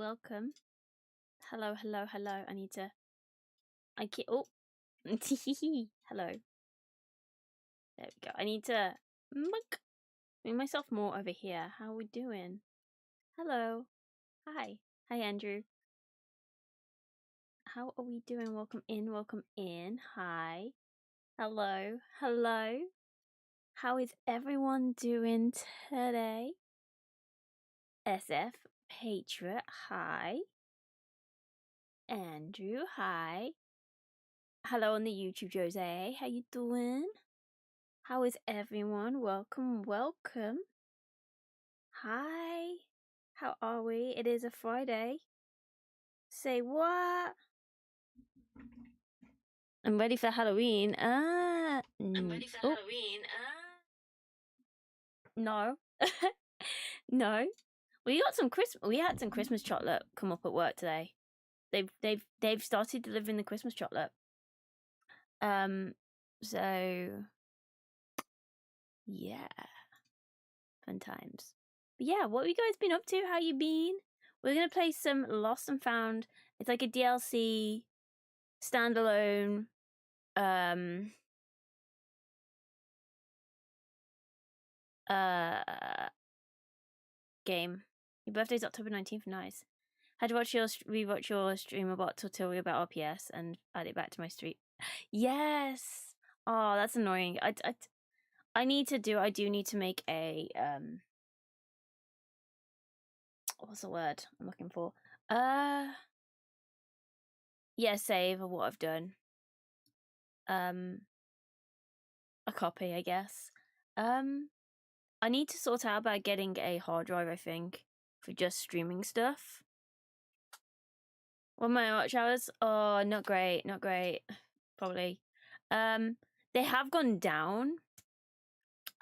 welcome. Hello, hello, hello. I need to. Oh, hello. There we go. I need to make myself more over here. How are we doing? Hello. Hi. Hi, Andrew. How are we doing? Welcome in. Welcome in. Hi. Hello. Hello. How is everyone doing today? SF Patriot. Hi. Andrew. Hi. Hello on the YouTube, Jose. How you doing? How is everyone? Welcome, welcome. Hi. How are we? It is a Friday. Say what? I'm ready for Halloween. I'm ready for Halloween. No. No. We had some Christmas chocolate come up at work today. They've started delivering the Christmas chocolate. So yeah. Fun times. But yeah, what have you guys been up to? How you been? We're gonna play some Lost and Found. It's like a DLC standalone game. Your birthday's October 19th. Nice. Had to rewatch your stream about tutorial about RPS and add it back to my stream. Yes. Oh, that's annoying. I do need to make a what's the word I'm looking for? Yeah, save of what I've done. A copy, I guess. I need to sort out about getting a hard drive, I think, for just streaming stuff. What are my watch hours? Oh, not great, not great. Probably. They have gone down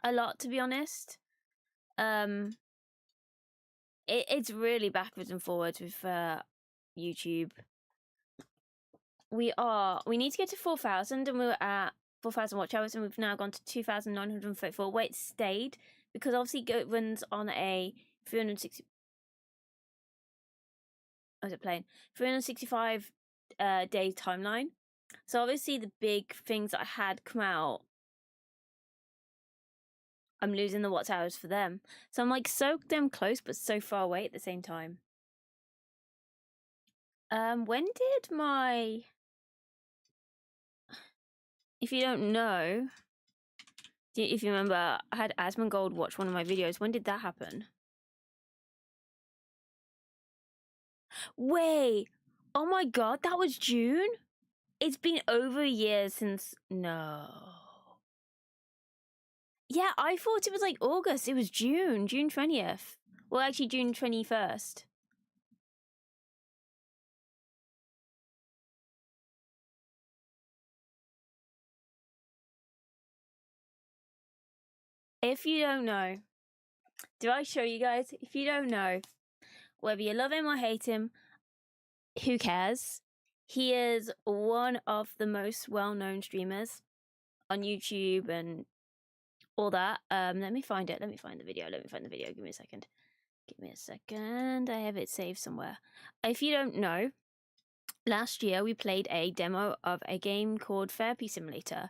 a lot, to be honest. It's really backwards and forwards with YouTube. We need to get to 4,000, and we were at 4,000 watch hours, and we've now gone to 2,934. Wait, it stayed because obviously it runs on a 360. Was it playing 365 day timeline? So obviously the big things that I had come out, I'm losing the watch hours for them. So I'm like so damn close, but so far away at the same time. When did my? If you don't know, if you remember, I had Asmongold watch one of my videos. When did that happen? Wait, oh my god, that was June? It's been over a year since. No. Yeah, I thought it was like August. It was June 20th. Well, actually, June 21st. If you don't know, do I show you guys? If you don't know, whether you love him or hate him, who cares? He is one of the most well-known streamers on YouTube and all that. Let me find it. Let me find the video. Give me a second. I have it saved somewhere. If you don't know, last year we played a demo of a game called Therapy Simulator.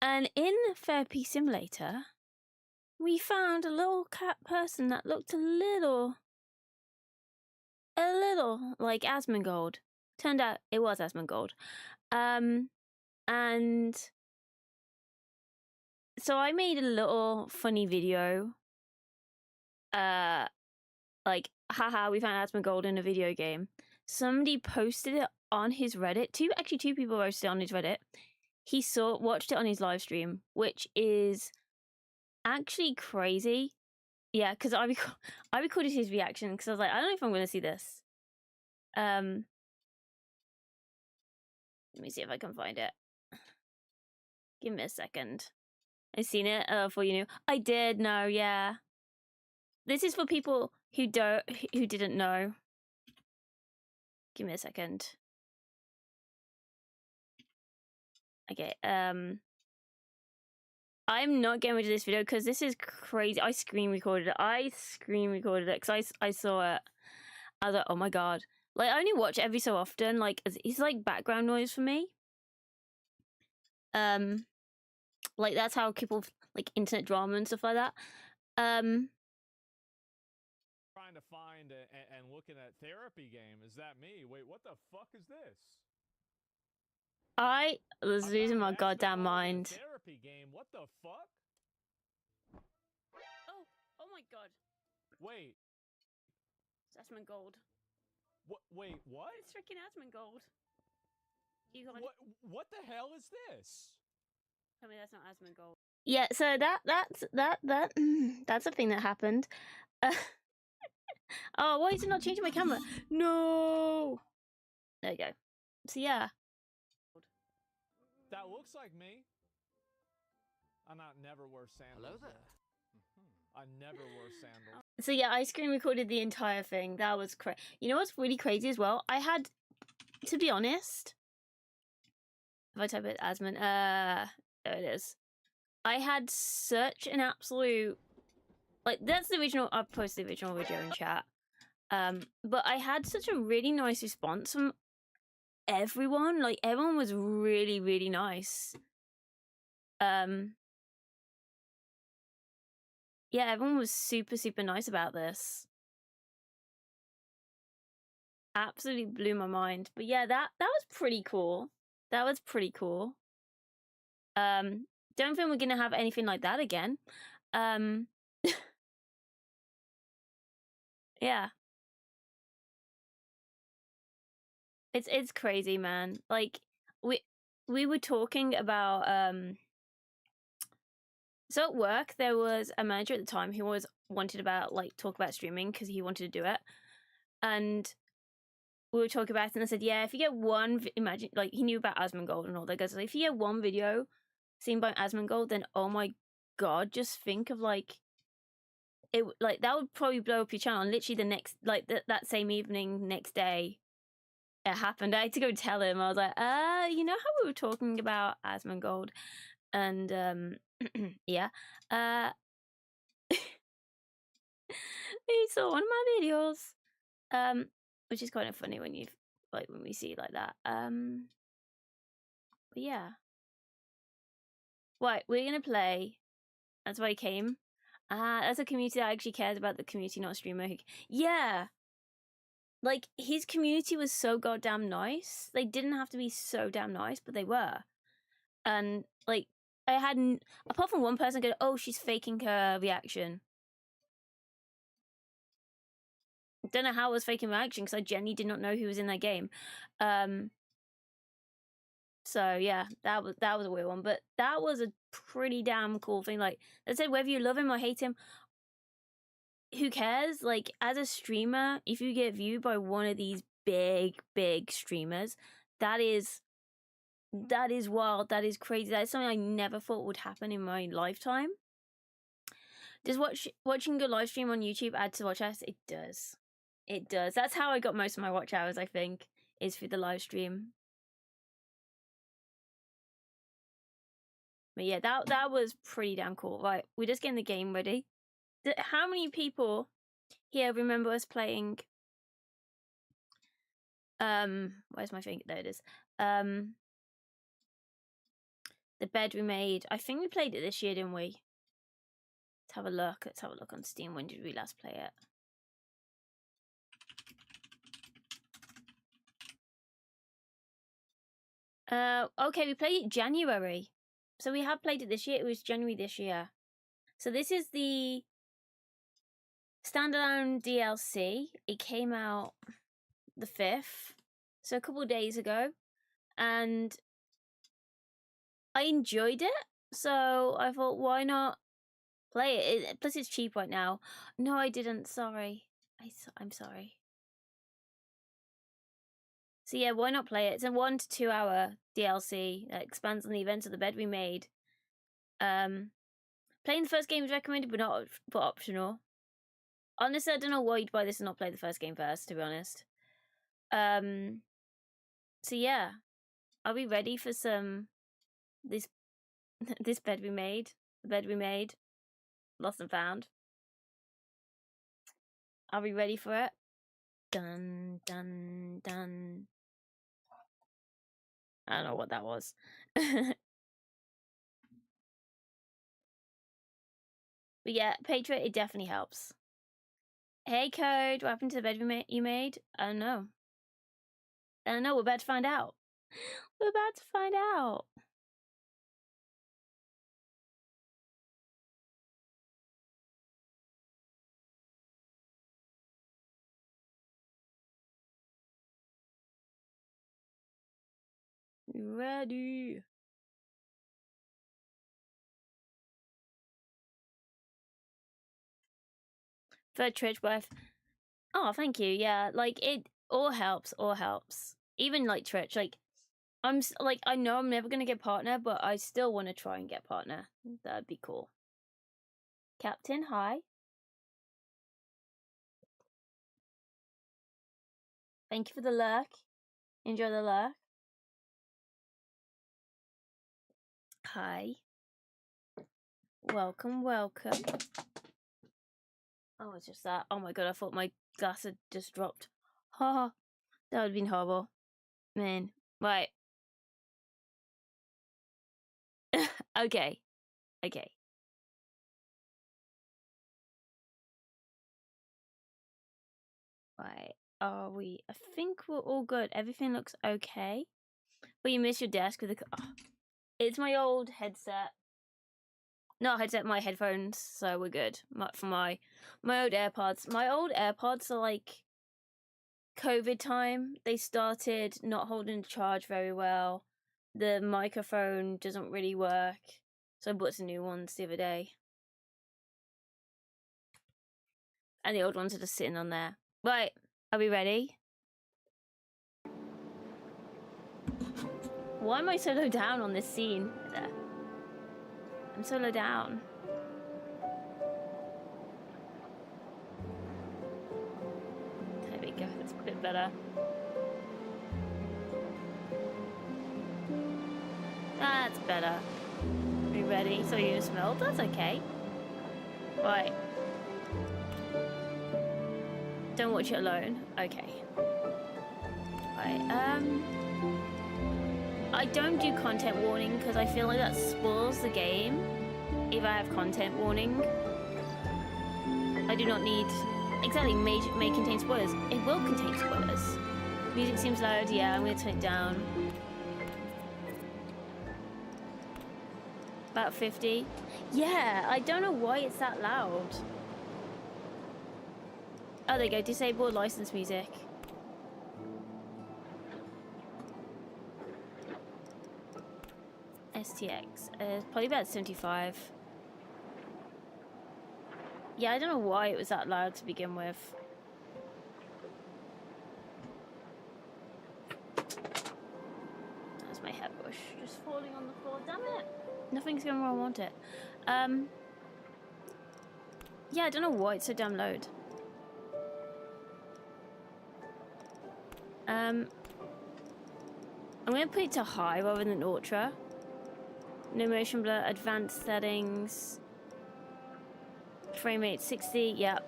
And in Therapy Simulator, we found a little cat person that looked a little like Asmongold. Turned out it was Asmongold. And so I made a little funny video. Like, haha, we found Asmongold in a video game. Somebody posted it on his Reddit. Two people posted it on his Reddit. He watched it on his live stream, which is actually crazy. Yeah, because I recorded his reaction because I was like, I don't know if I'm going to see this. Let me see if I can find it. Give me a second. I seen it for you. I did know, yeah. This is for people who didn't know. Give me a second. Okay, I'm not getting rid of this video because this is crazy. I screen recorded it because I saw it. I was like, oh my god. Like, I only watch every so often. Like, it's like background noise for me. Like that's how people like internet drama and stuff like that. Trying to find and looking at therapy game. Is that me? Wait, what the fuck is this? I was losing my goddamn mind. Therapy game. What the fuck? Oh my god. Wait. It's Asmongold. Wait, what? It's freaking Asmongold. You got what the hell is this? Tell me that's not Asmongold. Yeah, so that's a thing that happened. Oh, why is it not changing my camera? No. There you go. So yeah. That looks like me. I never wear sandals. Hello there. I never wore sandals. So yeah, I screen recorded the entire thing. That was crazy. You know what's really crazy as well? I had, to be honest, if I type it Asmon, there it is. I had such an absolute, like, that's the original. I've posted the original video in chat. But I had such a really nice response from everyone. Like, everyone was really, really nice. Yeah, everyone was super, super nice about this. Absolutely blew my mind. But yeah, that was pretty cool. That was pretty cool. Don't think we're gonna have anything like that again. Yeah. It's crazy, man. Like we were talking about so at work there was a manager at the time who wanted about like talk about streaming because he wanted to do it, and we were talking about it, and I said, yeah, if you get one, imagine, like, he knew about Asmongold and all that guys. Like, if you get one video seen by Asmongold, then oh my god, just think of like it, like that would probably blow up your channel. And literally the next, like that same evening, next day, it happened. I had to go tell him. I was like, you know how we were talking about Asmongold, and yeah, he saw one of my videos, which is kind of funny when you like when we see like that. But yeah. Right, we're gonna play. That's why I came. That's a community that actually cares about the community, not a streamer. Yeah. Like, his community was so goddamn nice. They didn't have to be so damn nice, but they were. And, like, I hadn't, apart from one person go, oh, she's faking her reaction. Don't know how I was faking reaction because I genuinely did not know who was in that game. So yeah, that was a weird one, but that was a pretty damn cool thing. Like I said, whether you love him or hate him, who cares? Like, as a streamer, if you get viewed by one of these big streamers, that is wild. That is crazy. That is something I never thought would happen in my lifetime. Does watching your live stream on YouTube add to watch hours? It does. It does. That's how I got most of my watch hours, I think, is through the live stream. But yeah, that was pretty damn cool. Right, we're just getting the game ready. How many people here remember us playing? Where's my finger? There it is. The Bed We Made. I think we played it this year, didn't we? Let's have a look. Let's have a look on Steam. When did we last play it? Okay, we played it January. So we have played it this year. It was January this year. So this is the standalone DLC. It came out the 5th, so a couple of days ago, and I enjoyed it. So I thought, why not play it? Plus, it's cheap right now. No, I didn't. Sorry. I'm sorry. So yeah, why not play it? It's a 1 to 2 hour DLC that expands on the events of The Bed We Made. Playing the first game is recommended, but optional. Honestly, I don't know why you'd buy this and not play the first game first, to be honest. So yeah, are we ready for some this Bed We Made? The Bed We Made, Lost and Found. Are we ready for it? Dun, dun, dun. I don't know what that was. But yeah, Patreon, it definitely helps. Hey, Code, what happened to the bed you made? I don't know. I don't know, we're about to find out. We're about to find out. Ready. Third church wife. Oh, thank you. Yeah, like it all helps. All helps. Even like church. Like like I know I'm never gonna get partner, but I still want to try and get partner. That'd be cool. Captain, hi. Thank you for the lurk. Enjoy the lurk. Hi. Welcome, welcome. Oh, it's just that. Oh my god, I thought my glass had just dropped. Haha. That would have been horrible. Man. Right. Okay. Okay. Right. Are we? I think we're all good. Everything looks okay. But you miss your desk with the. Oh. It's my old headset. Not headset, my headphones. So we're good. For my old AirPods. My old AirPods are like COVID time. They started not holding the charge very well. The microphone doesn't really work. So I bought some new ones the other day. And the old ones are just sitting on there. Right, are we ready? Why am I so low down on this scene? There. I'm so low down. There we go, that's a bit better. That's better. Are we ready? So you smelled? That's okay. Right. Don't watch it alone. Okay. Right, I don't do content warning because I feel like that spoils the game if I have content warning. I do not need... Exactly, may contain spoilers. It will contain spoilers. Music seems loud. Yeah, I'm going to turn it down. About 50. Yeah, I don't know why it's that loud. Oh, there you go. Disable license music. STX. Probably about 75. Yeah, I don't know why it was that loud to begin with. That's my hairbrush just falling on the floor. Damn it! Nothing's going where I want it. Yeah, I don't know why it's so damn loud. I'm gonna put it to high rather than ultra. No motion blur, advanced settings. Frame rate 60, yep.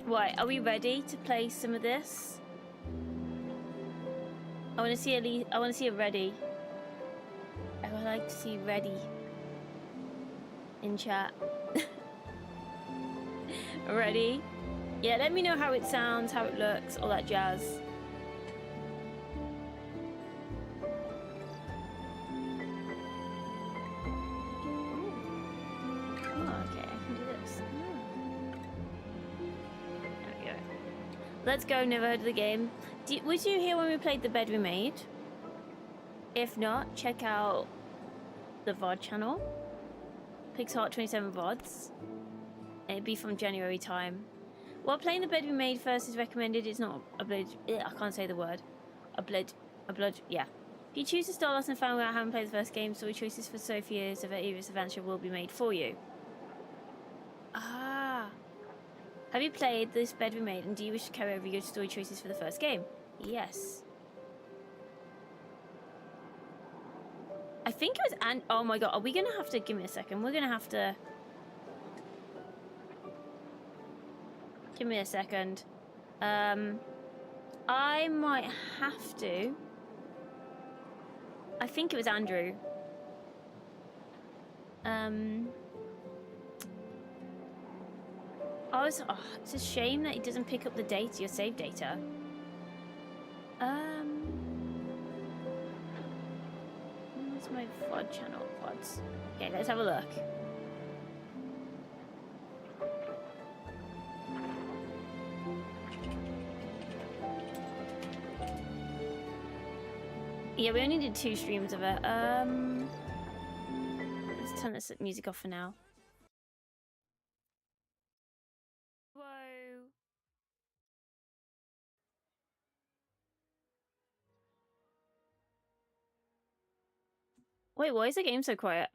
Right, are we ready to play some of this? I want to see a ready. I would like to see ready in chat. Ready? Yeah, let me know how it sounds, how it looks, all that jazz. Let's go, never heard of the game. Was you here when we played The Bed We Made? If not, check out the VOD channel. Pixheart27 VODs. It'd be from January time. While playing The Bed We Made first is recommended, it's not I can't say the word. Yeah. If you choose to start Lost and Found without having played the first game, story choices for Sophia's adventure will be made for you. Ah. Have you played This Bed We Made, and do you wish to carry over your story choices for the first game? Yes. I think it was oh my god, are we gonna have to give me a second? We're gonna have to give me a second. I might have to. I think it was Andrew. It's a shame that it doesn't pick up the data, your save data. Where's my VOD channel? VODs. Okay, let's have a look. Yeah, we only did 2 streams of it. Let's turn this music off for now. Whoa. Wait, why is the game so quiet?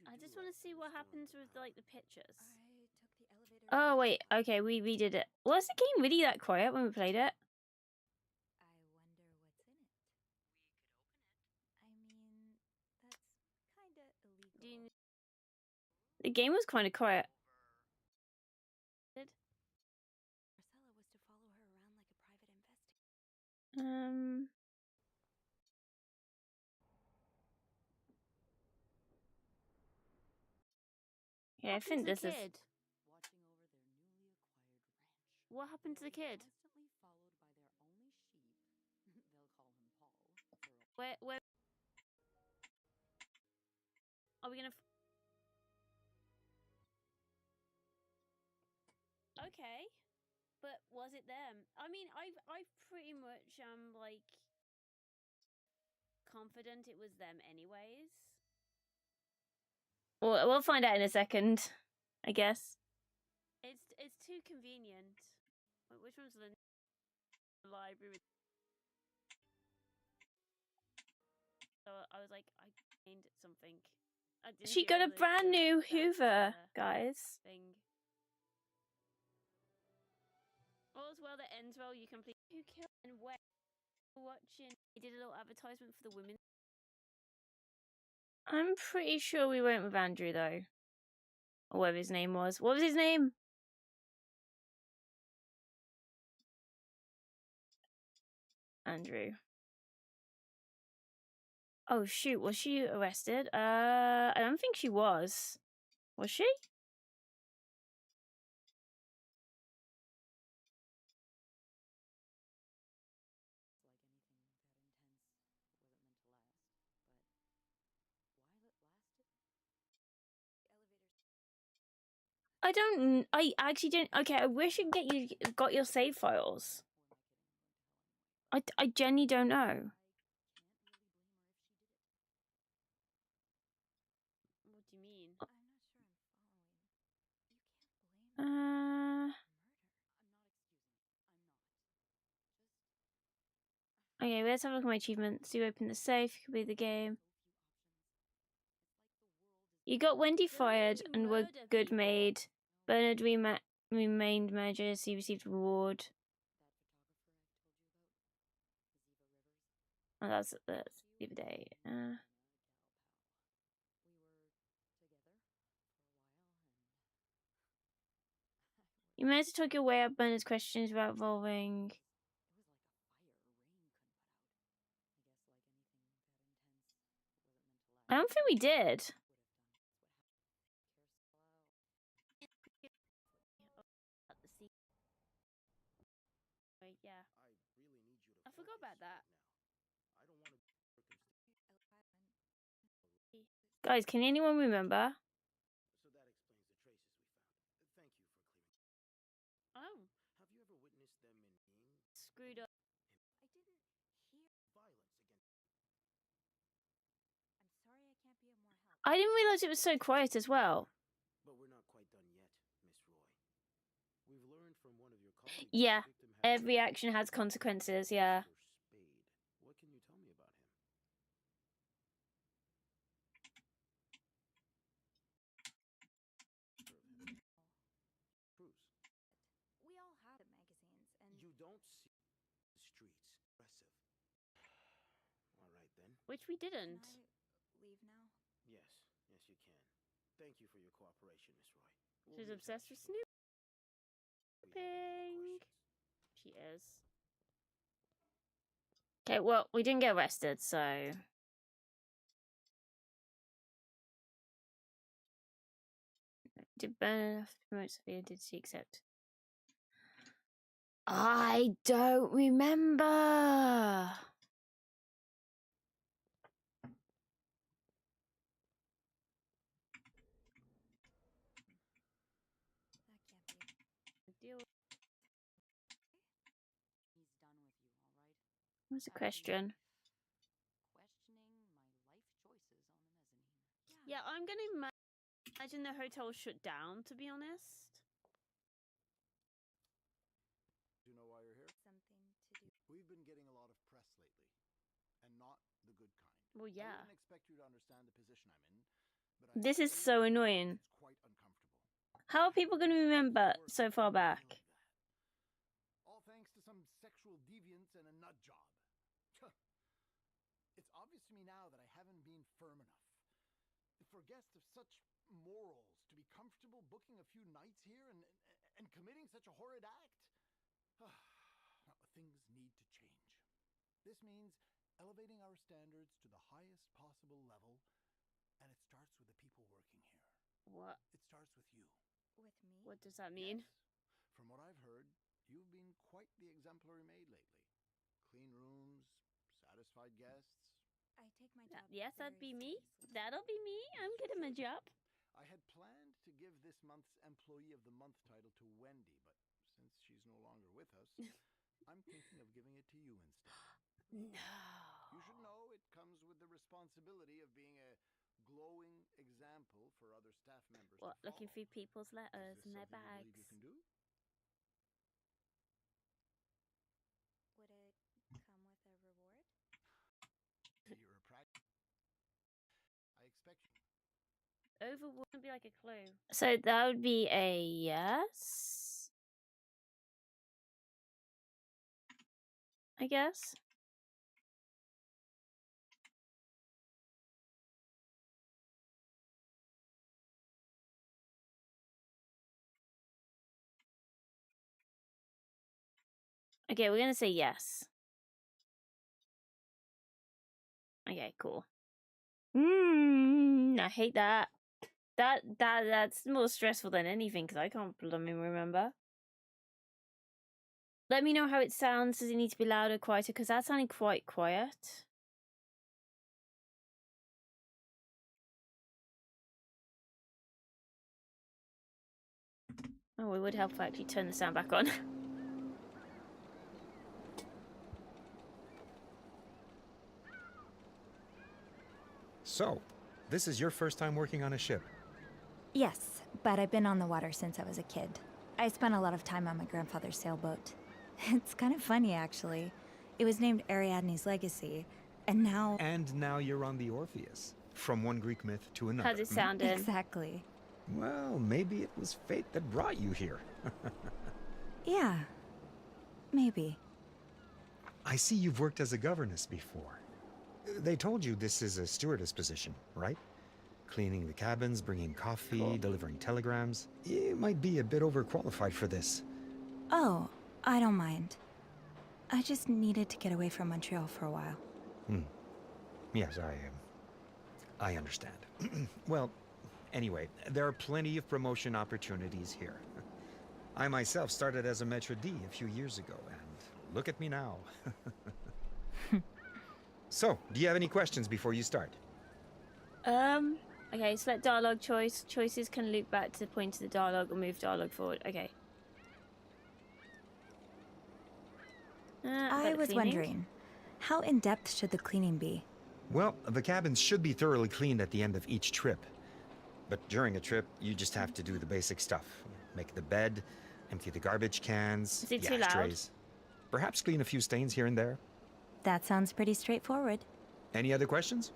I just want to see what happens with like the pictures. Oh wait, okay, we redid it. Was the game really that quiet when we played it? The game was kind of quiet. Yeah, I think this is. What happened to the kid? Where are we gonna? Okay, but was it them? I mean, I pretty much like confident it was them, anyways. Well, we'll find out in a second, I guess. It's too convenient. Wait, which one's the library? So I was like, I gained something. She got a brand new Hoover, guys. Thing. All's well that ends well. You complete. Who killed and where? Watching. He did a little advertisement for the women. I'm pretty sure we went with Andrew though, or whatever his name was. What was his name? Andrew. Oh shoot, was she arrested? I don't think she was. Was she? I actually don't. Okay, I wish I got your save files. I genuinely don't know. What do you mean? Okay, let's have a look at my achievements. You open the safe, you complete the game. You got Wendy fired and were good maid. Bernard remained manager, so you received a reward. Oh, that's the other day. You managed to talk your way up Bernard's questions without involving. I don't think we did. Yeah. I forgot about that. Guys, can anyone remember? Oh. Screwed up. I didn't realize it was so quiet as well. But we're not quite done yet, Miss Roy. We've learned from one of your colleagues. Yeah, every action has consequences. Yeah. What can you tell me about him? We all have magazines, and you don't see. which we didn't. Can I leave now? Yes, yes, you can. Thank you for your cooperation, Miss Roy. We'll She's be in obsessed touch with if we have any more snooping. questions. She is. Okay, well, we didn't get arrested, so. Did Ben promote Sophia? Did she accept? I don't remember. That can't be. Deal. He's done with you, all right? What's the question? Questioning my life choices on the mezzanine. Yeah, I'm gonna imagine the hotel shut down. To be honest. Do you know why you're here? Something to do. We've been getting a lot of press lately, and not the good kind. Well, I yeah. wouldn't expect you to understand the position I'm in, but This is so annoying. It's quite uncomfortable. How are people going to remember so far back? Like that. All thanks to some sexual deviance and a nut job. It's obvious to me now that I haven't been firm enough. For guests of such morals to be comfortable booking a few nights here and committing such a horrid act. Things need to change. This means elevating our standards to the highest possible level, and it starts with the people working here. What? It starts with you. With me? What does that mean? Yes. From what I've heard, you've been quite the exemplary maid lately. Clean rooms, satisfied guests. I take my job. Yes, that'd be very me. seriously. That'll be me. I'm good at my job. I had planned to give this month's Employee of the Month title to Wendy, but since she's no longer with us, I'm thinking of giving it to you instead. No. You should know it comes with the responsibility of being a glowing example for other staff members. What? to Looking follow. through people's Is letters this and their something you bags. believe you can do? Would it come with a reward? You're a practice. I expect you. Over wouldn't be like a clue. So that would be a yes. I guess. Okay, we're gonna say yes. Okay, cool. I hate that. That's more stressful than anything because I can't blooming remember. Let me know how it sounds. Does it need to be louder, quieter? Because that sounded quite quiet. Oh, it would help if I actually turn the sound back on. So, this is your first time working on a ship. Yes, but I've been on the water since I was a kid. I spent a lot of time on my grandfather's sailboat. It's kind of funny, actually. It was named Ariadne's Legacy, and now... And now you're on the Orpheus. From one Greek myth to another. How's it sounding? Exactly. Well, maybe it was fate that brought you here. Yeah. Maybe. I see you've worked as a governess before. They told you this is a stewardess position, right? Cleaning the cabins, bringing coffee, delivering telegrams. You might be a bit overqualified for this. Oh, I don't mind. I just needed to get away from Montreal for a while. Yes, I understand. Well, anyway, there are plenty of promotion opportunities here. I myself started as a maitre d' a few years ago, and look at me now. So, do you have any questions before you start? Okay, select dialogue choice. Choices can loop back to the point of the dialogue or move dialogue forward. Okay. I about was cleaning. wondering, how in-depth should the cleaning be? Well, the cabins should be thoroughly cleaned at the end of each trip. But during a trip, you just have to do the basic stuff. Make the bed, empty the garbage cans, Is it the too loud? ashtrays. Perhaps clean a few stains here and there. That sounds pretty straightforward. Any other questions?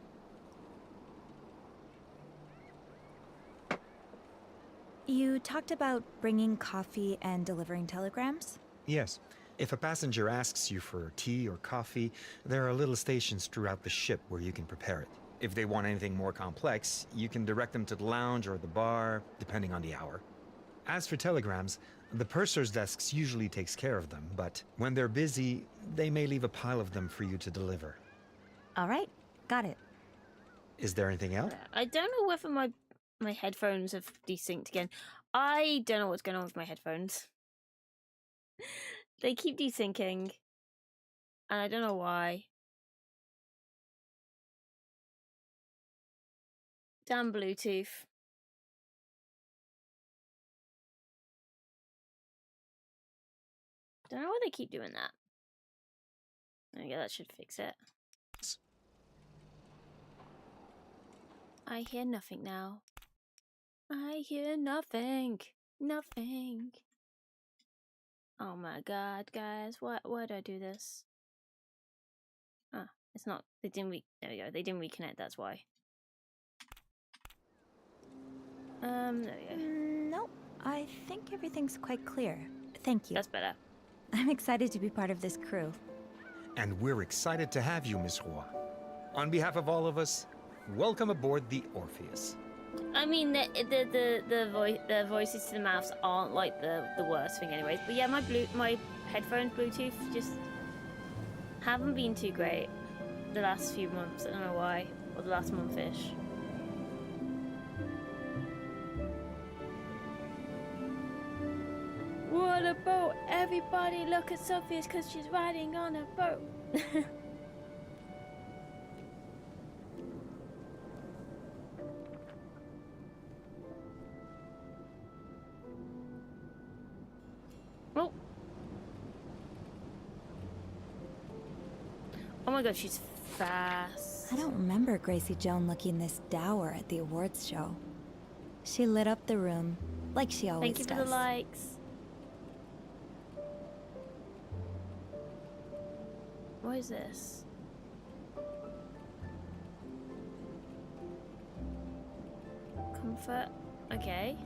You talked about bringing coffee and delivering telegrams? Yes. If a passenger asks you for tea or coffee, there are little stations throughout the ship where you can prepare it. If they want anything more complex, you can direct them to the lounge or the bar, depending on the hour. As for telegrams, the purser's desks usually takes care of them, but when they're busy, they may leave a pile of them for you to deliver. All right, got it. Is there anything else? I don't know whether my headphones have desynced again. I don't know what's going on with my headphones. They keep desyncing, and I don't know why. Damn Bluetooth. Don't know why they keep doing that. Okay, that should fix it. I hear nothing now. I hear nothing. Nothing. Oh my god, guys. Why'd I do this? Ah, it's not. They didn't there we go. They didn't reconnect, that's why. There we go. No, I think everything's quite clear. Thank you. That's better. I'm excited to be part of this crew. And we're excited to have you, Miss Roy. On behalf of all of us, welcome aboard the Orpheus. I mean, the voices to the mouths aren't like the worst thing, anyways. But yeah, my headphones Bluetooth just haven't been too great the last few months. I don't know why, or the last month-ish. What a boat! Everybody look at Sophie's because she's riding on a boat. Oh. Oh my god, she's fast. I don't remember Gracie Joan looking this dour at the awards show. She lit up the room, like she always does. Thank you for the likes. What is this? Comfort. Okay.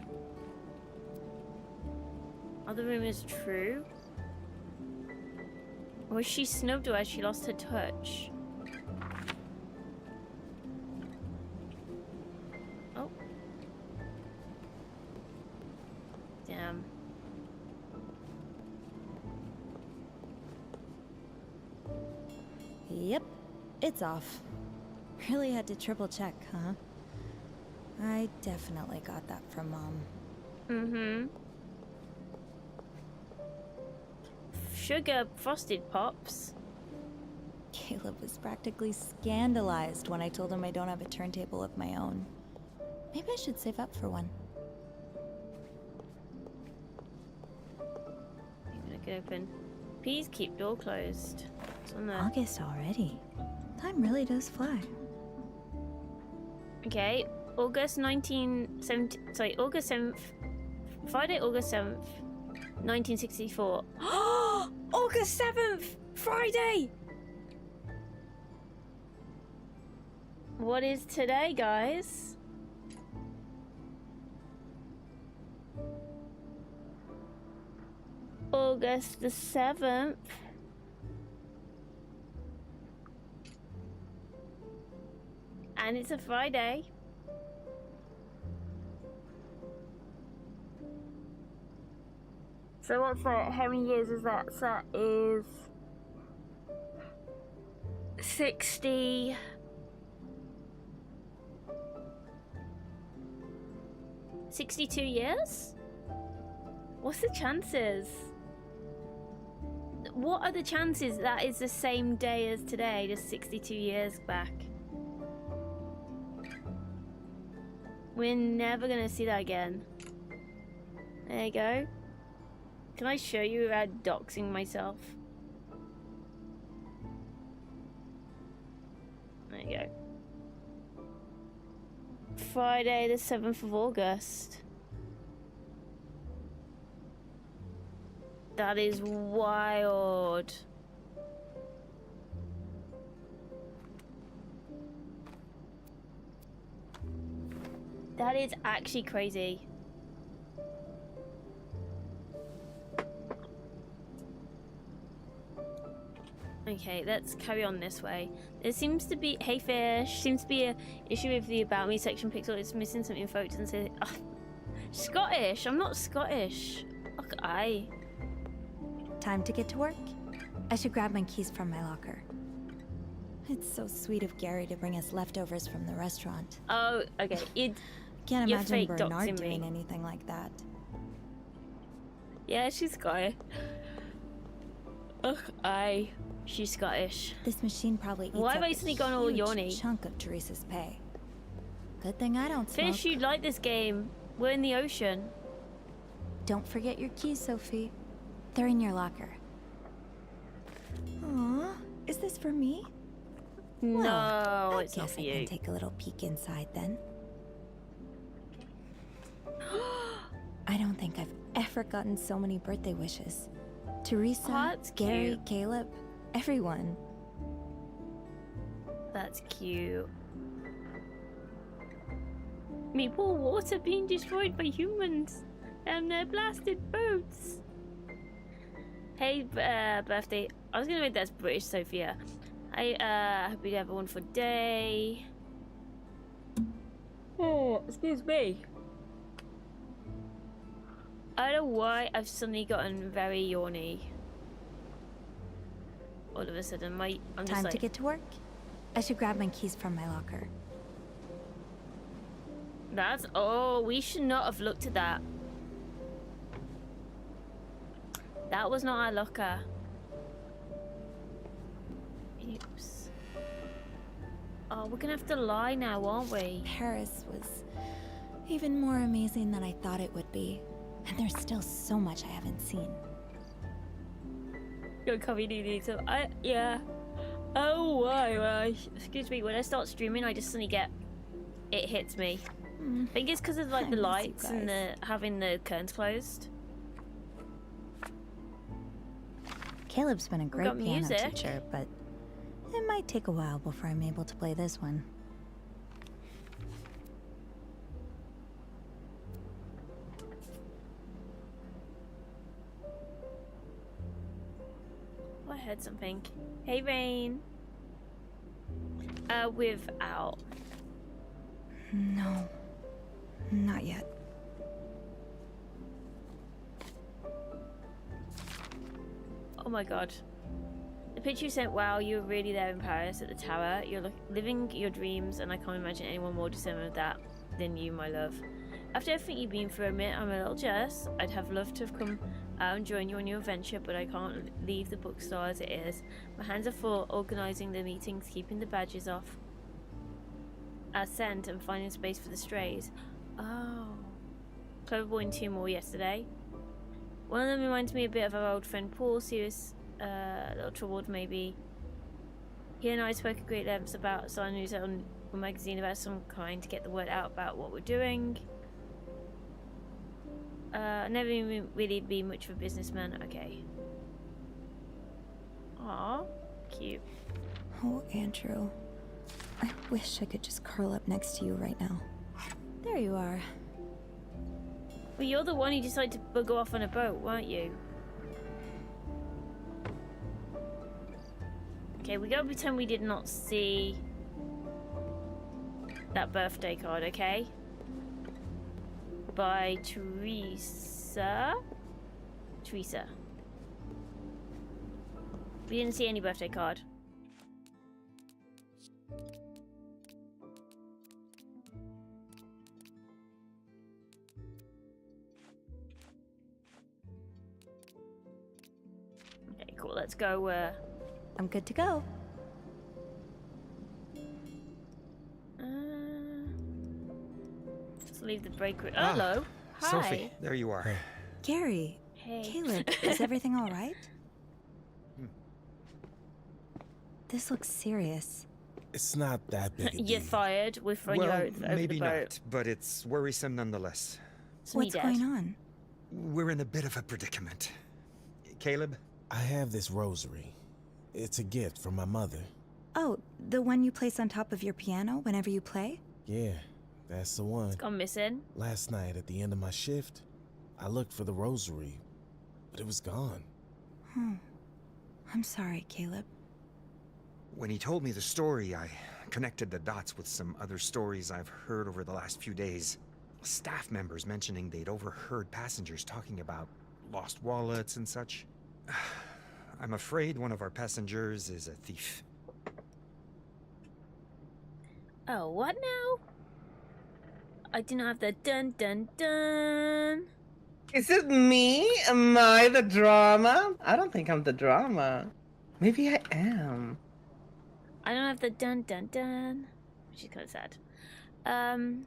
Other room is true. Was she snubbed or has she lost her touch? Oh. Damn. Yep, it's off. Really had to triple check, huh? I definitely got that from Mom. Mm-hmm. Sugar frosted pops. Caleb was practically scandalized when I told him I don't have a turntable of my own. Maybe I should save up for one. Leave it open. Please keep door closed. It's on there. August already. Time really does fly. Okay, August 7th, Friday, August 7th, 1964. August 7th! Friday! What is today, guys? August the 7th. And it's a Friday. So what's that? How many years is that? So that is 60. 62 years? What's the chances? What are the chances that is the same day as today, just 62 years back? We're never gonna see that again. There you go. Can I show you without doxing myself? There you go. Friday the 7th of August. That is wild. That is actually crazy. Okay, let's carry on this way. There seems to be, hey fish, seems to be a issue with the about me section. Pixel it's missing some info. It doesn't say Scottish. I'm not Scottish. Fuck I. Time to get to work? I should grab my keys from my locker. It's so sweet of Gary to bring us leftovers from the restaurant. Oh, okay. Can't You're imagine fake Bernard doxing me. doing anything like that. Yeah, she's Scottish. Ugh, aye. She's Scottish. This machine probably eats Why up have I a suddenly gone all huge yawny? chunk of Teresa's pay. Good thing I don't smoke. Fish, you'd like this game. We're in the ocean. Don't forget your keys, Sophie. They're in your locker. Aw, is this for me? No, I it's not guess for I you. can take a little peek inside then. I don't think I've ever gotten so many birthday wishes. Teresa, Oh, that's Gary, cute. Caleb, everyone. That's cute. Meeple water being destroyed by humans and their blasted boats. Hey, birthday. I was gonna make that British Sophia. I hope you have a wonderful day. Oh, excuse me. I don't know why I've suddenly gotten very yawny. All of a sudden, I'm just Time like, to get to work? I should grab my keys from my locker. that's, oh, we should not have looked at that. That was not our locker. Oops. Oh, we're gonna have to lie now, aren't we? Paris was even more amazing than I thought it would be. And there's still so much I haven't seen. Go cover DD, so yeah. Oh, why? Excuse me, when I start streaming, I just suddenly get, it hits me. I think it's because of like I the miss you lights and guys. the having the curtains closed. Caleb's been a great got piano music. teacher, but it might take a while before I'm able to play this one. Oh, I heard something. Hey, Rain. Without. No, not yet. Oh my god. The picture you sent, wow, you were really there in Paris at the tower. You're living your dreams, and I can't imagine anyone more deserving of that than you, my love. After everything you've been through, I admit I'm a little jealous. I'd have loved to have come out and join you on your adventure, but I can't leave the bookstore as it is. My hands are full organising the meetings, keeping the badges off. Sent and finding space for the strays. Oh. Clover Boy and 2 more yesterday. One of them reminds me a bit of our old friend Paul, serious, little troubled maybe. He and I spoke at great lengths about starting news on a magazine about some kind to get the word out about what we're doing. Never even really be much of a businessman. Okay. Aw, cute. Oh, Andrew. I wish I could just curl up next to you right now. There you are. Well, you're the one who decided to bugger off on a boat, weren't you? Okay, we gotta pretend we did not see that birthday card, okay? By Teresa. Teresa. We didn't see any birthday card. Okay, cool. Let's go. I'm good to go. Let's leave the break room. Ah, Hello. Hi. Sophie, there you are. Gary, Hey. Caleb, is everything all right? This looks serious. It's not that big a You're deal. fired. We're throwing you Well, over maybe the boat. not, but it's worrisome nonetheless. It's me What's dead. going on? We're in a bit of a predicament. Caleb? I have this rosary. It's a gift from my mother. Oh, the one you place on top of your piano whenever you play? Yeah, that's the one. It's gone missing. Last night at the end of my shift, I looked for the rosary, but it was gone. I'm sorry, Caleb. When he told me the story, I connected the dots with some other stories I've heard over the last few days. Staff members mentioning they'd overheard passengers talking about lost wallets and such. I'm afraid one of our passengers is a thief. Oh, what now? I didn't have the dun dun dun. Is it me? Am I the drama? I don't think I'm the drama. Maybe I am. I don't have the dun dun dun. She's kind of sad. Do you have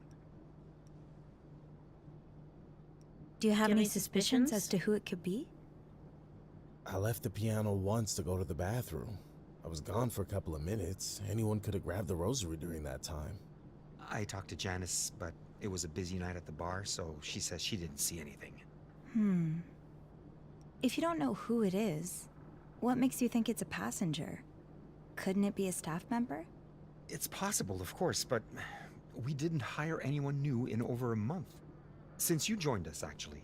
Do you have any any suspicions suspicions? as to who it could be? I left the piano once to go to the bathroom. I was gone for a couple of minutes. Anyone could have grabbed the rosary during that time. I talked to Janice, but it was a busy night at the bar, so she says she didn't see anything. If you don't know who it is, what makes you think it's a passenger? Couldn't it be a staff member? It's possible, of course, but we didn't hire anyone new in over a month. Since you joined us, actually.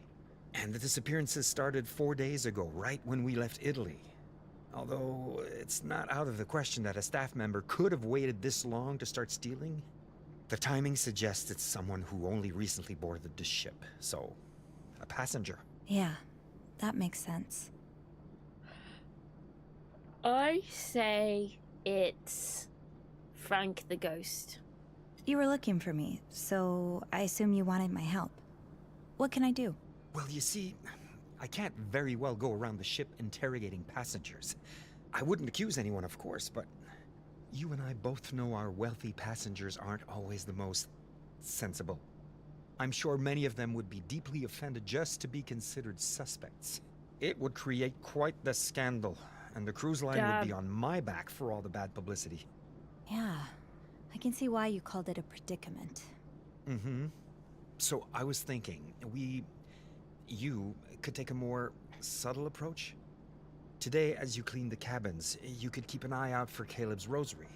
And the disappearances started 4 days ago, right when we left Italy. Although, it's not out of the question that a staff member could have waited this long to start stealing. The timing suggests it's someone who only recently boarded the ship, so a passenger. Yeah, that makes sense. I say it's Frank the Ghost. You were looking for me, so I assume you wanted my help. What can I do? Well, you see, I can't very well go around the ship interrogating passengers. I wouldn't accuse anyone, of course, but you and I both know our wealthy passengers aren't always the most sensible. I'm sure many of them would be deeply offended just to be considered suspects. It would create quite the scandal, and the cruise line would be on my back for all the bad publicity. Yeah, I can see why you called it a predicament. So I was thinking, you could take a more subtle approach. Today, as you clean the cabins, you could keep an eye out for Caleb's rosary.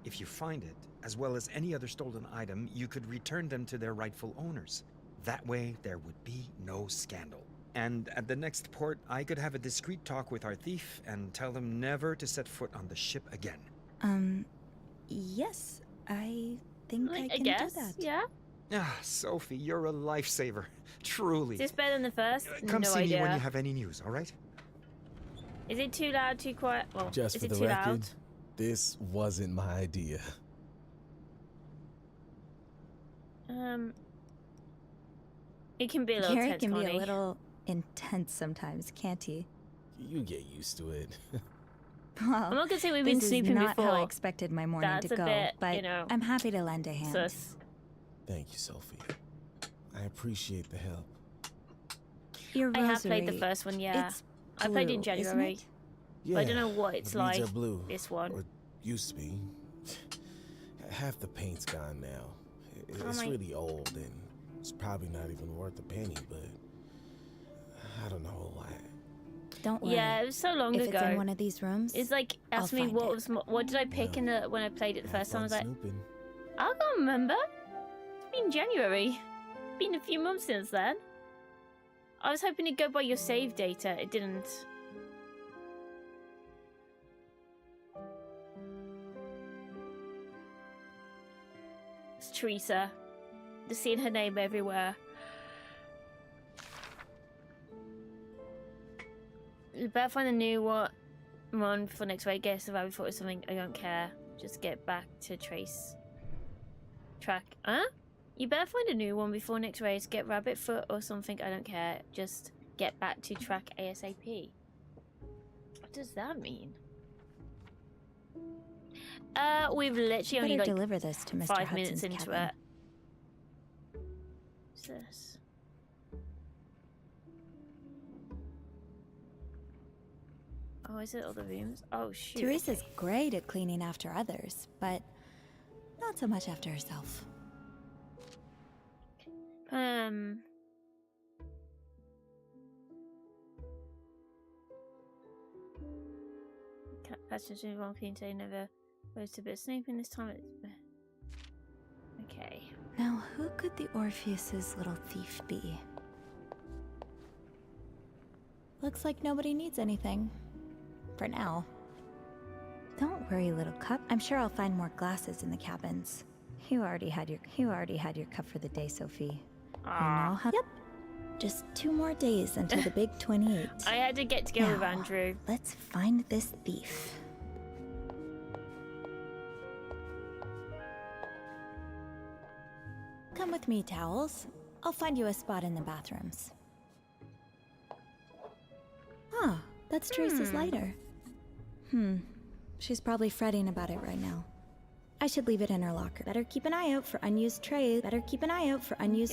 If you find it, as well as any other stolen item, you could return them to their rightful owners. That way, there would be no scandal. And at the next port, I could have a discreet talk with our thief and tell them never to set foot on the ship again. Yes, I think I can guess, do that. yeah. Ah, Sophie, you're a lifesaver. Truly. Is this better than the first? Come no see idea. me when you have any news, all right? Is it too loud, too quiet? Well, Just is for it the too record, loud? this wasn't my idea. It can be a little Gary tense, can be Connie. a little intense sometimes, can't he? You get used to it. Well, I'm not gonna say we've been this sleeping is not before. how I expected my morning That's to a go, bit, but you know, I'm happy to lend a hand. Sus. Thank you, Sophie. I appreciate the help. Your I have played the rosary, first one, yeah. It's I played in blue, isn't January. it? Yeah, But I don't know what it's the beads like, are blue, this one. or used to be. Half the paint's gone now. Oh It's my- really old, and it's probably not even worth a penny, but I don't know why. Don't worry. Yeah, it was so long if ago. it's in one of these rooms, It's like I'll ask me find what it. was what did I pick in the when I played it the Have first time. I was fun like, snooping. I can't remember. It's been January. Been a few months since then. I was hoping it'd go by your save data. It didn't. It's Teresa. Just seeing her name everywhere. You better find a new one for next week. Guess if I thought it was something I don't care. Just get back to trace track. Huh? You better find a new one before next race. Get rabbit foot or something. I don't care. Just get back to track ASAP. What does that mean? We've literally only better like deliver this to Mr. 5 minutes Hudson's into cabin. it. What's this? Oh, is it other rooms? Oh shoot. Teresa's okay. great at cleaning after others, but not so much after herself. Passengers in one clean day never goes to bit snooping this time. Okay. Now, who could the Orpheus's little thief be? Looks like nobody needs anything. For now. Don't worry, little cup. I'm sure I'll find more glasses in the cabins. You already had your cup for the day, Sophie. You know how. Yep. Just 2 more days until the big 28. I had to get together with Now, Andrew. let's find this thief. Come with me, Towels. I'll find you a spot in the bathrooms. Ah, that's Teresa's lighter. She's probably fretting about it right now. I should leave it in her locker. Better keep an eye out for unused trays.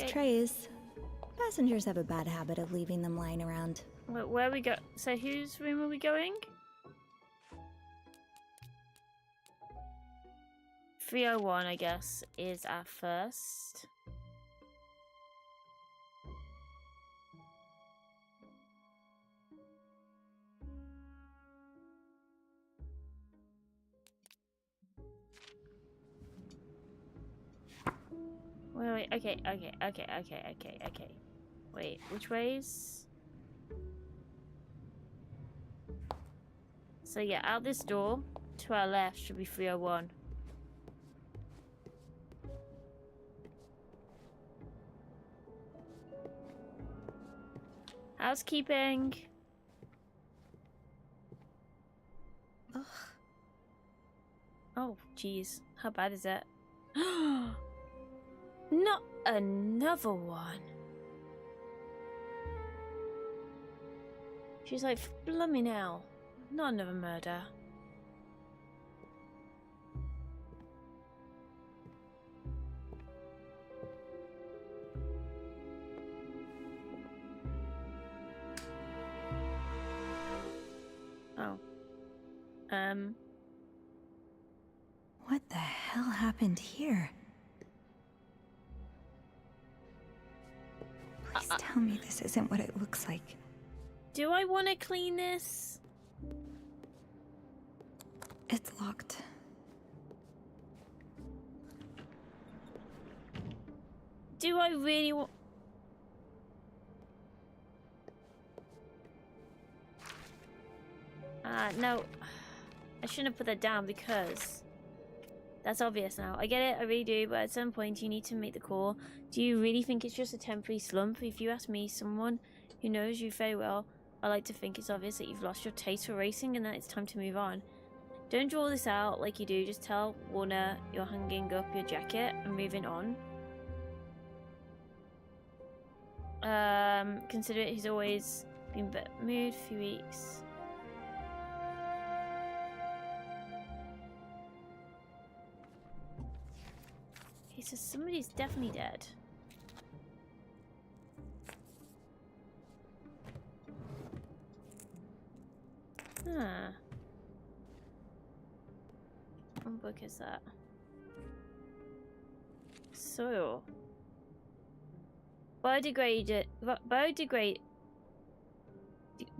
Trays. Passengers have a bad habit of leaving them lying around. Where we go? So whose room are we going? 301, I guess, is our first. Wait, okay. Wait, which ways? So yeah, out this door, to our left should be 301. Housekeeping. Ugh. Oh, jeez. How bad is it? Not another one. She's like, blooming hell. Not another murder. Oh. What the hell happened here? Please tell me this isn't what it looks like. Do I want to clean this? It's locked. Do I really want... no. I shouldn't have put that down because... That's obvious now. I get it, I really do, but at some point you need to make the call. Do you really think it's just a temporary slump? If you ask me, someone who knows you very well, I like to think it's obvious that you've lost your taste for racing and that it's time to move on. Don't draw this out like you do, just tell Warner you're hanging up your jacket and moving on. Consider it he's always been in better mood, a few weeks. Okay, so somebody's definitely dead. Huh. What book is that? Soil.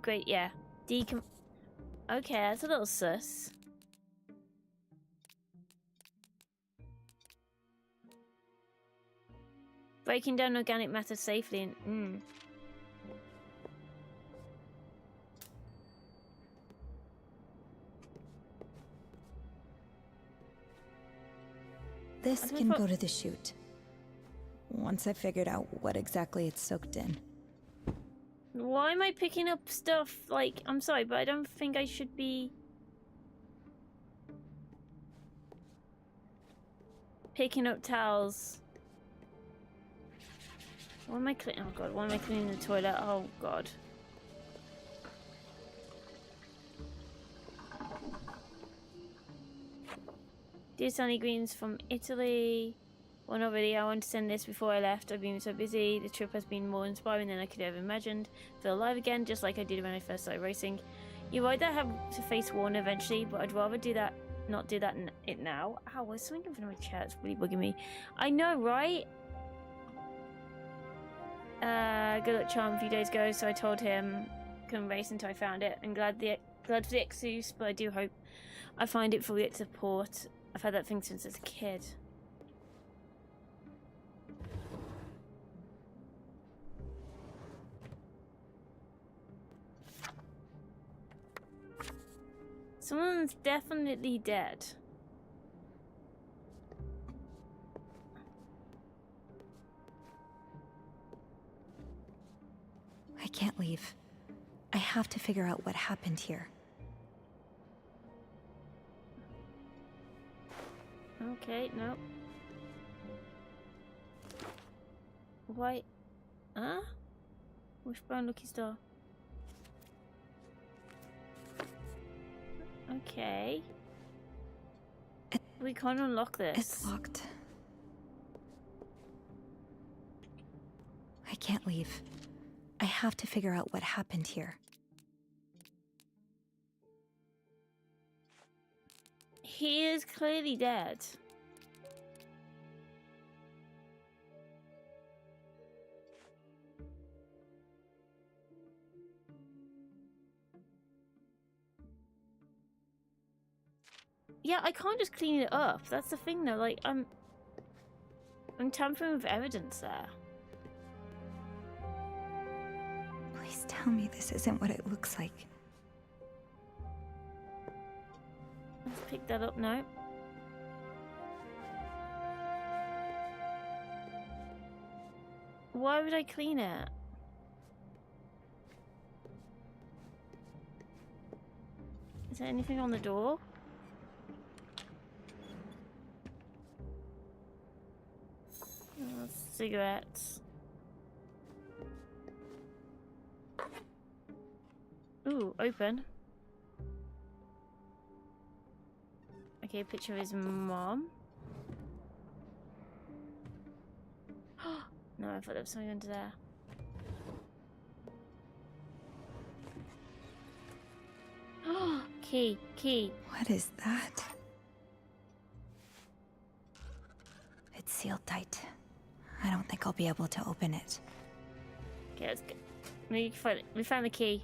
Great, yeah. Okay, that's a little sus. Breaking down organic matter safely and This can go to the chute. Once I figured out what exactly it's soaked in. Why am I picking up stuff? Like, I'm sorry, but I don't think I should be picking up towels. Why am I cleaning? Oh god, why am I cleaning the toilet? Oh god. Dear Sunny Greens from Italy. Well, not really. I wanted to send this before I left. I've been so busy. The trip has been more inspiring than I could have imagined. Feel alive again, just like I did when I first started racing. You're right that I have to face Warner eventually, but I'd rather do that, not do that it now. Ow, there's something in front of my chair that's really bugging me. I know, right? Good luck charm a few days ago, so I told him couldn't race until I found it. I'm glad for the excuse, but I do hope I find it for it to port. I've had that thing since I was a kid. Someone's definitely dead. I can't leave. I have to figure out what happened here. Okay, no. Why? Huh? Wishbone Lucky Star. Okay. We can't unlock this. It's locked. I can't leave. I have to figure out what happened here. He is clearly dead. Yeah, I can't just clean it up. That's the thing though, like I'm tampering with evidence there. Please tell me this isn't what it looks like. Let's pick that up now. Why would I clean it? Is there anything on the door? Cigarettes. Ooh, open. Okay, picture of his mom. No, I thought there was something under there. Key. What is that? It's sealed tight. I don't think I'll be able to open it. Okay, let's go. We found the key.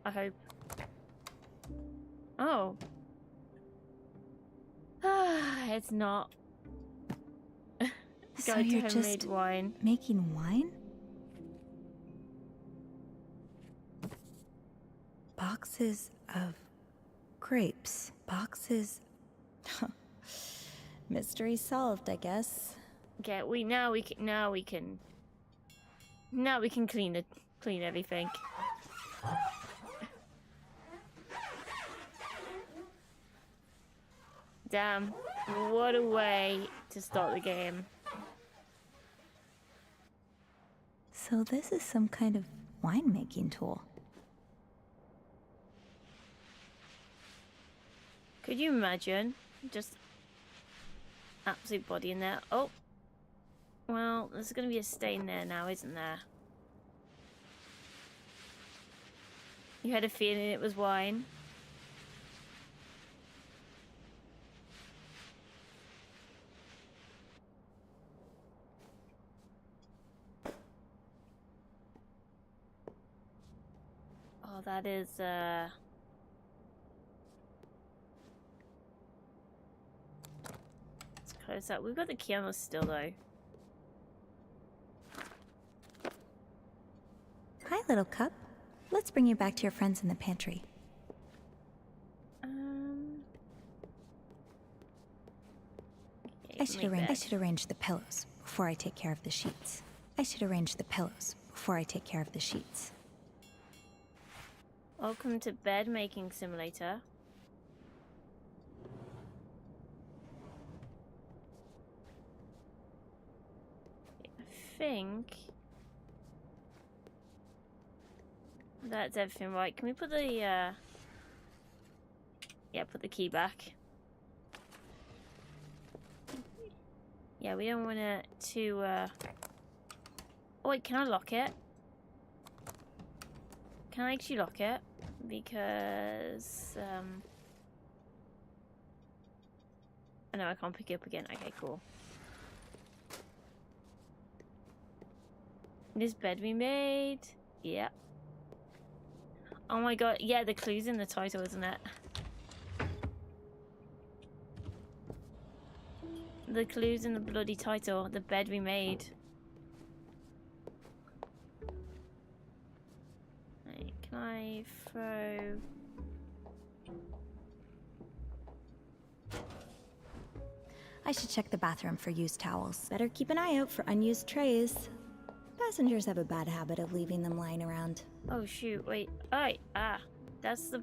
I hope. Oh. It's not. So Guide to you're homemade just wine. making wine? Boxes of grapes. Boxes. Mystery solved, I guess. Okay, now we can clean everything. Damn, what a way to start the game. So this is some kind of winemaking tool. Could you imagine? Just absolute body in there. Oh. Well, there's going to be a stain there now, isn't there? You had a feeling it was wine. Oh, that is, let's close that. We've got the key on us still, though. Hi, little cup. Let's bring you back to your friends in the pantry. Okay, I should make arrange the pillows before I take care of the sheets. Welcome to bed making simulator. I think that's everything right. Can we put the put the key back. Yeah, we don't want it to oh wait, can I lock it? Can I actually lock it? Because oh, no, I can't pick it up again. Okay, cool. This bed we made. Yeah. Oh my god, yeah, the clue's in the title, isn't it? The clue's in the bloody title. The bed we made. Right, can I throw... I should check the bathroom for used towels. Better keep an eye out for unused trays. Passengers have a bad habit of leaving them lying around. Oh shoot, wait. Alright, that's the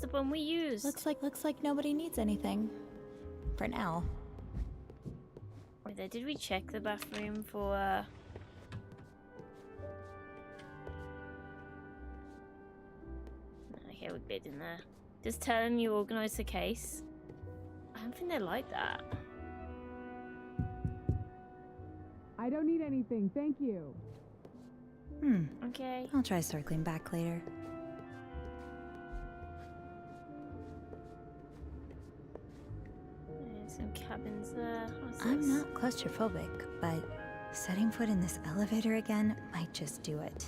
one we used. Looks like nobody needs anything. For now. Wait there, did we check the bathroom for okay, we're good in there. Just tell them you organised the case. I don't think they like that. I don't need anything, thank you. Okay. I'll try circling back later. There's some cabins there. What's I'm this? not claustrophobic, but setting foot in this elevator again might just do it.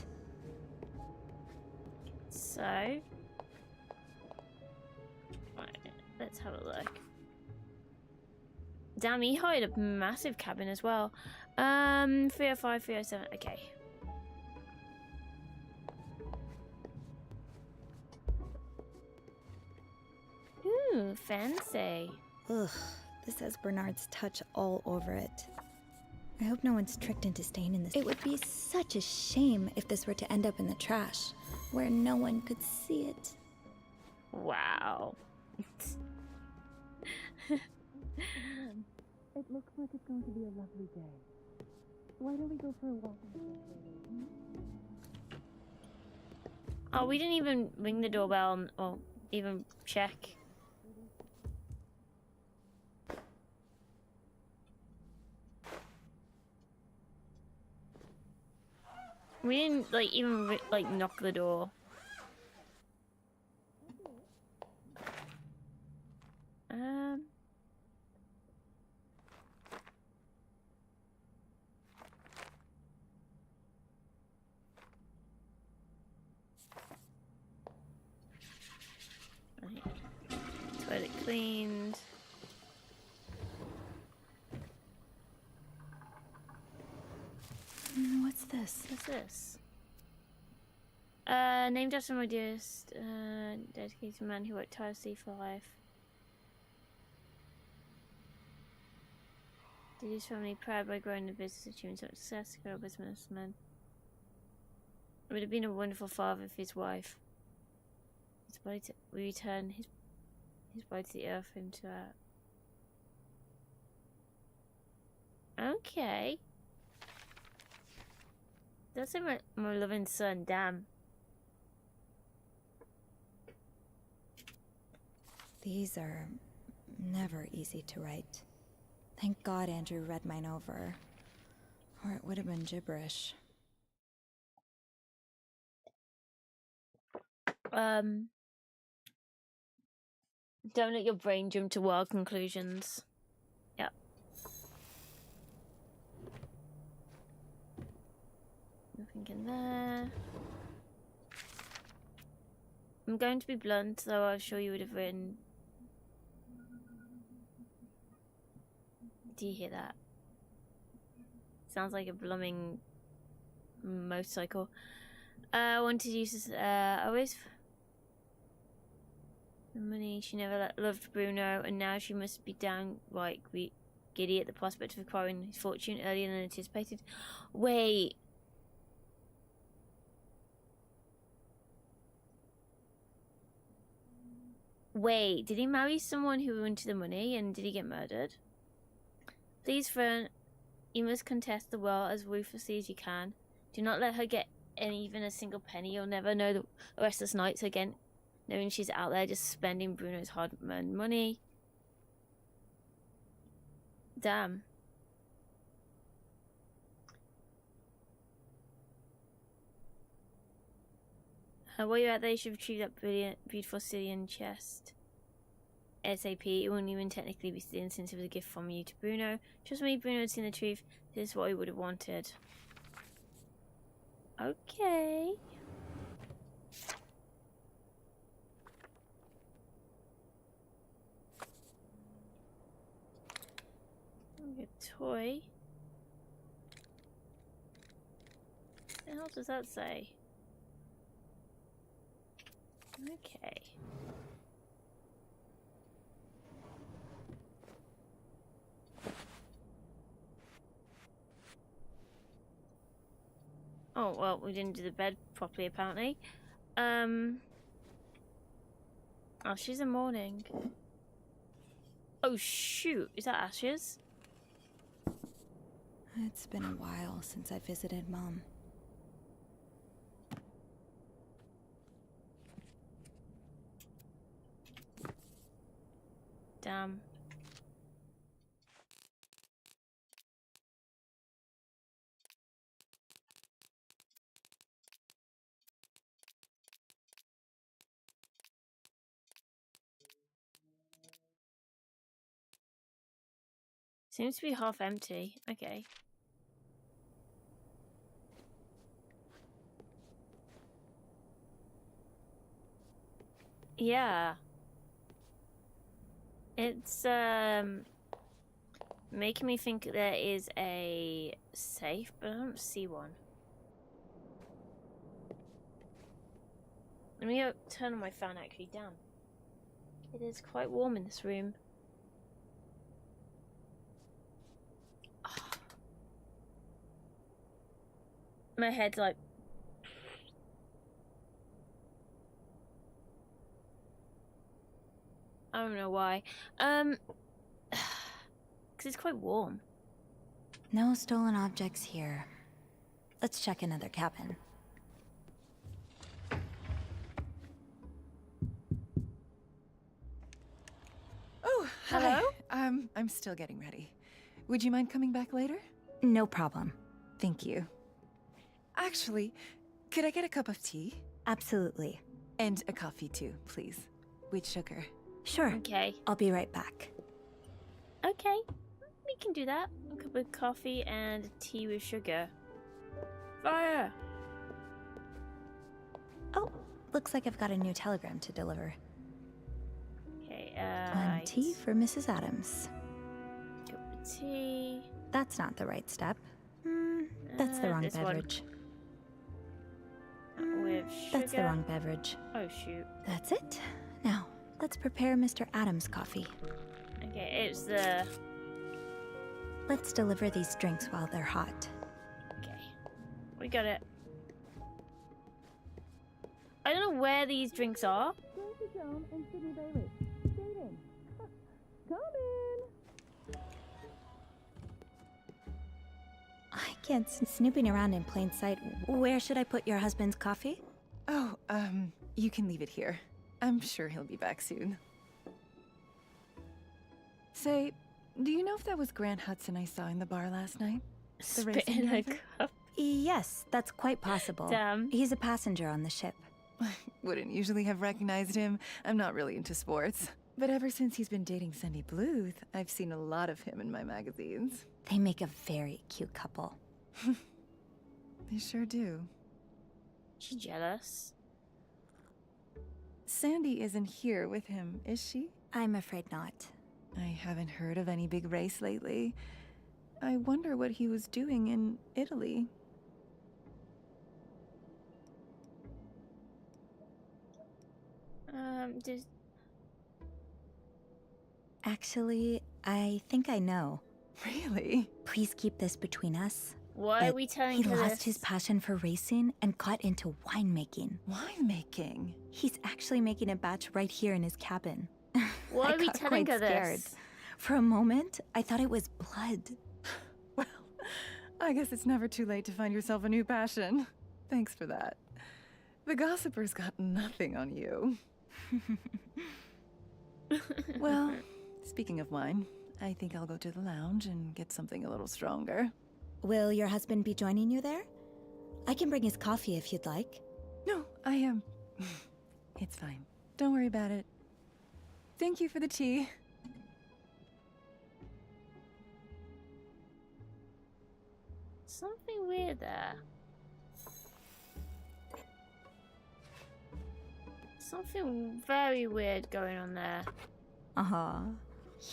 So, right, let's have a look. Damn, he hired a massive cabin as well. 305, 307. Okay. Ooh, fancy. Ugh, this has Bernard's touch all over it. I hope no one's tricked into staying in this. It would be such a shame if this were to end up in the trash, where no one could see it. Wow. It looks like it's going to be a lovely day. Why don't we go for a walk? Oh, we didn't even ring the doorbell or even check. We didn't like even like knock the door. Right. Toilet cleaned. What's this? What's this? Named after my dearest, dedicated man who worked tirelessly for life. Did his family proud by growing the business, achieving such success, a businessman. It would have been a wonderful father for his wife. His body we return his body to the earth for him to Okay. That's my loving son, damn. These are never easy to write. Thank God Andrew read mine over, or it would have been gibberish. Don't let your brain jump to wild conclusions. Yep. Nothing in there. I'm going to be blunt, though I'm sure you would have written. Do you hear that? Sounds like a blooming motorcycle. I wanted to use this, always. The money, she never loved Bruno, and now she must be downright giddy at the prospect of acquiring his fortune earlier than anticipated. Wait. Wait, did he marry someone who wanted the money, and did he get murdered? Please, Fern, you must contest the world as ruthlessly as you can. Do not let her get even a single penny. You'll never know the restless nights again, knowing she's out there just spending Bruno's hard-earned money. Damn. While you're out there, you should retrieve that brilliant, beautiful Cillian chest. ASAP. It wouldn't even technically be stealing since it was a gift from you to Bruno. Trust me, Bruno had seen the truth. This is what he would have wanted. Okay. A toy. What the hell does that say? Okay. Oh, well, we didn't do the bed properly, apparently. Ashes in morning. Oh, shoot. Is that Ashes? It's been a while since I visited Mom. Damn. Seems to be half empty. Okay. Yeah. It's making me think there is a safe, but I don't see one. Let me turn on my fan actually. Damn. It is quite warm in this room. My head's like... I don't know why. Because it's quite warm. No stolen objects here. Let's check another cabin. Oh, Hello? hi. I'm still getting ready. Would you mind coming back later? No problem. Thank you. Actually, could I get a cup of tea? Absolutely. And a coffee too, please. With sugar. Sure. Okay. I'll be right back. Okay. We can do that. A cup of coffee and tea with sugar. Fire! Oh, looks like I've got a new telegram to deliver. Okay, One tea for Mrs. Adams. Cup of tea. That's not the right step. That's the wrong this one. beverage. With sugar. That's the wrong beverage. Oh, shoot. That's it. Now, let's prepare Mr. Adams' coffee. Okay, it's the... Let's deliver these drinks while they're hot. Okay. We got it. I don't know where these drinks are. Dorothy Joan and Sydney Bailey. Dating. Come in. I can't snooping around in plain sight. Where should I put your husband's coffee? Oh, you can leave it here. I'm sure he'll be back soon. Say, do you know if that was Grant Hudson I saw in the bar last night? The Spit racing in a driver? cup. Yes, that's quite possible. Damn. He's a passenger on the ship. Wouldn't usually have recognized him. I'm not really into sports. But ever since he's been dating Cindy Bluth, I've seen a lot of him in my magazines. They make a very cute couple. They sure do. She's jealous. Sandy isn't here with him, is she? I'm afraid not. I haven't heard of any big race lately. I wonder what he was doing in Italy. Just... Actually, I think I know. Really? Please keep this between us. Why But are we telling he her lost this? his passion for racing and got into winemaking. Winemaking? He's actually making a batch right here in his cabin. Why I are we got telling quite her scared. this? For a moment, I thought it was blood. Well, I guess it's never too late to find yourself a new passion. Thanks for that. The gossipers got nothing on you. Well, speaking of wine, I think I'll go to the lounge and get something a little stronger. Will your husband be joining you there? I can bring his coffee if you'd like. No, I am. It's fine. Don't worry about it. Thank you for the tea. Something weird there. Something very weird going on there. Aw,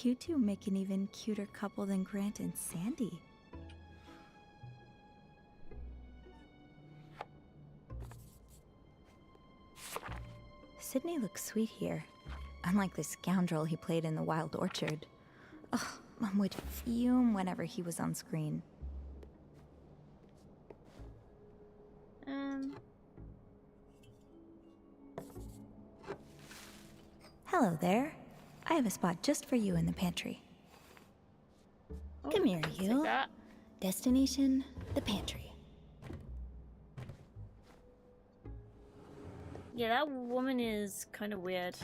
you two make an even cuter couple than Grant and Sandy. Sydney looks sweet here, unlike the scoundrel he played in The Wild Orchard. Ugh, Mom would fume whenever he was on screen. Hello there. I have a spot just for you in the pantry. Oh, Come here, take you. that. Destination, the pantry. Yeah, that woman is kind of weird.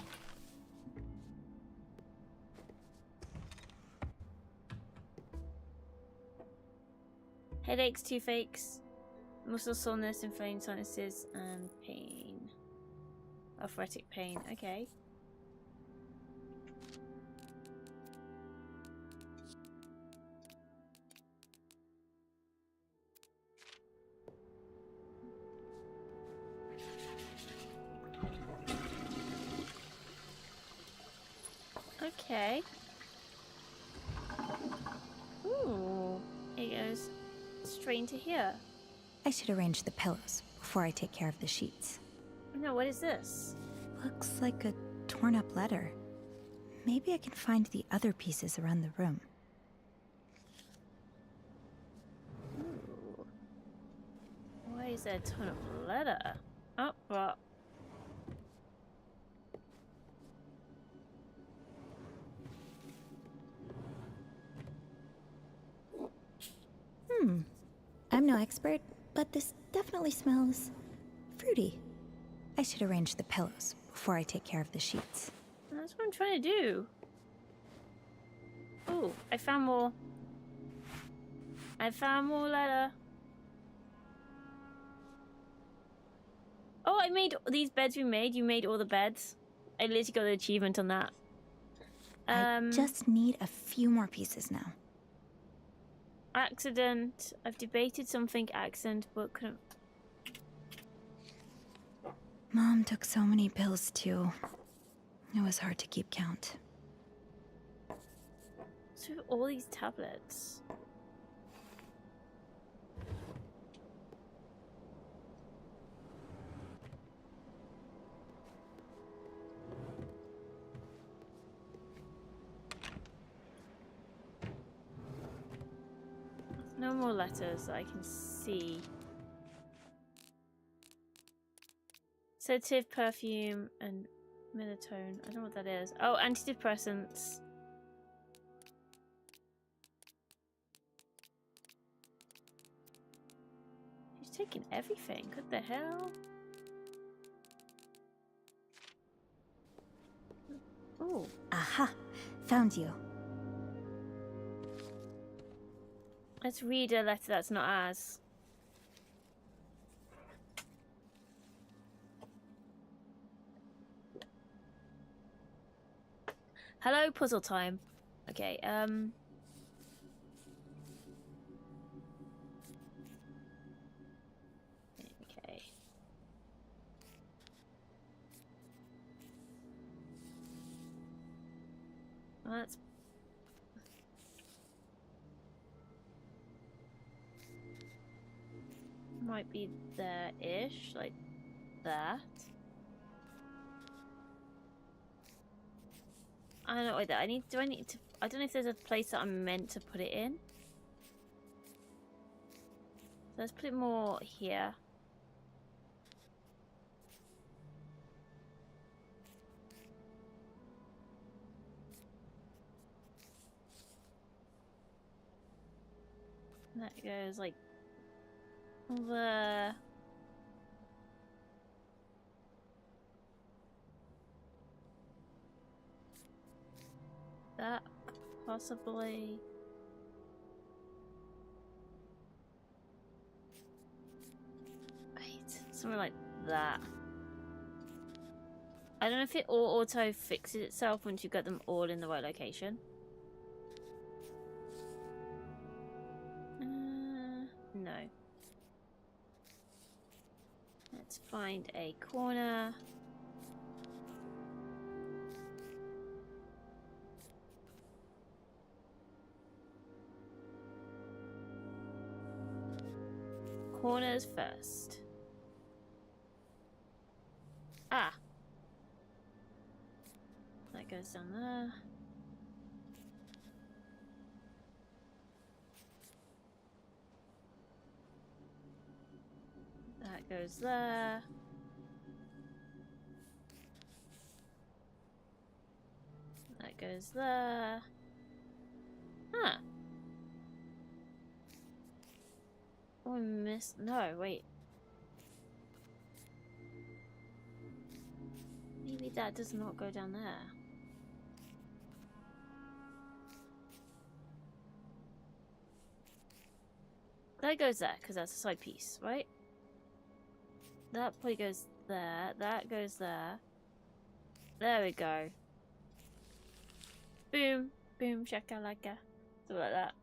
Headaches, toothaches, muscle soreness, inflamed sinuses, and pain. Arthritic pain. Okay. Okay. Ooh. It goes straight into here. I should arrange the pillows before I take care of the sheets. No, what is this? Looks like a torn up letter. Maybe I can find the other pieces around the room. Ooh. Why is there a ton of letter? Oh, what? I'm no expert, but this definitely smells fruity. I should arrange the pillows before I take care of the sheets. That's what I'm trying to do. Oh, I found more. I found more letter. Oh, I made these beds we made. You made all the beds. I literally got the achievement on that. I just need a few more pieces now. Accident. I've debated something accident, but couldn't. Mom took so many pills too. It was hard to keep count. So all these tablets. No more letters that I can see. Sedative, perfume, and melatonin. I don't know what that is. Oh, antidepressants. She's taking everything. What the hell? Oh. Aha! Found you. Let's read a letter that's not ours. Hello, puzzle time. Okay, okay. Well, that's might be there-ish, like that. I don't know what that. I need to. I don't know if there's a place that I'm meant to put it in. So let's put it more here. That goes like there. That possibly. Wait, something like that. I don't know if it all auto fixes itself once you get them all in the right location. No. Let's find a corner. Corners first. Ah. That goes down there. That goes there. That goes there. Huh. Oh, I missed. No, wait. Maybe that does not go down there. That goes there, because that's a side piece, right? That probably goes there. That goes there. There we go. Boom. Boom, shakalaka. Something like that.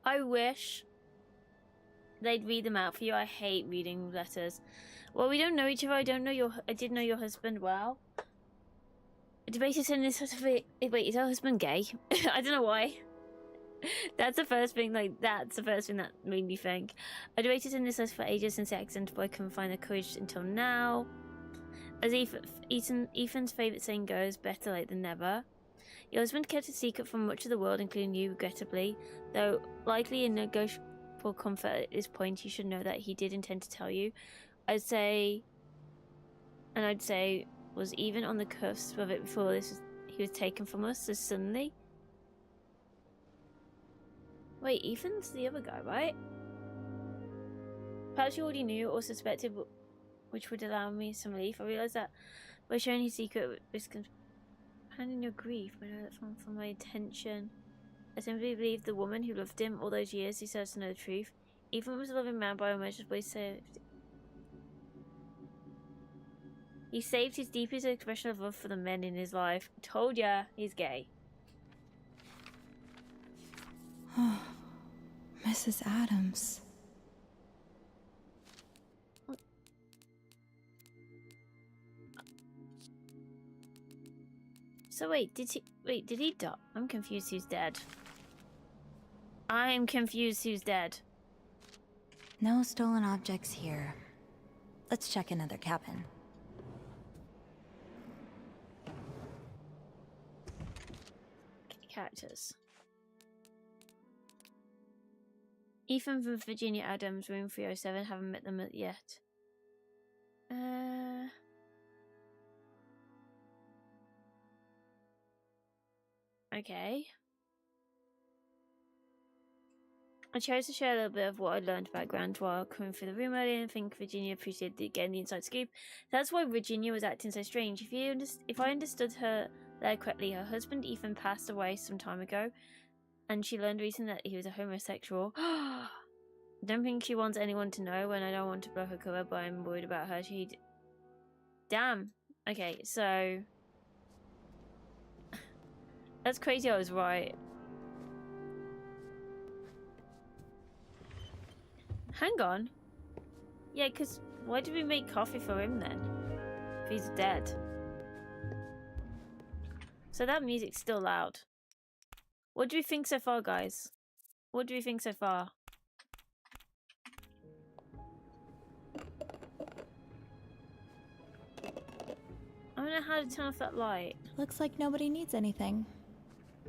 I wish they'd read them out for you. I hate reading letters. Well, we don't know each other. I did know your husband well. I debated sending this certificate. Wait, is our husband gay? I don't know why. That's the first thing that made me think. I debated sending this letter for ages since the accident, but I couldn't find the courage until now. As Ethan's favourite saying goes, better late than never. Your husband kept a secret from much of the world, including you, regrettably. Though likely in negotiable comfort at this point, you should know that he did intend to tell you. I'd say, was even on the cusp of it before he was taken from us so suddenly. Wait, Ethan's the other guy, right? Perhaps you already knew or suspected, which would allow me some relief. I realised that by sharing his secret with companion your grief, but I that from my attention. I simply believed the woman who loved him all those years deserves to know the truth. Ethan was a loving man by all measures, but he saved his deepest expression of love for the men in his life. Told ya, he's gay. Mrs. Adams. So wait, did he die? I'm confused who's dead. I'm confused who's dead. No stolen objects here. Let's check another cabin. Characters. Ethan from Virginia Adams, room 307. Haven't met them yet. Okay. I chose to share a little bit of what I learned about Grant while coming through the room earlier, and think Virginia appreciated getting the inside scoop. That's why Virginia was acting so strange. If I understood her there correctly, her husband Ethan passed away some time ago, and she learned recently that he was a homosexual. Don't think she wants anyone to know, when I don't want to blow her cover, but I'm worried about her. Damn. Okay, so that's crazy. I was right. Hang on. Yeah, because why did we make coffee for him then? If he's dead. So that music's still loud. What do we think so far, guys? What do we think so far? I don't know how to turn off that light. Looks like nobody needs anything.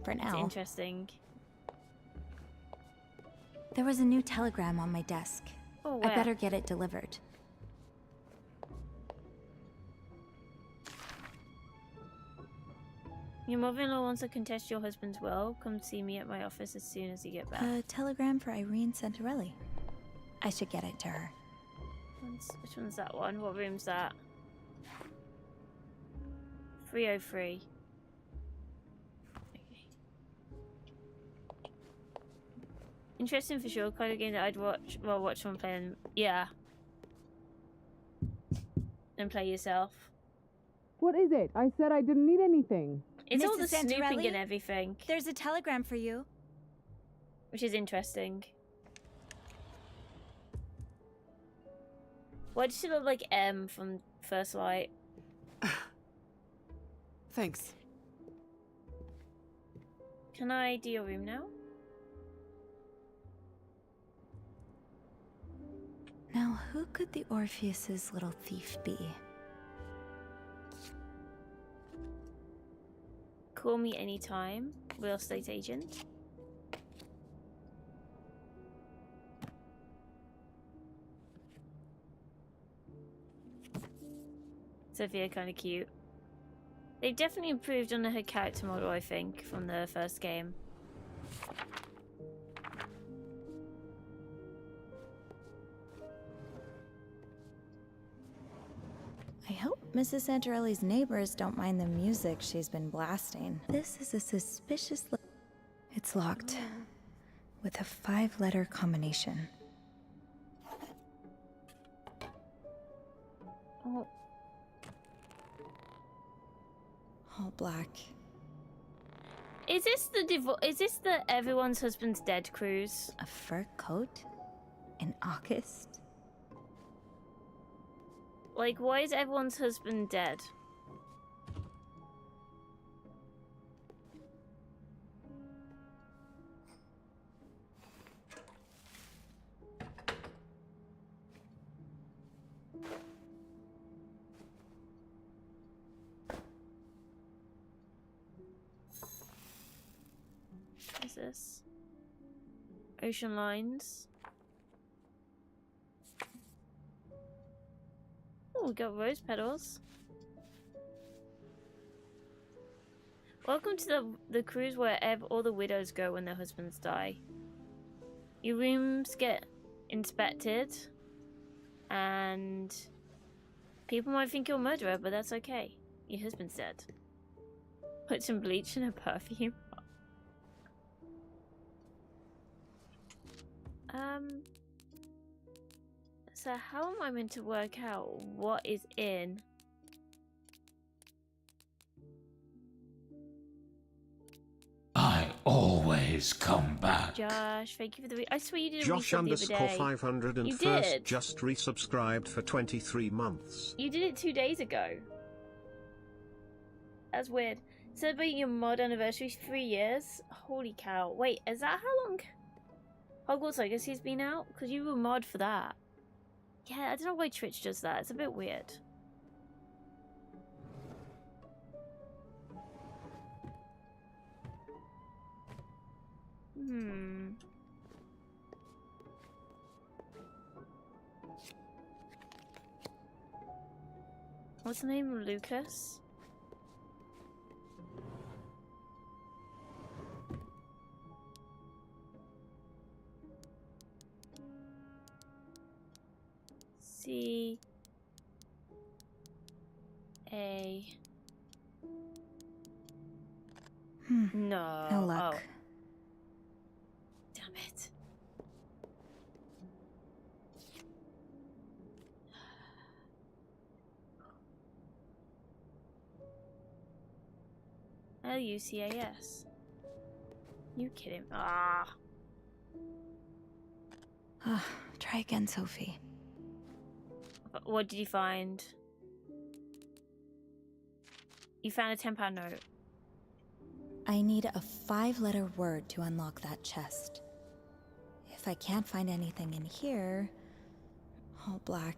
For It's now. interesting. There was a new telegram on my desk. Oh, I where? better get it delivered. Your mother-in-law wants to contest your husband's will. Come see me at my office as soon as you get back. A telegram for Irene Santarelli. I should get it to her. Which one's that one? What room's that? 303. Okay. Interesting for sure. Kind of game that I'd watch someone play. Yeah. And play yourself. What is it? I said I didn't need anything. It's all the Mrs. snooping Santarelli? and everything, There's a telegram for you. which is interesting. Why does she look like M from First Light? Thanks. Can I do your room now? Now, who could the Orpheus's little thief be? Call me anytime. Real estate agent. Sophia kind of cute. They've definitely improved on her character model, I think, from the first game. I hope Mrs. Santarelli's neighbors don't mind the music she's been blasting. This is a suspicious. It's locked with a 5-letter combination. Oh. All black. Is this the Everyone's Husband's Dead cruise? A fur coat? In August? Like, why is everyone's husband dead? What is this? Ocean lines. Oh, we got rose petals. Welcome to the cruise where all the widows go when their husbands die. Your rooms get inspected, and people might think you're a murderer, but that's okay. Your husband's dead. Put some bleach in a perfume. So how am I meant to work out what is in? I always come back. Josh, thank you for the I swear you did a Josh resub the other day. 501st You did. just resubscribed for 23 months. You did it 2 days ago. That's weird. Celebrating your mod anniversary 3 years? Holy cow. Wait, is that how long Hogwarts Legacy's been out? Because you were mod for that. Yeah, I don't know why Twitch does that. It's a bit weird. What's the name? Lucas? C A. No. No luck. Oh. Damn it. Lucas. You kidding? Ah. Try again, Sophie. What did you find? You found a £10 note. I need a 5-letter word to unlock that chest. If I can't find anything in here, all black.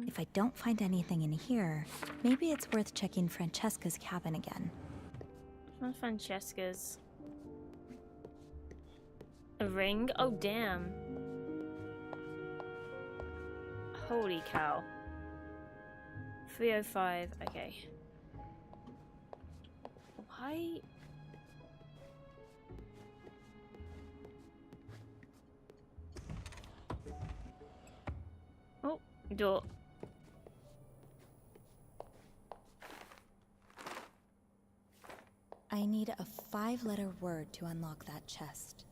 If I don't find anything in here, maybe it's worth checking Francesca's cabin again. Where's Francesca's? A ring? Oh, damn. Holy cow. 305. Okay. Why? Oh, door. I need a 5-letter word to unlock that chest.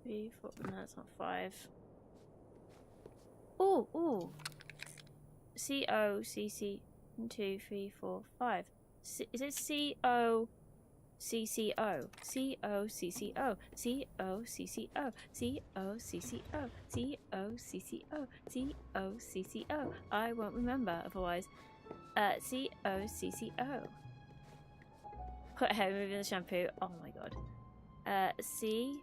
3, 4. No, that's not 5. Oh, oh. C-O-C-C. 1, 2, 3, 4, 5. Is it C-O? C-C-O. C-O-C-C-O. C-O-C-C-O. C-O-C-C-O. C-O-C-C-O. C-O-C-C-O. I won't remember otherwise. C-O-C-C-O. Put hair remover in the shampoo. Oh my god. C-O-C-C-A.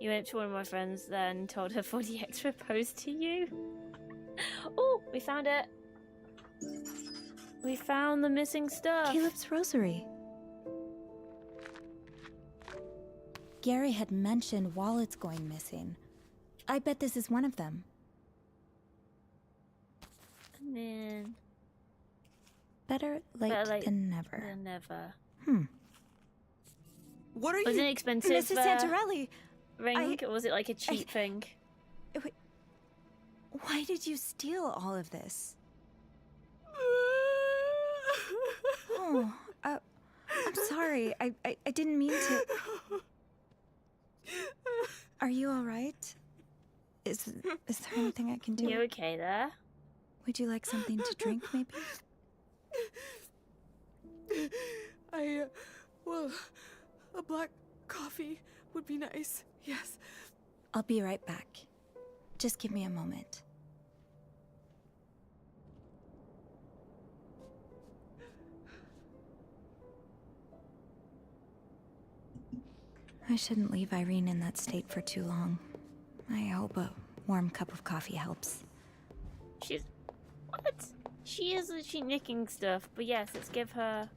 You went to one of my friends, then told her 40x proposed to you. Oh, we found it. We found the missing stuff. Caleb's rosary. Gary had mentioned wallets going missing. I bet this is one of them. And then... Better late than never. Than never. What are Was it an expensive Mrs. Santorelli? ring, or was it like a cheap thing? Why did you steal all of this? Oh, I'm sorry. I didn't mean to. Are you all right? Is there anything I can do? You okay there? Would you like something to drink, maybe? Well, a black coffee would be nice, yes. I'll be right back. Just give me a moment. I shouldn't leave Irene in that state for too long. I hope a warm cup of coffee helps. She's... What? She is literally nicking stuff, but yes, let's give her...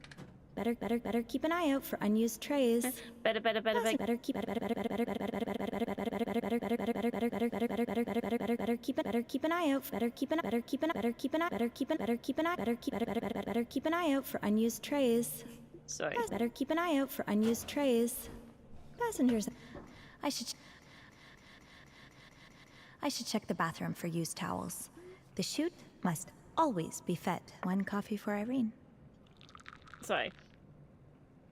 Better keep an eye out for unused trays. Better keep an eye out for unused trays. Sorry. Better keep an eye out for unused trays. Passengers, I should check the bathroom for used towels. The chute must always be fed. One coffee for Irene. Sorry.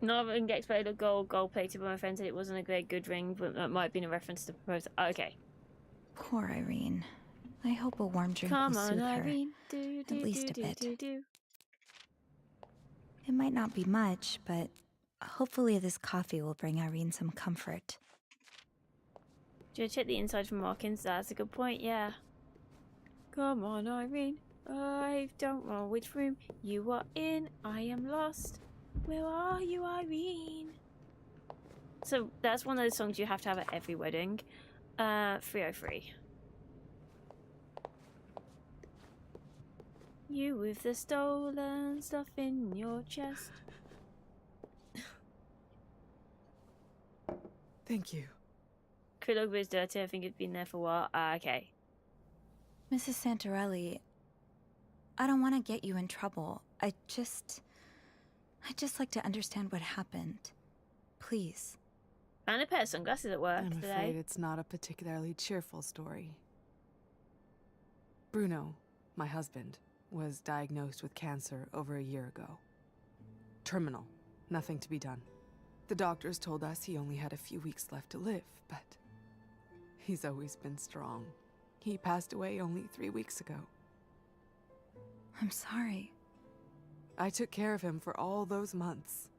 Not having expected a gold plated, but my friend said it wasn't a very good ring, but that might have been a reference to proposal. Okay. Poor Irene. I hope a warm drink Come will on, soothe her. Irene. At least a bit. It might not be much, but hopefully this coffee will bring Irene some comfort. Do you check the inside for markings? That's a good point, yeah. Come on, Irene. I don't know which room you are in. I am lost. Where are you, Irene? So that's one of those songs you have to have at every wedding. 303. You with the stolen stuff in your chest. Thank you. Could look a bit dirty. I think it's been there for a while. Okay. Mrs. Santorelli, I don't want to get you in trouble. I'd just like to understand what happened. Please. And a pair of sunglasses at work I'm today. afraid it's not a particularly cheerful story. Bruno, my husband, was diagnosed with cancer over a year ago. Terminal. Nothing to be done. The doctors told us he only had a few weeks left to live, but he's always been strong. He passed away only 3 weeks ago. I'm sorry. I took care of him for all those months.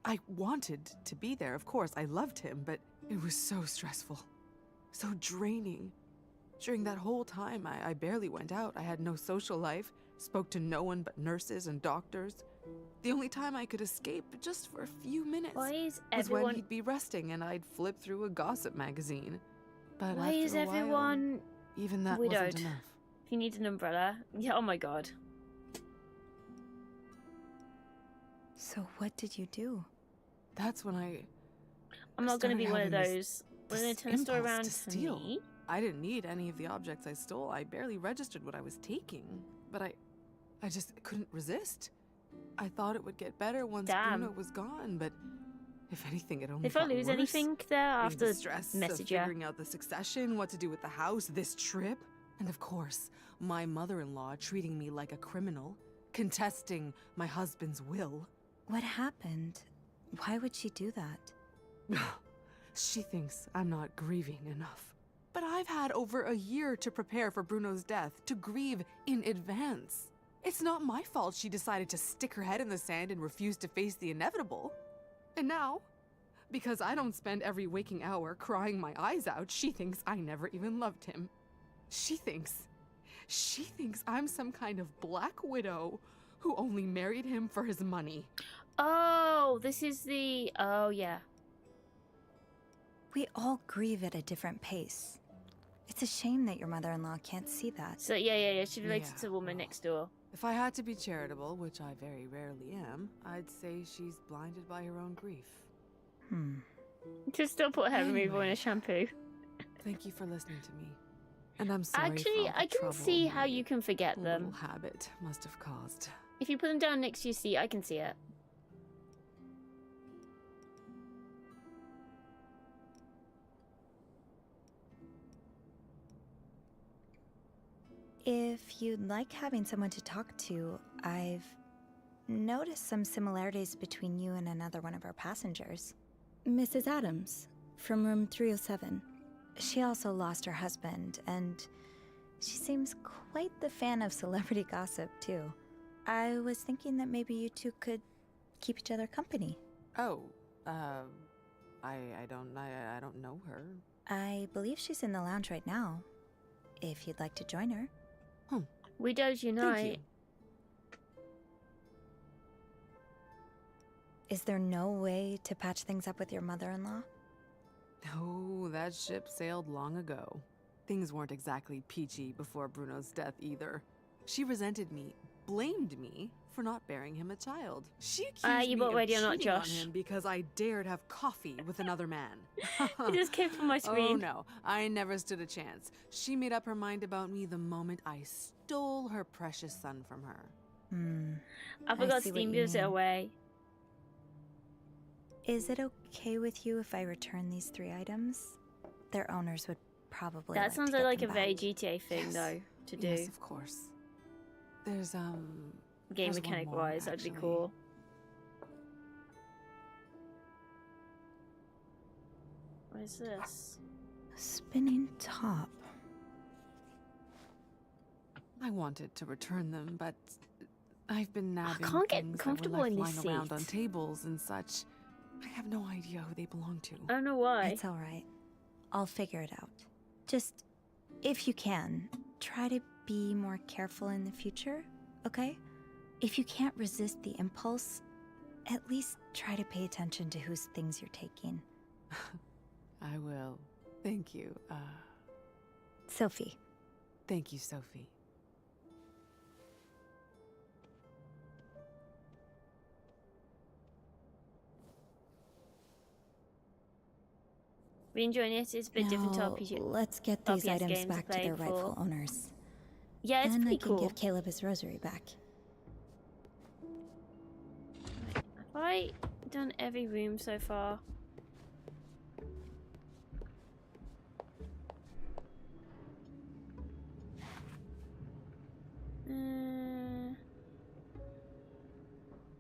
I wanted to be there, of course. I loved him, but it was so stressful. So draining. During that whole time, I barely went out. I had no social life, spoke to no one but nurses and doctors. The only time I could escape, just for a few minutes, was when he'd be resting and I'd flip through a gossip magazine. But Why is everyone even that widowed? wasn't enough. If you need an umbrella. Yeah, oh my god. So what did you do? That's when I'm not going to be one of started having those. We're going to turn the story impulse around to to steal. me. I didn't need any of the objects I stole. I barely registered what I was taking. But I just couldn't resist. I thought it would get better once Bruno was gone, but if anything, it only If I got lose worse. anything there I mean, after the stress message of you. figuring out the succession, what to do with the house, this trip, and of course, my mother-in-law treating me like a criminal, contesting my husband's will. What happened? Why would she do that? She thinks I'm not grieving enough. But I've had over a year to prepare for Bruno's death, to grieve in advance. It's not my fault she decided to stick her head in the sand and refuse to face the inevitable. And now, because I don't spend every waking hour crying my eyes out, she thinks I never even loved him. She thinks I'm some kind of black widow who only married him for his money. Oh, this is the... Oh, yeah. We all grieve at a different pace. It's a shame that your mother-in-law can't see that. So yeah. She related Yeah, to the woman next door. If I had to be charitable, which I very rarely am, I'd say she's blinded by her own grief. Just still put hair remover in a shampoo. Thank you for listening to me. And I'm sorry Actually, for all the I can trouble see how my you can forget them. little habit must have caused. If you put them down next to your seat, I can see it. If you'd like having someone to talk to, I've noticed some similarities between you and another one of our passengers. Mrs. Adams, from room 307. She also lost her husband, and she seems quite the fan of celebrity gossip, too. I was thinking that maybe you two could keep each other company. Oh, I don't know her. I believe she's in the lounge right now, if you'd like to join her. We don't unite. Is there no way to patch things up with your mother-in-law? No, that ship sailed long ago. Things weren't exactly peachy before Bruno's death either. She resented me, blamed me for not bearing him a child. She accused you me bought of radio, not cheating on Josh. him because I dared have coffee with another man. It just came from my Oh screen. no, I never stood a chance. She made up her mind about me the moment I stole her precious son from her. I forgot see what Steam you gives it mean. away. Is it okay with you if I return these 3 items? Their owners would probably That like sounds to get like a them very back. GTA thing, though, to do. Yes, of course. There's Game there's one mechanic more, wise, that'd be actually. cool. What is this? Spinning top. I wanted to return them, but I've been nabbing can't get things comfortable that were in left these lying around on seats. tables and such. I have no idea who they belong to. I don't know why. It's all right. I'll figure it out. Just, if you can, try to be more careful in the future, okay? If you can't resist the impulse, at least try to pay attention to whose things you're taking. I will. Thank you. Sophie. Thank you, Sophie. We enjoying it? It's a bit different to Now, RPG. let's get these RTS items games back to played their rightful for. owners. Yeah, it's Then I pretty can cool. give Caleb his rosary back. Have I done every room so far? I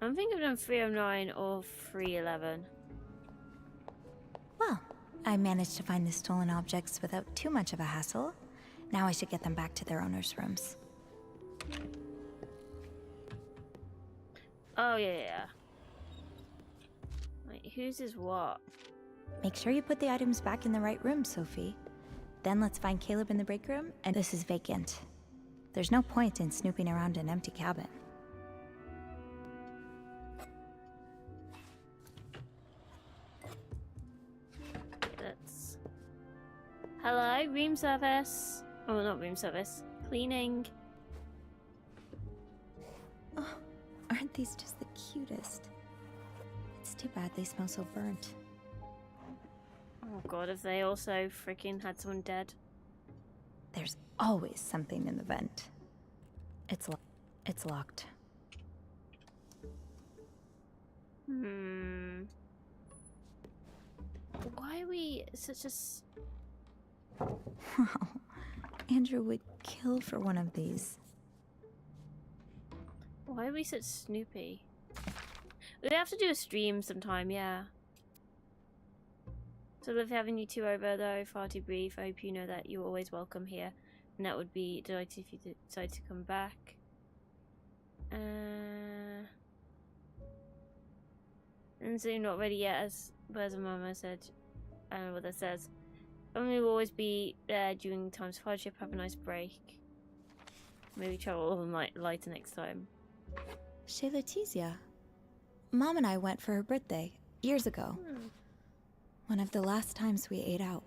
don't think I've done 309 or 311. Well, I managed to find the stolen objects without too much of a hassle. Now I should get them back to their owners' rooms. Oh, yeah. Wait, whose is what? Make sure you put the items back in the right room, Sophie. Then let's find Caleb in the break room, and this is vacant. There's no point in snooping around an empty cabin. That's... Hello, room service. Oh, not room service. Cleaning. Oh, aren't these just the cutest? It's too bad they smell so burnt. Oh god, have they also freaking had someone dead? There's always something in the vent. It's locked. Why are we such a... Wow. Andrew would kill for one of these. Why are we such snoopy? We'd have to do a stream sometime, yeah. So love having you two over though, far too brief. I hope you know that you're always welcome here. And that would be delighted if you decide to come back. And so you're not ready yet, as Birds of Mama said. I don't know what that says. Family will always be there during times of hardship. Have a nice break. Maybe travel all night lighter next time. Chez Letizia. Mom and I went for her birthday years ago. One of the last times we ate out.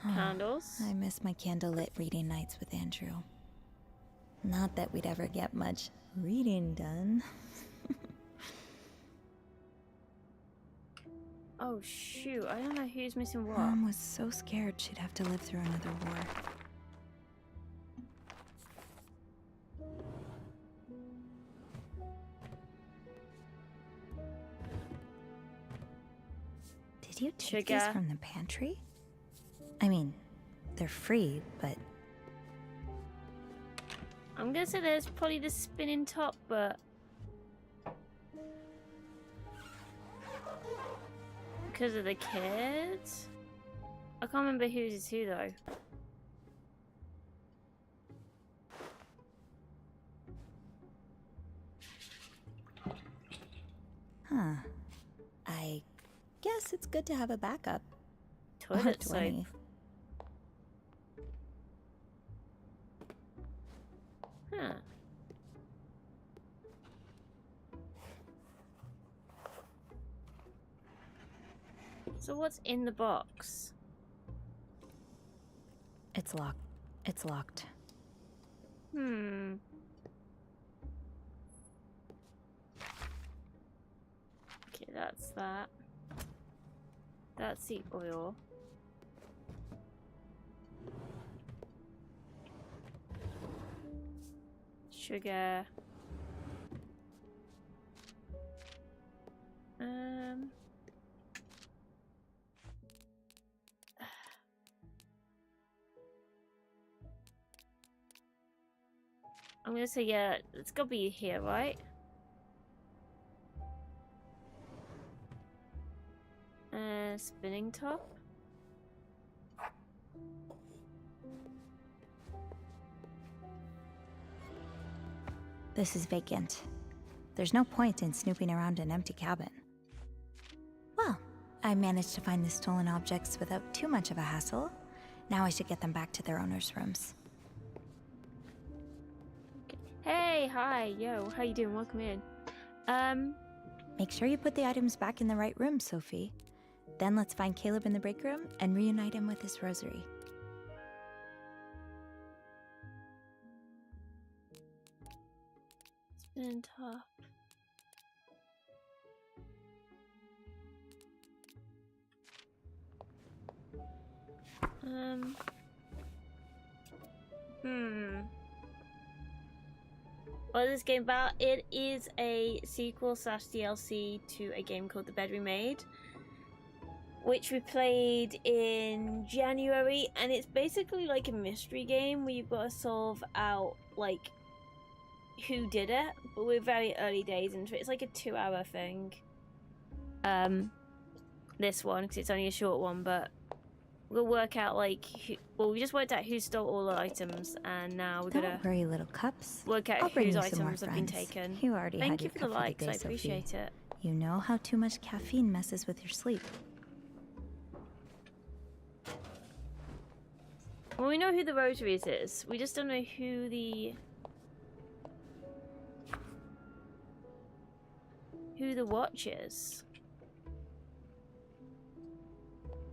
Candles. I miss my candlelit reading nights with Andrew. Not that we'd ever get much reading done. Oh shoot, I don't know who's missing what. Mom was so scared she'd have to live through another war. Did you take these from the pantry? I mean, they're free, but... I'm gonna say there's probably the spinning top, but... because of the kids? I can't remember whose is who, though. Huh. I guess it's good to have a backup. Toilet Or 20. soap. Huh. So what's in the box? It's locked. It's locked. Hmm. Okay, that's that. That's the oil. Sugar. I'm gonna say, yeah, it's gotta be here, right? Spinning top? This is vacant. There's no point in snooping around an empty cabin. Well, I managed to find the stolen objects without too much of a hassle. Now I should get them back to their owners' rooms. Hey, hi, yo, how you doing? Welcome in. Make sure you put the items back in the right room, Sophie. Then let's find Caleb in the break room and reunite him with his rosary. Spin top. What is this game about? It is a sequel / DLC to a game called The Bed We Made, which we played in January, and it's basically like a mystery game where you've got to solve out like who did it, but we're very early days into it. It's like a 2-hour thing. This one, because it's only a short one, but we'll work out like we just worked out who stole all the items, and now we're gonna Don't worry, little cups. work out I'll bring whose you some more items have been friends. taken. You already Thank had you your for the cup likes, day, I Sophie. appreciate it. You know how too much caffeine messes with your sleep. Well, we know who the Rosaries is. We just don't know who the watch is.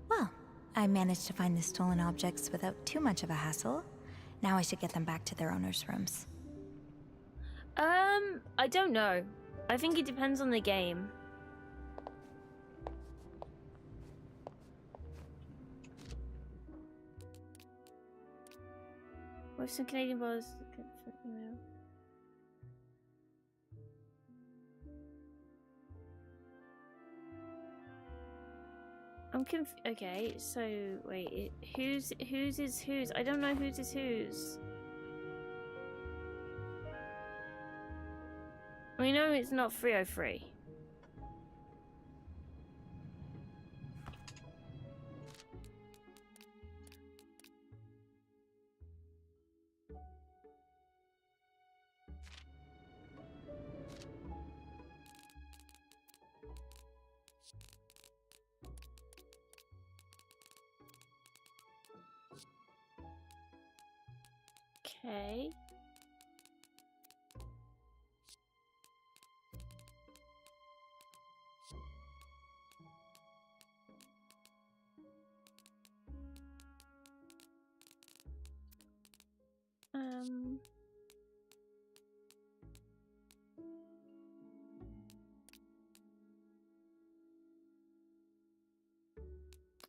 Well, I managed to find the stolen objects without too much of a hassle. Now I should get them back to their owners' rooms. I don't know. I think it depends on the game. With some Canadian bars. I'm okay, so wait, whose is whose? I don't know whose is whose. We know it's not 303. Okay.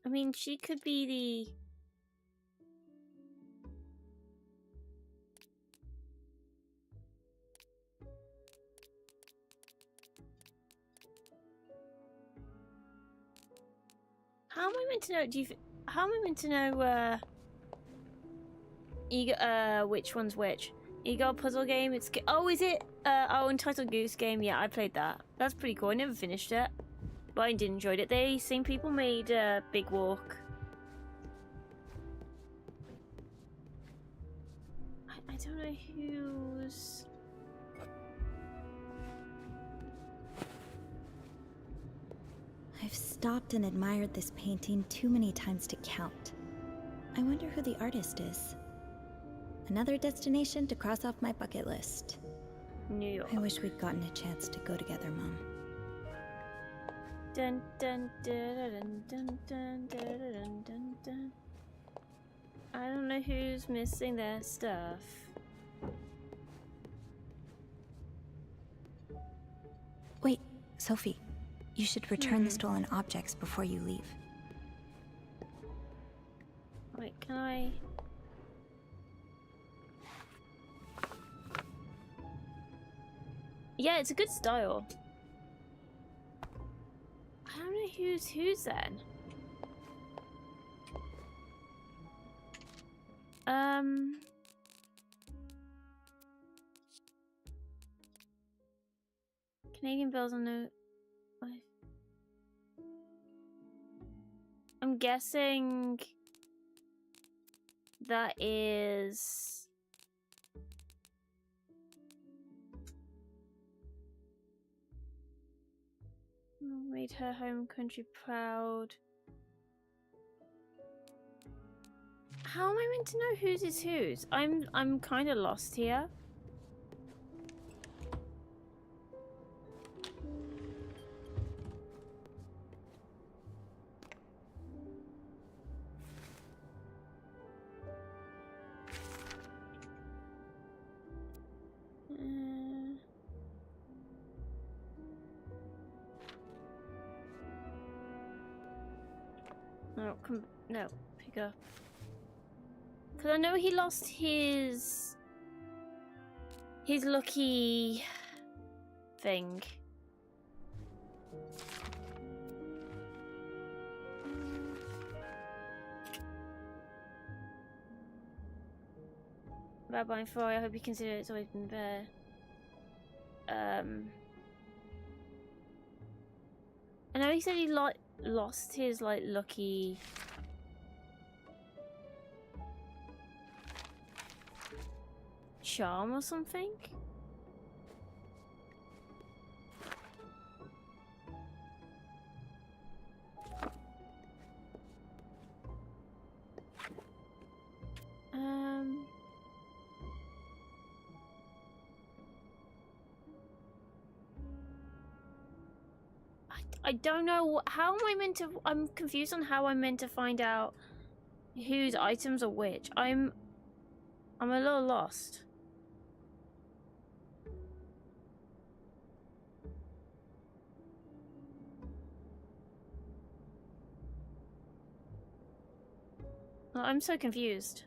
I mean, she could be the... How am I meant to know? How am I meant to know? Which one's which? You got a puzzle game. It's oh, is it? Untitled Goose Game. Yeah, I played that. That's pretty cool. I never finished it, but I did enjoy it. They same people made Big Walk. I don't know who's. I've stopped and admired this painting too many times to count. I wonder who the artist is. Another destination to cross off my bucket list. New York. I wish we'd gotten a chance to go together, Mom. Dun dun dun dun dun dun dun dun dun. I don't know who's missing their stuff. Wait, Sophie. You should return the stolen objects before you leave. Wait, can I... Yeah, it's a good style. I don't know who's then. Canadian Bells on no... I'm guessing that is made her home country proud. How am I meant to know whose is whose? I'm kind of lost here. No, come no, pick up. Cause I know he lost his lucky thing. Rabbi Foy, I hope you consider it's always been there. I know he said he lost his lucky charm or something. I don't know how am I meant to. I'm confused on how I'm meant to find out whose items are which. I'm a little lost. I'm so confused.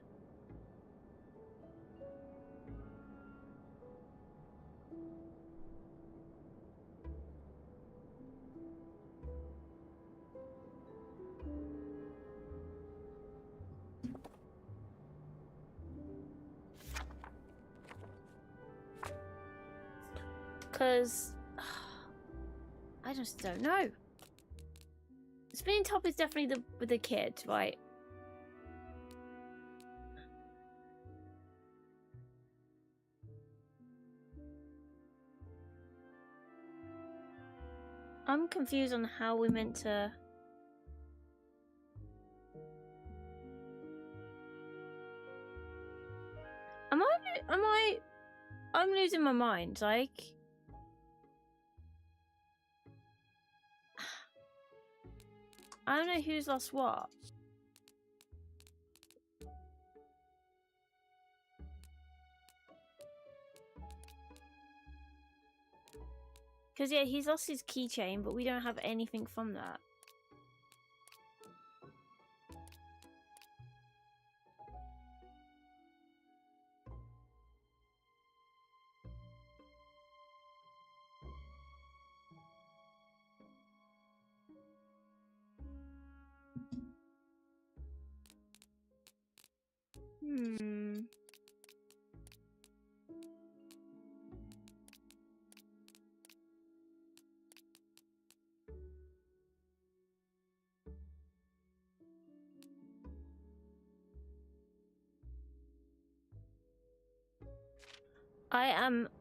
Because I just don't know. Spinning top is definitely with the kid, right? I'm confused on how we're meant to. I'm losing my mind, like. I don't know who's lost what. Because, yeah, he's lost his keychain, but we don't have anything from that. Hmm.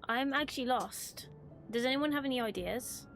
I'm actually lost. Does anyone have any ideas?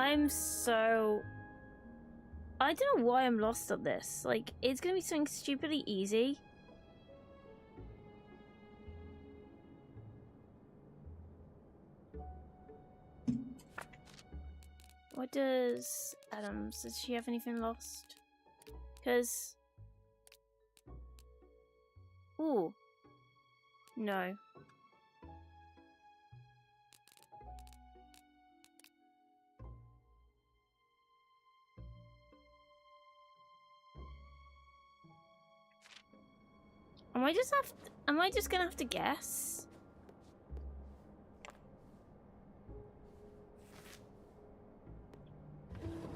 I'm so... I don't know why I'm lost on this. Like, it's gonna be something stupidly easy. What does Adams... Does she have anything lost? Because... Ooh. No. Am I just gonna have to guess?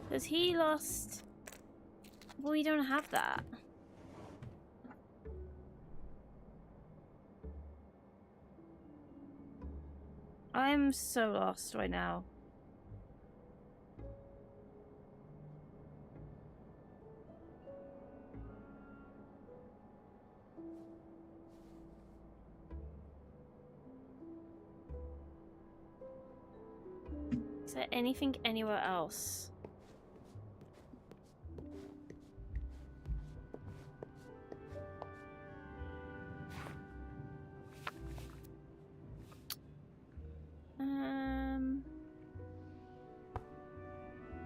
Because he lost... Well, we don't have that. I'm so lost right now. Is there anything anywhere else?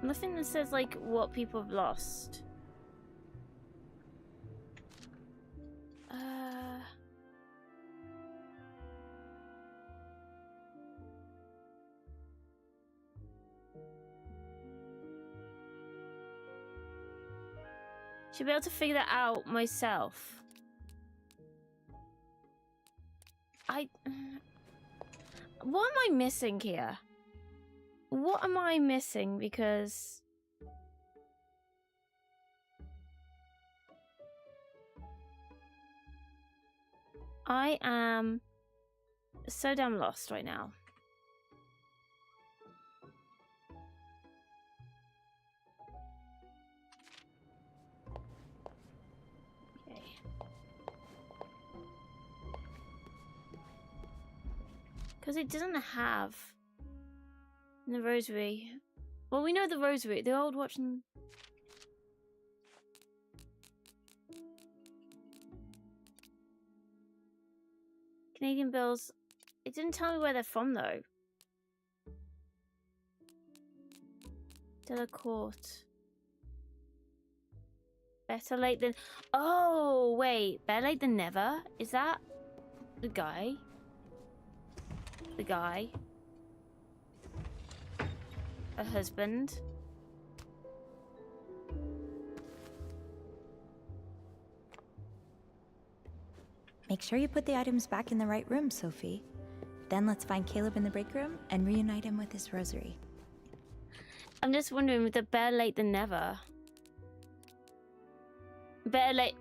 Nothing that says like what people have lost. Should be able to figure that out myself. What am I missing here? What am I missing? Because I am so damn lost right now. Okay. Because it doesn't have the rosary. Well, we know the rosary. The old watch and... Canadian bills. It didn't tell me where they're from, though. Delacourt. Better late than... Oh, wait. Better late than never? Is that the guy? The guy? A husband? Make sure you put the items back in the right room, Sophie. Then let's find Caleb in the break room and reunite him with his rosary. I'm just wondering, with the better late than never. Better late...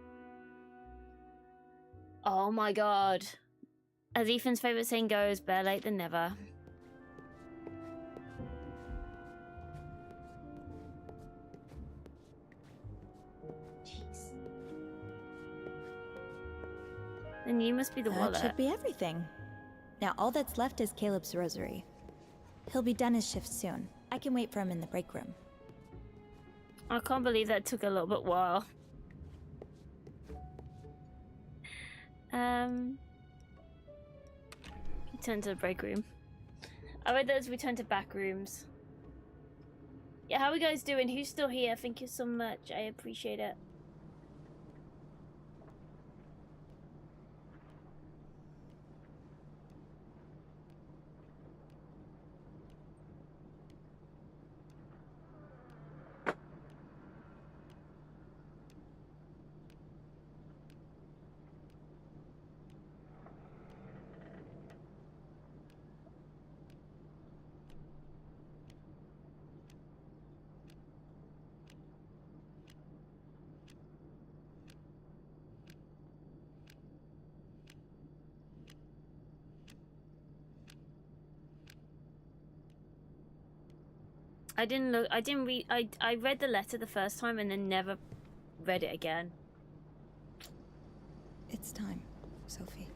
Oh my god. As Ethan's favourite saying goes, better late than never. Then you must be the That wallet. should be everything. Now all that's left is Caleb's rosary. He'll be done his shift soon. I can wait for him in the break room. I can't believe that took a little bit while. Return to the break room. I read those return to back rooms. Yeah, how are you guys doing? Who's still here? Thank you so much. I appreciate it. I didn't read. I read the letter the first time and then never read it again. It's time, Sophie.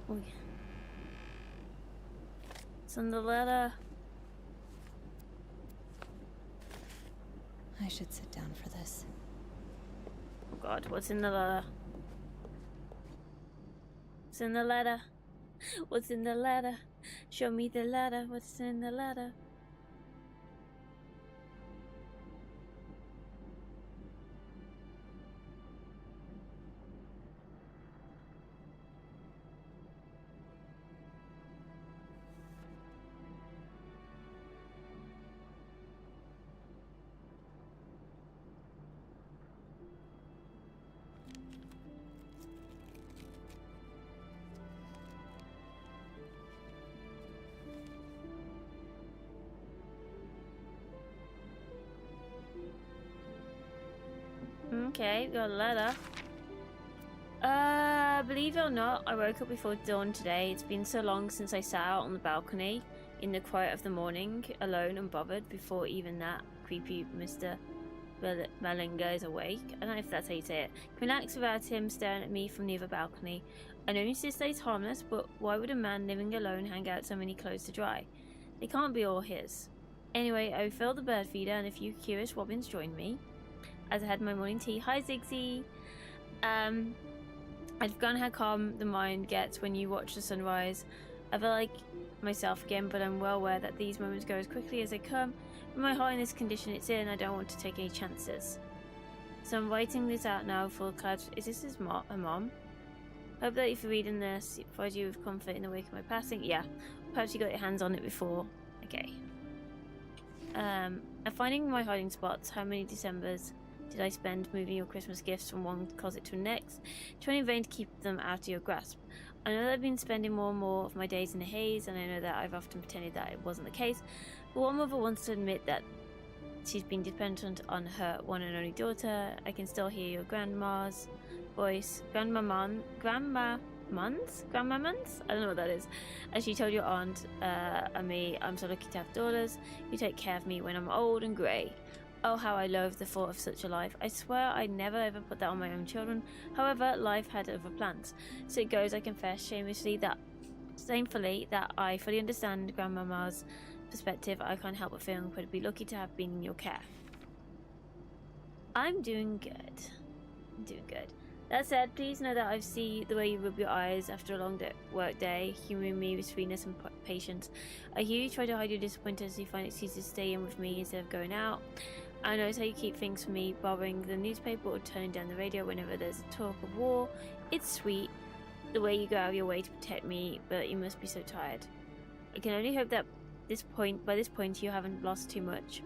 Oh, yeah. It's on the letter. I should sit down for this. Oh God, what's in the letter? What's in the letter? What's in the letter? Show me the letter. What's in the letter? Okay, got a letter. Believe it or not, I woke up before dawn today. It's been so long since I sat out on the balcony in the quiet of the morning, alone and bothered, before even that creepy Mr. Malinga is awake. I don't know if that's how you say it. Relax without him staring at me from the other balcony. I know you insist that he's harmless, but why would a man living alone hang out so many clothes to dry? They can't be all his. Anyway, I filled the bird feeder and a few curious robins joined me as I had my morning tea. Hi, Ziggsy. I've forgotten how calm the mind gets when you watch the sunrise. I feel like myself again, but I'm well aware that these moments go as quickly as they come. With my heart in this condition it's in, I don't want to take any chances. So I'm writing this out now for clouds. Is this his mom? Hope that if you're reading this, it provides you with comfort in the wake of my passing. Yeah, perhaps you got your hands on it before. Okay. And finding my hiding spots. How many Decembers did I spend moving your Christmas gifts from one closet to the next, trying in vain to keep them out of your grasp? I know that I've been spending more and more of my days in a haze, and I know that I've often pretended that it wasn't the case, but one mother wants to admit that she's been dependent on her one and only daughter. I can still hear your grandma's voice, grandmamans? I don't know what that is. As she told your aunt and me, I'm so lucky to have daughters who take care of me when I'm old and grey. Oh, how I loathe the thought of such a life. I swear I never ever put that on my own children. However, life had other plans. So it goes, I confess shamefully that I fully understand Grandmama's perspective. I can't help but feel incredibly lucky to have been in your care. I'm doing good. I'm doing good. That said, please know that I see the way you rub your eyes after a long work day, humouring me with sweetness and patience. I hear you try to hide your disappointment as you find excuses to stay in with me instead of going out. I notice how you keep things from me, borrowing the newspaper or turning down the radio whenever there's talk of war. It's sweet, the way you go out of your way to protect me, but you must be so tired. I can only hope that by this point you haven't lost too much.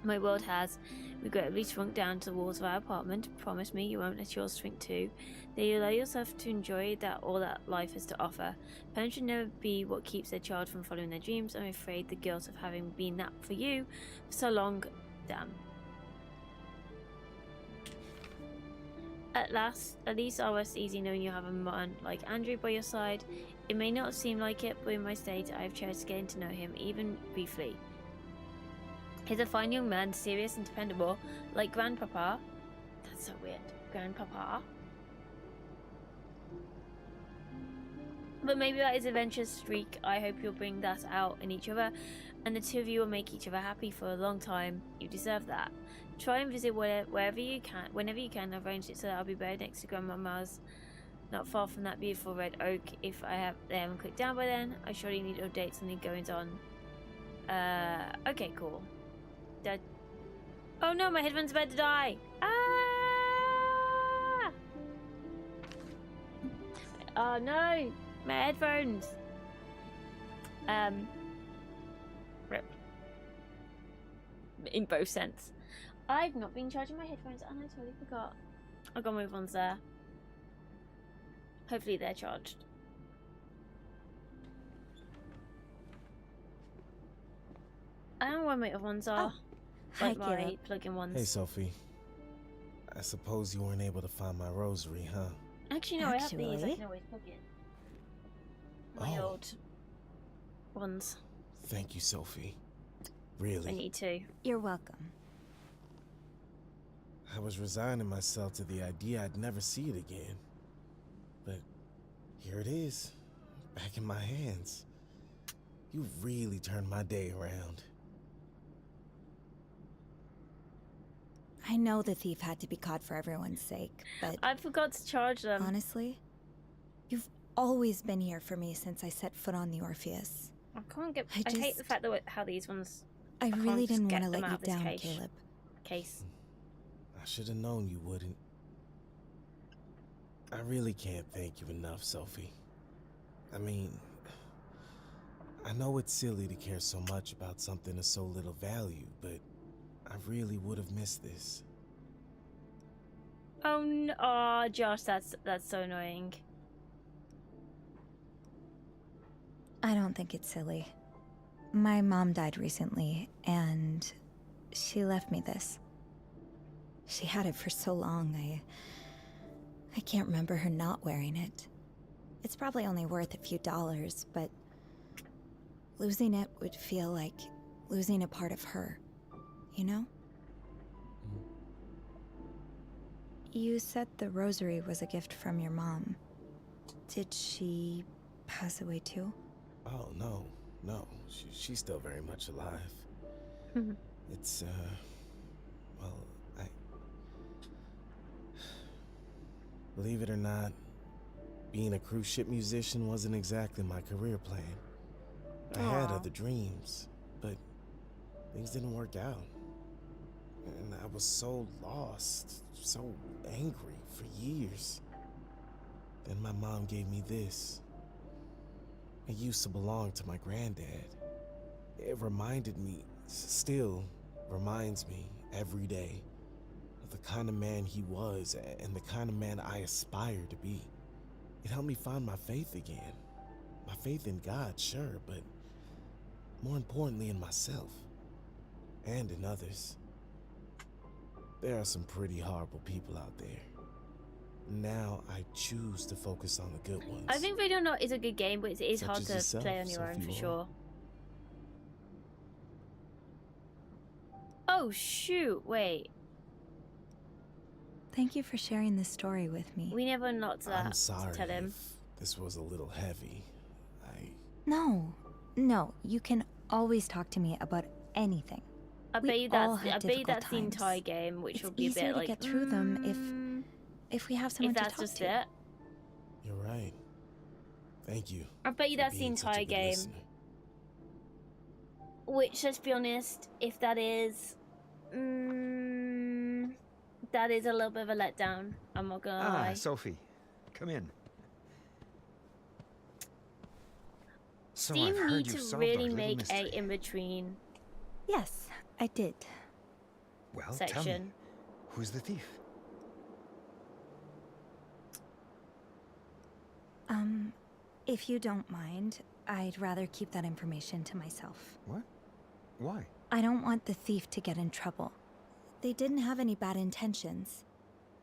My world has regrettably shrunk down to the walls of our apartment. Promise me you won't let yours shrink too. That you allow yourself to enjoy all that life has to offer. Parents should never be what keeps their child from following their dreams. I'm afraid the guilt of having been that for you for so long. Damn. At least I'll rest easy knowing you have a man like Andrew by your side. It may not seem like it, but in my state I have cherished getting to know him, even briefly. He's a fine young man, serious and dependable, like Grandpapa. That's so weird. Grandpapa. But maybe that is adventure streak. I hope you'll bring that out in each other, and the two of you will make each other happy for a long time. You deserve that. Try and visit wherever you can, whenever you can. I've arranged it so that I'll be buried next to Grandmama's, not far from that beautiful red oak. If they haven't clicked down by then, I surely need updates on the goings on. Okay, cool. Oh no, my headphones are about to die. Ah! Oh no, my headphones. Rip. In both sense. I've not been charging my headphones and I totally forgot. I got my ones there. Hopefully they're charged. I don't know where my other ones are. Hi, Like my Caleb. plug-in ones. Hey, Sophie. I suppose you weren't able to find my rosary, huh? Actually, no, I have these. I Actually? can always plug in. My Oh. old ones. Thank you, Sophie. I Really. need to. You're welcome. I was resigning myself to the idea I'd never see it again. But here it is, back in my hands. You really turned my day around. I know the thief had to be caught for everyone's sake, but I forgot to charge them. honestly, you've always been here for me since I set foot on the Orpheus. I can't get. I I hate the just- fact that how these ones. I can't really just didn't get want to them let out you of this down, case. Caleb. Case. I should have known you wouldn't. I really can't thank you enough, Sophie. I mean, I know it's silly to care so much about something of so little value, but I really would have missed this. Oh no, oh, Josh, that's so annoying. I don't think it's silly. My mom died recently, and she left me this. She had it for so long, I can't remember her not wearing it. It's probably only worth a few dollars, but losing it would feel like losing a part of her, you know? You said the rosary was a gift from your mom. Did she pass away too? Oh, no. She's still very much alive. It's, well, believe it or not, being a cruise ship musician wasn't exactly my career plan. I had Aw. other dreams, but things didn't work out. And I was so lost, so angry for years. Then my mom gave me this. It used to belong to my granddad. It reminded me, still reminds me every day, of the kind of man he was and the kind of man I aspire to be. It helped me find my faith again. My faith in God, sure, but more importantly in myself. And in others. There are some pretty horrible people out there. Now I choose to focus on the good ones. I think Radio Not is a good game, but it is Such hard as to yourself, play on your own Sophie for Wall. sure. Oh shoot! Wait, Thank you for sharing this story with me. we never unlocked that. I'm sorry To tell him. if this was a little heavy. No, you can always talk to me about anything. I We bet you all that's. have I bet you difficult that's the times. entire game, which It's will be a easier bit to like. get through them if we have someone if to that's talk just to. it. You're right. Thank you. I bet you for that's the being such a entire good game. listener. Which, let's be honest, if that is, that is a little bit of a letdown. I'm not gonna lie. Sophie, come in. So Do I've you heard need you've to solved our really little make mystery. a in between Yes, I did. Well, tell me, section? who's the thief? If you don't mind, I'd rather keep that information to myself. What? Why? I don't want the thief to get in trouble. They didn't have any bad intentions.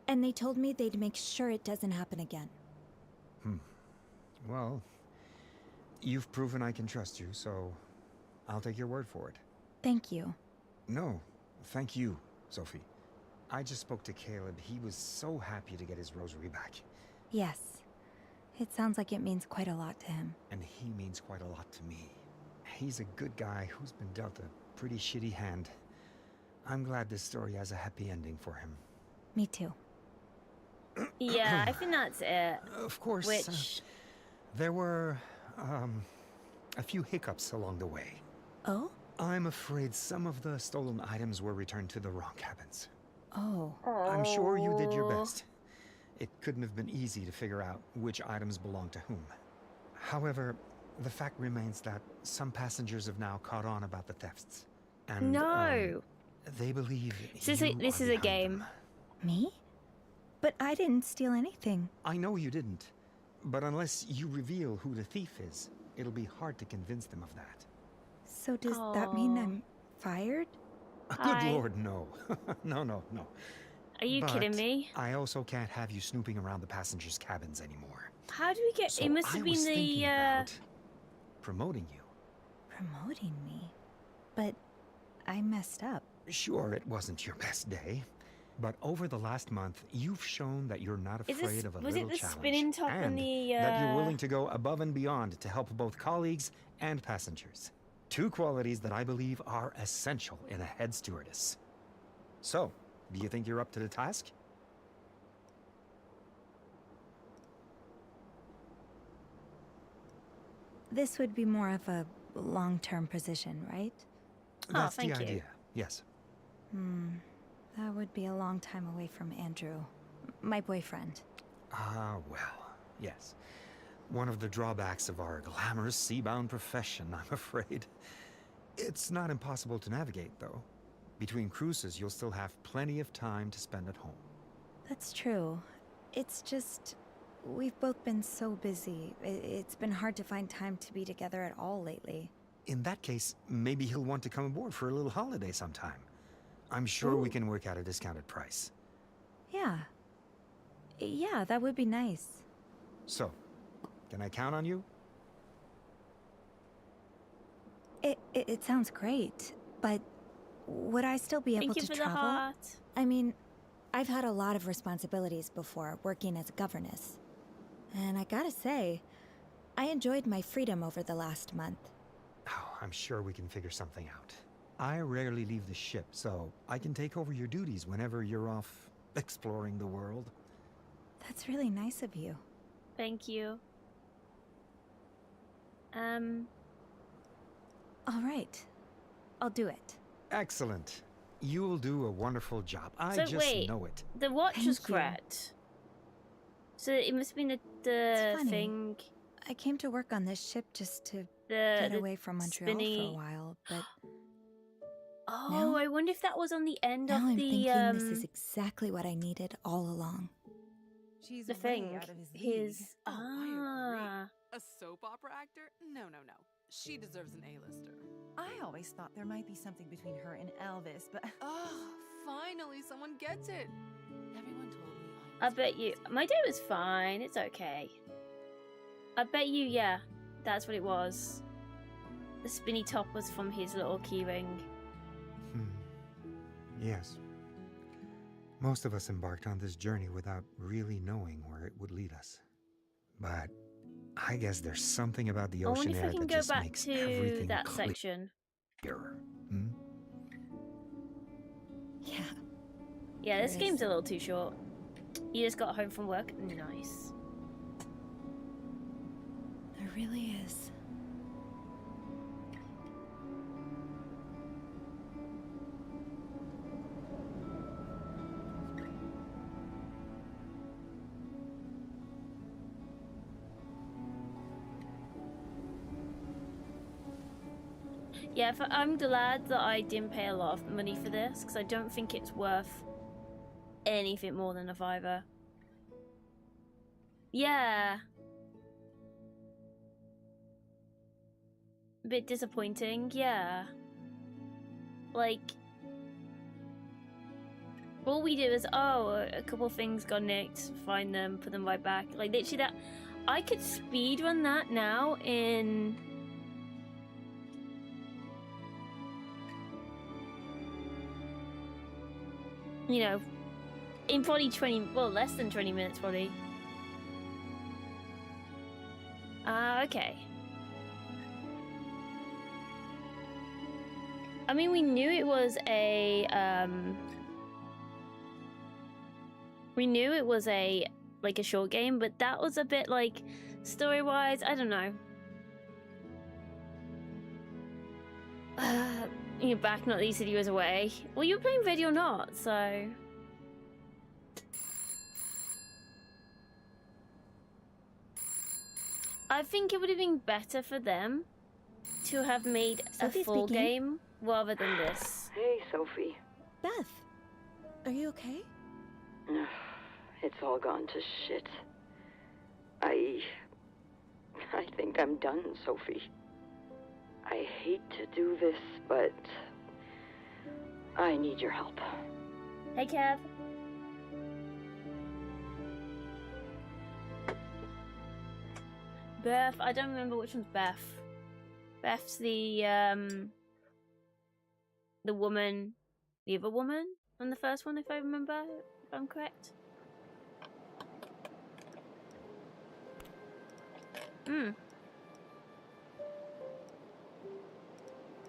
And they told me they'd make sure it doesn't happen again. Well, you've proven I can trust you, so I'll take your word for it. Thank you. No, thank you, Sophie. I just spoke to Caleb. He was so happy to get his rosary back. Yes. It sounds like it means quite a lot to him. And he means quite a lot to me. He's a good guy who's been dealt a pretty shitty hand. I'm glad this story has a happy ending for him. Me too. Yeah, I think that's it. Of course, Which... there were, a few hiccups along the way. Oh? I'm afraid some of the stolen items were returned to the wrong cabins. Oh. I'm sure you did your best. It couldn't have been easy to figure out which items belong to whom. However, the fact remains that some passengers have now caught on about the thefts. And, No! they believe This is a game. Me? But I didn't steal anything. I know you didn't. But unless you reveal who the thief is, it'll be hard to convince them of that. So does that mean I'm fired? Good lord, no. No. Are you kidding me? I also can't have you snooping around the passengers' cabins anymore. How do we get... So it must have I been was the... thinking about promoting you. Promoting me? But I messed up. Sure, it wasn't your best day. But over the last month, you've shown that you're not afraid of a was little it the challenge. spinning top and the... that you're willing to go above and beyond to help both colleagues and passengers. Two qualities that I believe are essential in a head stewardess. So, do you think you're up to the task? This would be more of a long-term position, right? That's the thank you. idea, yes. That would be a long time away from Andrew, my boyfriend. Ah, well, yes. One of the drawbacks of our glamorous seabound profession, I'm afraid. It's not impossible to navigate, though. Between cruises, you'll still have plenty of time to spend at home. That's true. It's just... we've both been so busy. It's been hard to find time to be together at all lately. In that case, maybe he'll want to come aboard for a little holiday sometime. I'm sure we can work out a discounted price. Yeah. Yeah, that would be nice. So, can I count on you? It sounds great, but would I still be able Thank you to for travel? the heart. I mean, I've had a lot of responsibilities before, working as a governess. And I gotta say, I enjoyed my freedom over the last month. Oh, I'm sure we can figure something out. I rarely leave the ship, so I can take over your duties whenever you're off exploring the world. That's really nice of you. Thank you. All right. I'll do it. Excellent. You'll do a wonderful job. I So just wait, know it. the watch Thank was you. correct. So it must have been It's the funny. thing... I came to work on this ship just to The get away from Montreal for spinny... a while, but Oh, Now- I wonder if that was on the end now of I'm the, thinking this is exactly what I needed all along. She's the way thing. out of his league. His... Oh, I agree. Ah. A soap opera actor? No. She deserves an A-lister. I always thought there might be something between her and Elvis, but Oh, finally someone gets it. Everyone told me I bet you... My day was fine. It's okay. I bet you, yeah. That's what it was. The spinny top was from his little keyring. Yes. Most of us embarked on this journey without really knowing where it would lead us. But I guess there's something about the I wonder ocean if I air can that go just back makes to everything that clear. section. Yeah. Yeah, this There game's is. a little too short. You just got home from work? Nice. There really is. Yeah, I'm glad that I didn't pay a lot of money for this, because I don't think it's worth anything more than a $5. Yeah. A bit disappointing, yeah. Like, all we do is, oh, a couple things got nicked, find them, put them right back. Like, literally that. I could speedrun that now in... You know, in probably 20, well, less than 20 minutes, probably. Okay. I mean, we knew it was a, like a short game, but that was a bit like, story-wise, I don't know. You're back, not that you said you was away. Well, you were playing video or not, so... I think it would have been better for them to have made Sophie a full speaking. game rather than this. Hey, Sophie. Beth, are you okay? It's all gone to shit. I think I'm done, Sophie. I hate to do this, but I need your help. Hey, Kev. Beth, I don't remember which one's Beth. Beth's the woman, the other woman from the first one, if I remember, if I'm correct.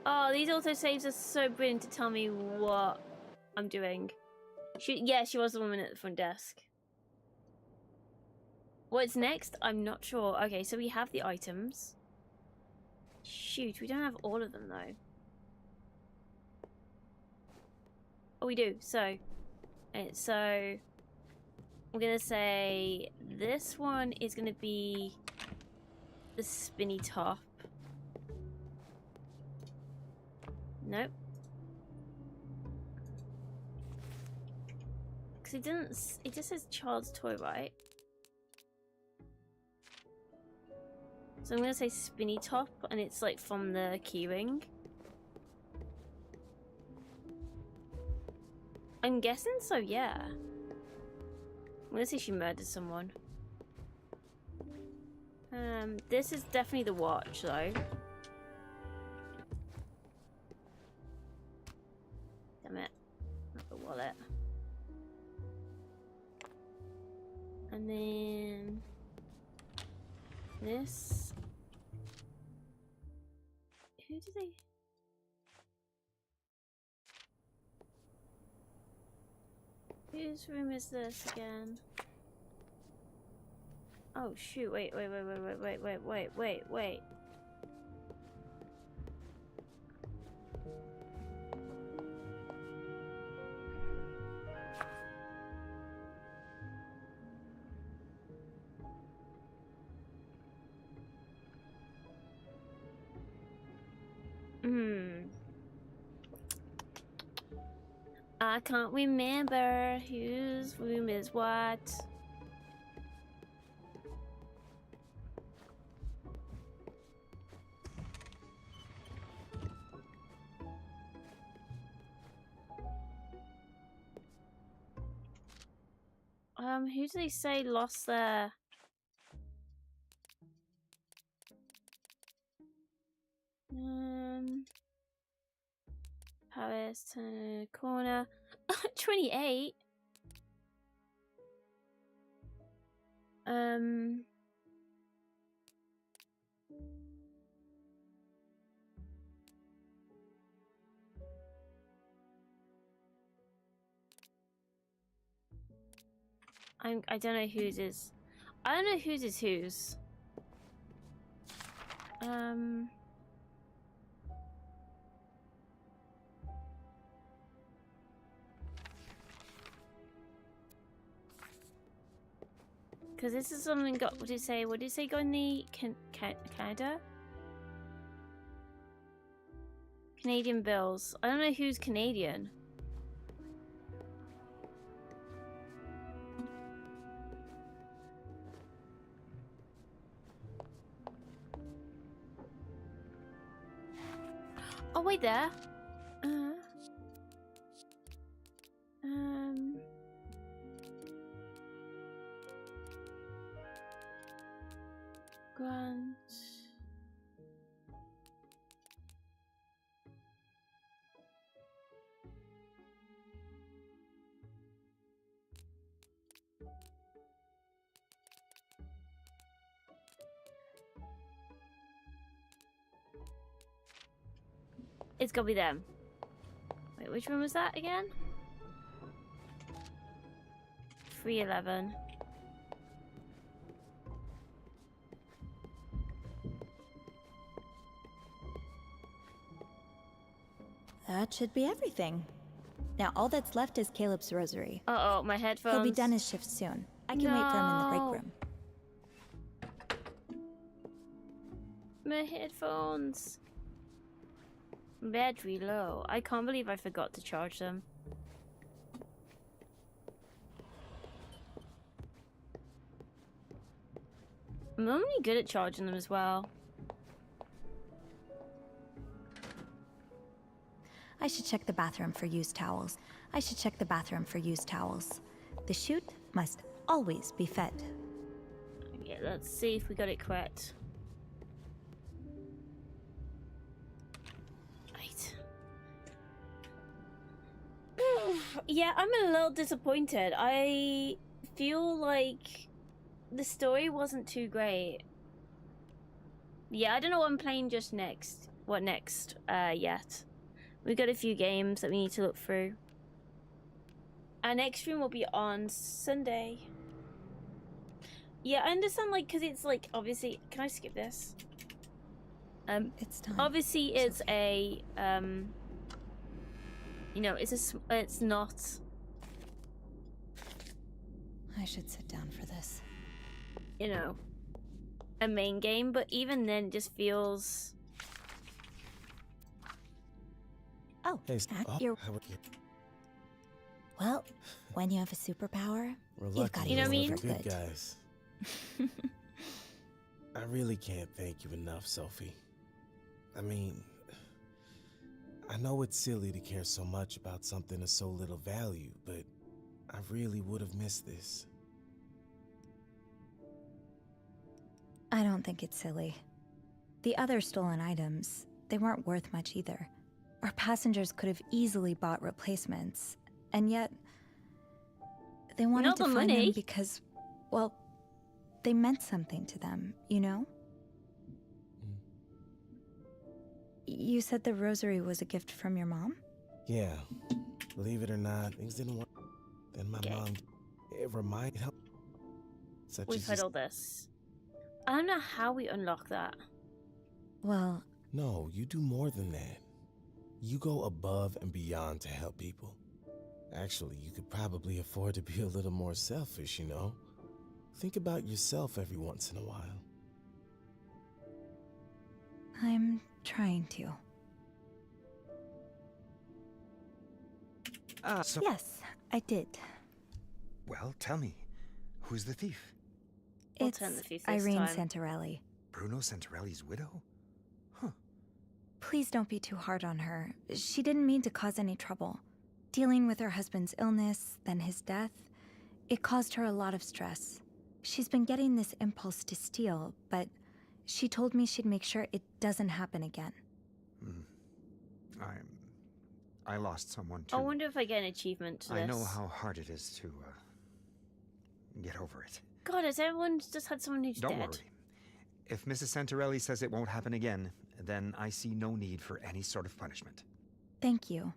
Oh, these autosaves are so brilliant to tell me what I'm doing. She was the woman at the front desk. What's next? I'm not sure. Okay, so we have the items. Shoot, we don't have all of them though. Oh, we do. So we're gonna say this one is gonna be the spinny top. Nope. Because it didn't. It just says child's toy, right? So I'm gonna say spinny top, and it's like from the keyring. I'm guessing so, yeah. I'm gonna say she murdered someone. This is definitely the watch, though. Damn it. Not the wallet. And then... this... Who do they... Whose room is this again? Oh shoot, wait. I can't remember whose room is what. Who do they say lost their... Paris, turn corner. 28. I don't know whose is. I don't know whose is whose. Because this is something got. What did it say? What did it say? Go in the Canada? Canadian bills. I don't know who's Canadian. Oh wait there. Grant. It's gotta be them. Wait, which one was that again? 311. That should be everything. Now all that's left is Caleb's rosary. Uh-oh, my headphones. He'll be done his shift soon. I can wait for him in the break No. room. My headphones. Battery low. I can't believe I forgot to charge them. I'm normally good at charging them as well. I should check the bathroom for used towels. I should check the bathroom for used towels. The chute must always be fed. Yeah, let's see if we got it correct. Right. Yeah, I'm a little disappointed. I feel like the story wasn't too great. Yeah, I don't know what I'm playing just next. What next? Yet. We got a few games that we need to look through. Our next stream will be on Sunday. Yeah, I understand, like, because it's, like, obviously... Can I skip this? It's time. Obviously, it's a, you know, it's not... I should sit down for this. You know, a main game, but even then, it just feels... Oh, Hey, you're... how are you? Well, when you have a superpower, We're you've lucky got to You know what I use mean? it for good good. guys. I really can't thank you enough, Sophie. I mean, I know it's silly to care so much about something of so little value, but I really would have missed this. I don't think it's silly. The other stolen items, they weren't worth much either. Our passengers could have easily bought replacements, and yet they wanted Not to the find money. them because, well, they meant something to them, you know? You said the rosary was a gift from your mom? Yeah, believe it or not, things didn't work. Then my Okay. mom, it reminded her. Such We've as heard just- all this. I don't know how we unlock that. Well, No, you do more than that. You go above and beyond to help people. Actually, you could probably afford to be a little more selfish, you know? Think about yourself every once in a while. I'm trying to. So... Yes, I did. Well, tell me, who's the thief? We'll It's turn the thief this Irene time. Santarelli. Bruno Santarelli's widow? Please don't be too hard on her. She didn't mean to cause any trouble. Dealing with her husband's illness, then his death, it caused her a lot of stress. She's been getting this impulse to steal, but she told me she'd make sure it doesn't happen again. I lost someone too. I wonder if I get an achievement to this. I know how hard it is to get over it. God, has everyone just had someone who's Don't dead? worry. If Mrs. Santarelli says it won't happen again, then I see no need for any sort of punishment. Thank you.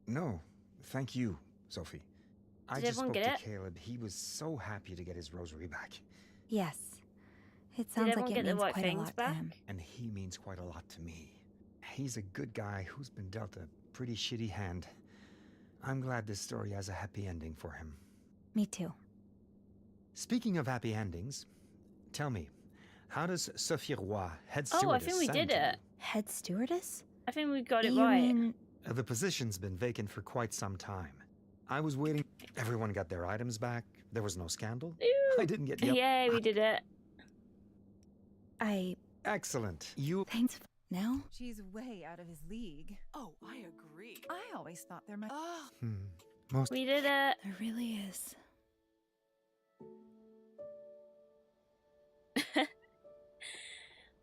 No, thank you, Sophie. I Did just everyone spoke get to it? Caleb. He was so happy to get his rosary back. Yes. It Did sounds everyone like it get the means right quite a things lot back? to him. And he means quite a lot to me. He's a good guy who's been dealt a pretty shitty hand. I'm glad this story has a happy ending for him. Me too. Speaking of happy endings, tell me, how does Sophie Roy, head stewardess, Oh, I think we sound did to it. you? Head stewardess? I think we got it You right. mean The position's been vacant for quite some time. I was waiting. Everyone got their items back. There was no scandal. I didn't get yelled. Yay, we did it. Excellent. You. Thanks. Now? She's way out of his league. Oh, I agree. I always thought there might. Most. We did it. There really is.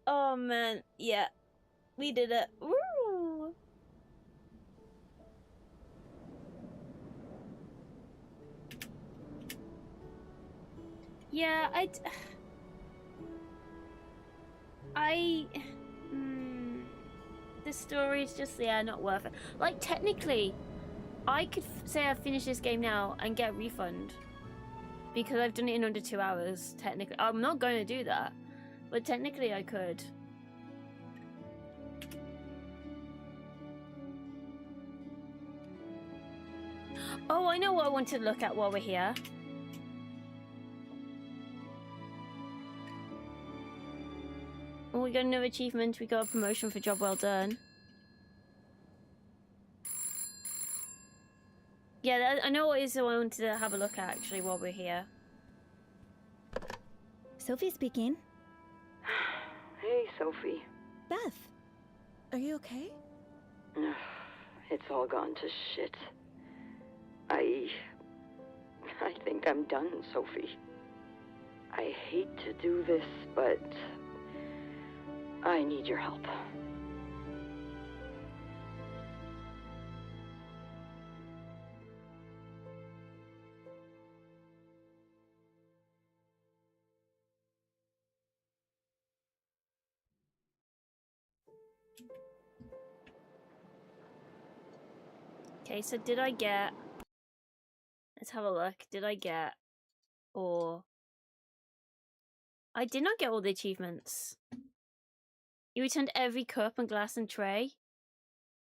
Oh man, yeah. We did it. Woo! Yeah, the story is just, yeah, not worth it. Like, technically, I could say I finished this game now and get a refund. Because I've done it in under 2 hours, technically. I'm not going to do that. But technically I could. Oh, I know what I want to look at while we're here. Oh, we got another achievement. We got a promotion for job well done. Yeah, I know what it is I wanted to have a look at, actually, while we're here. Sophie speaking. Hey, Sophie. Beth, are you okay? It's all gone to shit. I think I'm done, Sophie. I hate to do this, but I need your help. Okay, so did I get... Let's have a look. Did I get... Or... I did not get all the achievements. You returned every cup and glass and tray.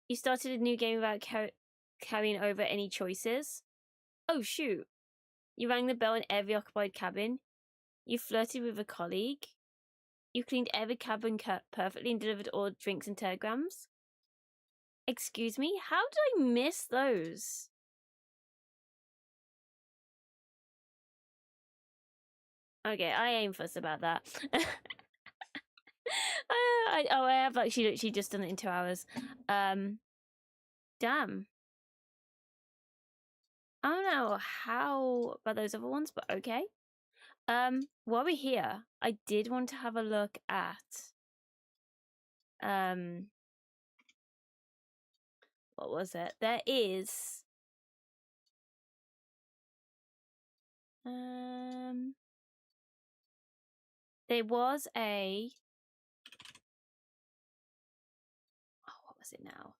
You started a new game without carrying over any choices. Oh, shoot. You rang the bell in every occupied cabin. You flirted with a colleague. You cleaned every cabin perfectly and delivered all drinks and telegrams. Excuse me? How did I miss those? Okay, I ain't fussed about that. I have actually just done it in 2 hours. Damn. I don't know how about those other ones, but okay. While we're here, I did want to have a look at what was it? There is there was a what was it now?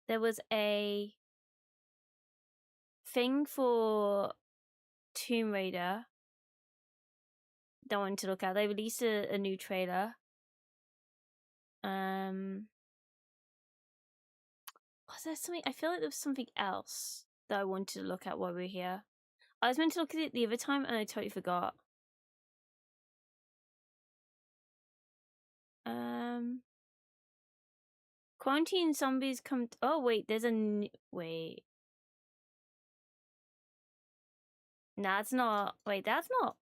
There was a thing for Tomb Raider that I wanted to look at. They released a new trailer. Was there something? I feel like there was something else that I wanted to look at while we were here. I was meant to look at it the other time and I totally forgot. Quarantine zombies come... Oh, wait, there's a... Wait. Nah, it's not... Wait, that's not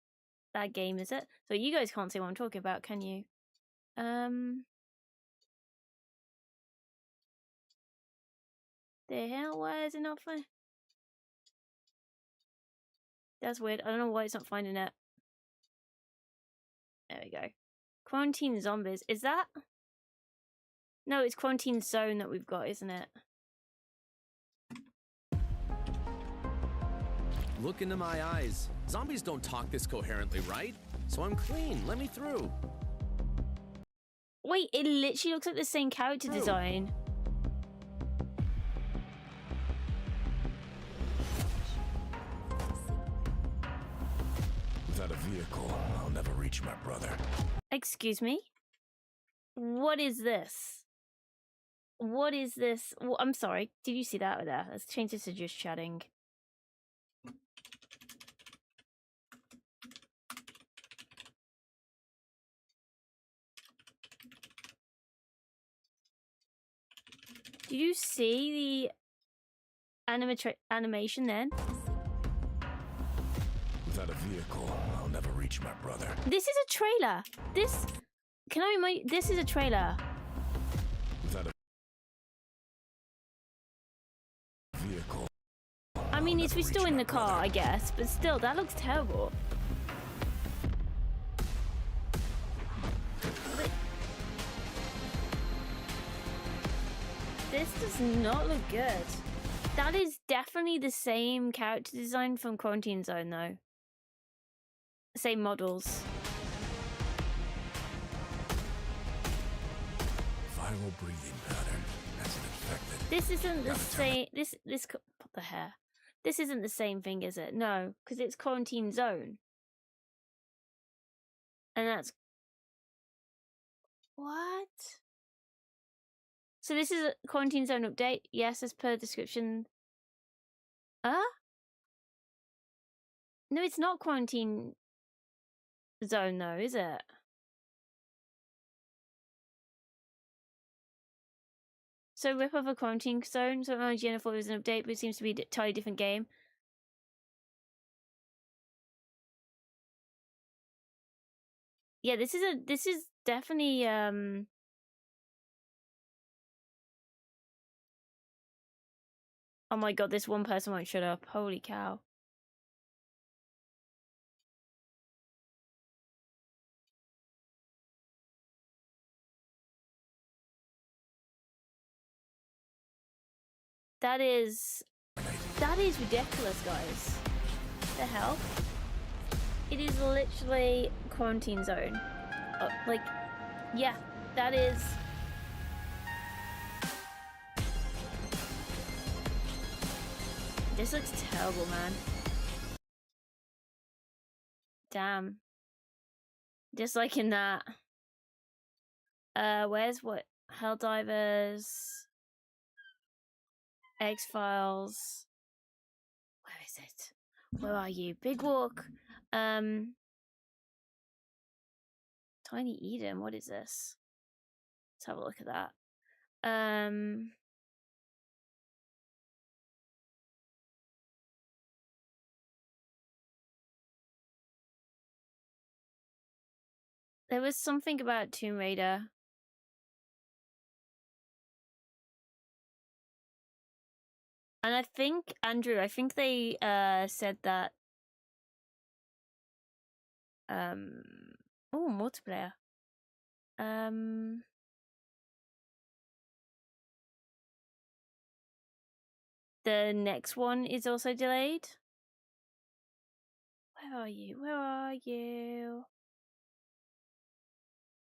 that game, is it? So you guys can't see what I'm talking about, can you? The hell? Why is it not finding? That's weird. I don't know why it's not finding it. There we go. Quarantine zombies. Is that... No, it's Quarantine Zone that we've got, isn't it? Look into my eyes. Zombies don't talk this coherently, right? So I'm clean. Let me through. Wait, it literally looks like the same character design. Without a vehicle, I'll never reach my brother. Excuse me? What is this? What is this? Well, I'm sorry. Did you see that over there? Let's change this to just chatting. Did you see the animation then? Without a vehicle, I'll never reach my brother. This is a trailer. This... Can I remind you? This is a trailer. Without a vehicle. I mean, it's we're still in the car, I guess, but still, that looks terrible. This does not look good. That is definitely the same character design from Quarantine Zone, though. Same models. spiral breathing pattern as an infected. This isn't the Gotta tell same. What the hair? This isn't the same thing, is it? No, because it's quarantine zone, and that's what. So this is a quarantine zone update. Yes, as per description. No, it's not quarantine zone though, is it? So rip off a quarantine zone. So IGN thought it was an update, but it seems to be a entirely different game. Yeah, this is definitely oh my god, this one person won't shut up. Holy cow. That is ridiculous, guys. The hell? It is literally quarantine zone. Like, yeah, that is. This looks terrible, man. Damn. Just like in that. Where's what? Helldivers. X-Files. Where is it? Where are you? Big Walk. Tiny Eden. What is this? Let's have a look at that. There was something about Tomb Raider. And I think, Andrew, I think they said that oh, multiplayer. The next one is also delayed. Where are you? Where are you?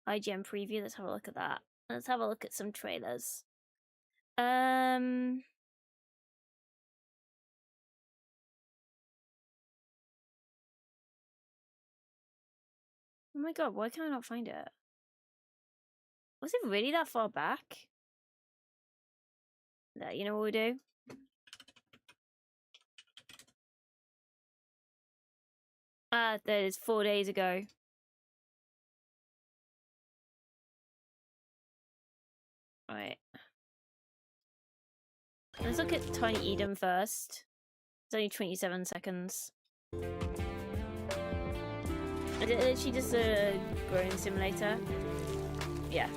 IGN preview. Let's have a look at that. Let's have a look at some trailers. Oh my god, why can I not find it? Was it really that far back? That, you know what we do? Ah, that is 4 days ago. Right. Let's look at Tiny Eden first. It's only 27 seconds. Is it literally just a growing simulator? Yeah.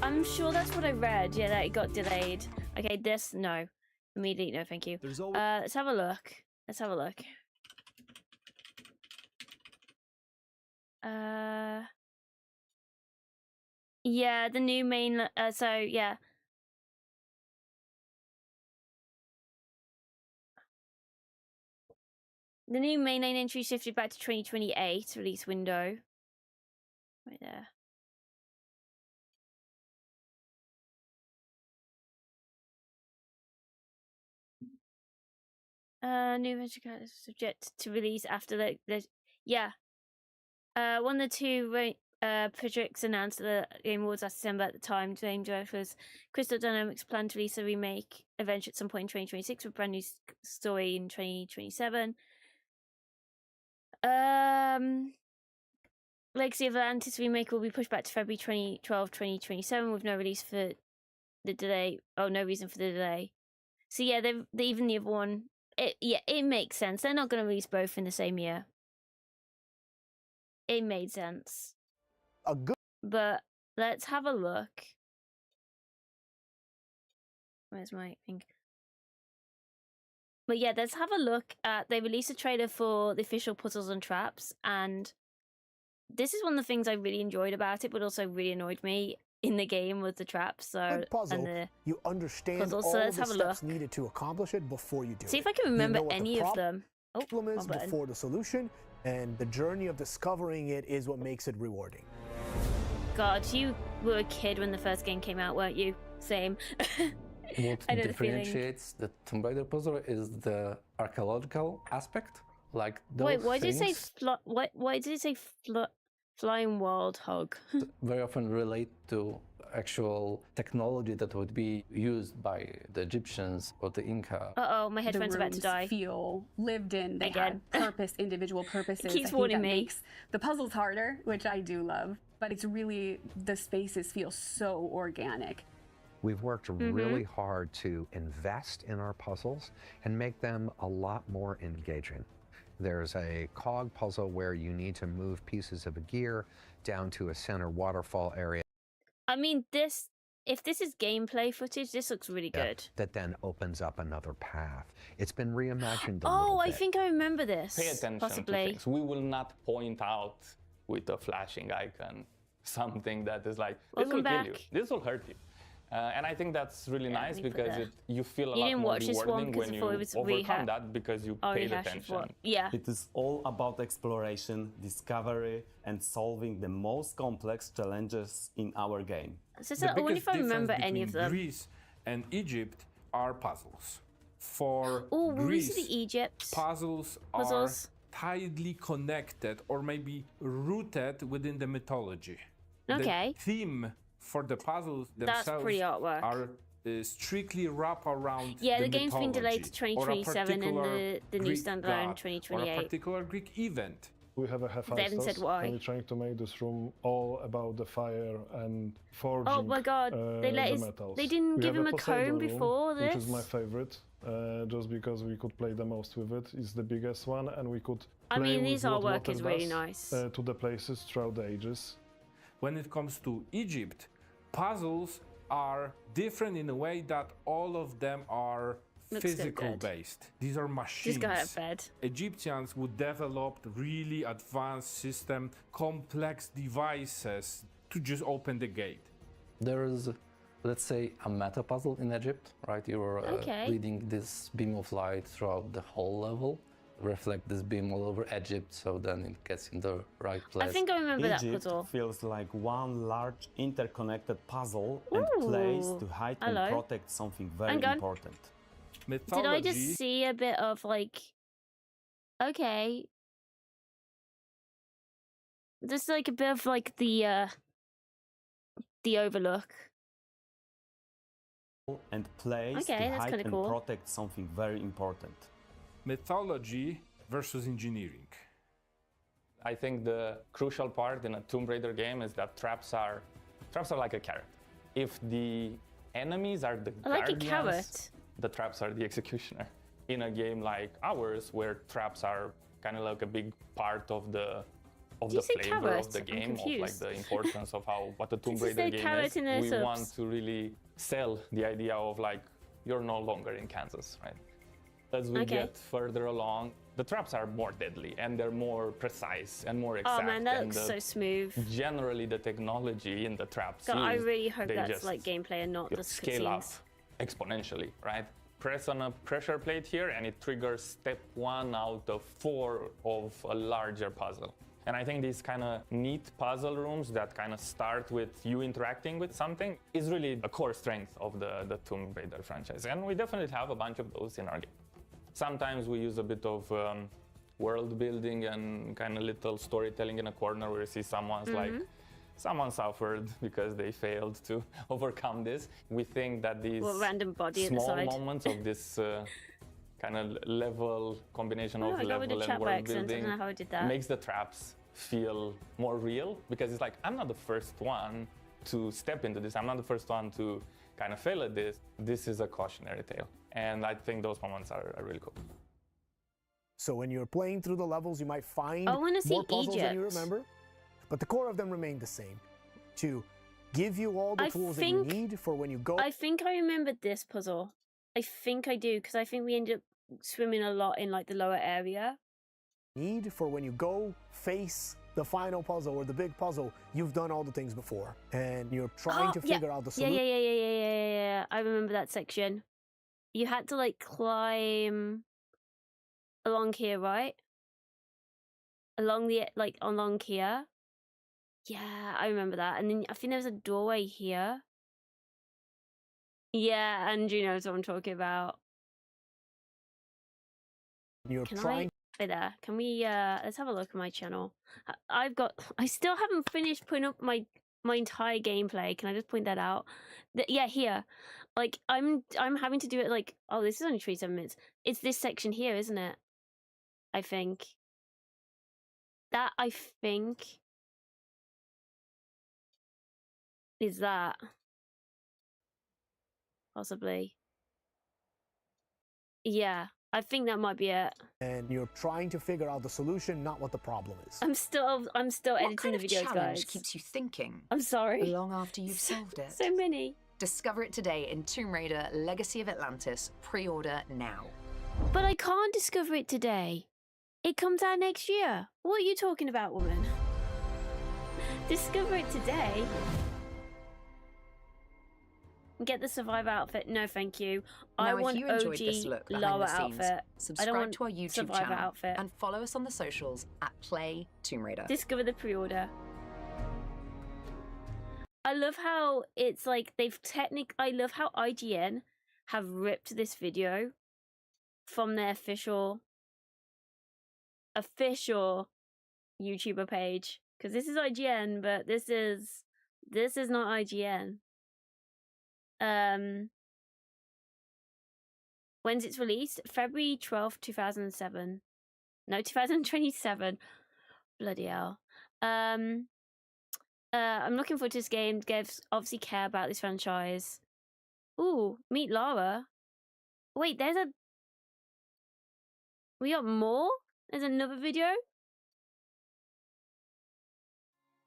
I'm sure that's what I read. Yeah, that it got delayed. Okay, this, no. Immediately, no, thank you. Let's have a look. Let's have a look. Yeah, the new main, so, yeah. The new mainline entry shifted back to 2028 release window. Right there. New venture is subject to release after the yeah. One of the two projects announced at the Game Awards last December at the time, Game Directors Crystal Dynamics plan to release a remake eventually at some point in 2026 with a brand new story in 2027. Legacy of Atlantis remake will be pushed back to February 2012, 2027 with no release for the delay. Oh, no reason for the delay. So yeah, they even the other one. It makes sense. They're not going to release both in the same year. It made sense. But let's have a look. Where's my thing? But yeah, let's have a look at. They released a trailer for the official Puzzles and Traps, and this is one of the things I really enjoyed about it, but also really annoyed me in the game with the traps. So puzzle, and the you understand puzzles. all So let's the have a steps look. needed to accomplish it before you do See it. if I can You remember know what any the of them. problem is wrong button. before the solution, and the journey of discovering it is what makes it rewarding. God, you were a kid when the first game came out, weren't you? Same. What I know the feeling. differentiates the Tomb Raider puzzle is the archaeological aspect. Like those Wait, why did you say things why did you say flying wild hog? very often relate to actual technology that would be used by the Egyptians or the Inca. Uh-oh, my headphone's about to rooms die. feel lived in. They Again. had purpose, individual purposes. Keeps I think warning that me. makes the puzzles harder, which I do love. But it's really, the spaces feel so organic. We've worked really hard to invest in our puzzles and make them a lot more engaging. There's a cog puzzle where you need to move pieces of a gear down to a center waterfall area. I mean, if this is gameplay footage, this looks really good. That then opens up another path. It's been reimagined a Oh, little I bit. think I remember this. Pay attention possibly. to things. We will not point out with a flashing icon something that is like, this Welcome will back. kill you, this will hurt you. And I think that's really Yeah, nice let me put because that. you feel a You lot didn't more watch this one rewarding 'cause when I you thought it was overcome rehash. that because you Oh, paid rehash attention. before. Yeah. It is all about exploration, discovery, and solving the most complex challenges in our game. So I wonder if I remember any of them. Greece and Egypt are puzzles. For Oh, will we Greece, see the Egypt puzzles puzzles? are tightly connected or maybe rooted within the mythology. Okay. The theme for the puzzles That's themselves pretty artwork. are strictly wrap around Yeah, the game's been delayed to mythology, or a 2027 and particular the new Greek standalone god, 2028. Or a particular Greek event. We have a Hephaestus, They haven't said why. and we're trying to make this room all about the fire and forging Oh my god, they let the us, metals. they didn't We give have him a Poseidon comb room, before this? which is my favorite, just because we could play the most with it. It's the biggest one, and we could I play mean, with this what artwork water is really does, nice. to the places throughout the ages. When it comes to Egypt, puzzles are different in a way that all of them are Looks so physical good. based. These are machines. Just got out of bed. Egyptians would develop really advanced system, complex devices to just open the gate. There is, let's say, a meta puzzle in Egypt, right? You're Okay. reading this beam of light throughout the whole level, reflect this beam all over Egypt, so then it gets in the right place. I think I remember that Egypt puzzle. feels like one large interconnected puzzle and Ooh, place to hide hello. and protect something very Hang on. important. Did I just see a bit of like, okay, just like a bit of like the Overlook. And place Okay, to that's hide kinda and cool. protect something very important. Mythology versus engineering. I think the crucial part in a Tomb Raider game is that traps are like a carrot. If the enemies are the I like a guardians, carrot. the traps are the executioner. In a game like ours, where traps are kind of like a big part of the Did you say flavor carrot? of the I'm game, of like confused. the importance of how what the Tomb Did you Raider say game carrot is, in the we subs? want to really sell the idea of like you're no longer in Kansas, right? As we Okay. get further along, the traps are more deadly and they're more precise and more exact. Oh man, that and looks the- so smooth. Generally, the technology in the traps, God, I used, really hope they that's just like gameplay and not the scale up cutscenes. exponentially, right? Press on a pressure plate here and it triggers step 1 out of 4 of a larger puzzle. And I think these kind of neat puzzle rooms that kind of start with you interacting with something is really a core strength of the Tomb Raider franchise. And we definitely have a bunch of those in our game. Sometimes we use a bit of world building and kind of little storytelling in a corner where you see someone's like, someone suffered because they failed to overcome this. We think that these Well, random body at the small side. moments of this kind of level combination Oh, of I got rid level of and chat by world accident. I building don't know how I did that. makes the traps feel more real because it's like I'm not the first one to step into this. I'm not the first one to kind of fail at this. This is a cautionary tale, and I think those moments are really cool. So when you're playing through the levels, you might find I wanna see more puzzles than you Egypt. remember, but the core of them remain the same. To give you all the I tools think- that you need for when you go. I think I remembered this puzzle. I think I do because I think we ended up swimming a lot in like the lower area. Need for when you go face the final puzzle or the big puzzle, you've done all the things before, and you're trying to yeah. figure out the Yeah, solution. yeah. I remember that section. You had to like climb along here, right? Along here. Yeah, I remember that. And then I think there was a doorway here. Yeah, Andrew knows what I'm talking about. You're Can trying. Hey there. Can we let's have a look at my channel. I still haven't finished putting up my entire gameplay. Can I just point that out? Yeah, here. Like I'm having to do it like, oh, this is only 27 minutes. It's this section here, isn't it? I think. That I think is that. Possibly. Yeah, I think that might be it. And you're trying to figure out the solution, not what the problem is. I'm still editing kind the of videos, challenge guys. keeps you thinking? I'm sorry. Long after you've solved it. So many. Discover it today in Tomb Raider: Legacy of Atlantis. Pre-order now. But I can't discover it today. It comes out next year. What are you talking about, woman? Discover it today. Get the Survivor outfit. No, thank you. Now, I want if you enjoyed this OG look behind Lara the scenes, outfit. I don't subscribe want to our YouTube Survivor channel outfit. and follow us on the socials at Play Tomb Raider. Discover the pre-order. I love how it's like I love how IGN have ripped this video from their official YouTuber page, because this is IGN, but this is not IGN. When's it's released? February 12th, 2007. No, 2027. Bloody hell. I'm looking forward to this game. Devs obviously care about this franchise. Ooh, meet Lara. Wait, we got more? There's another video?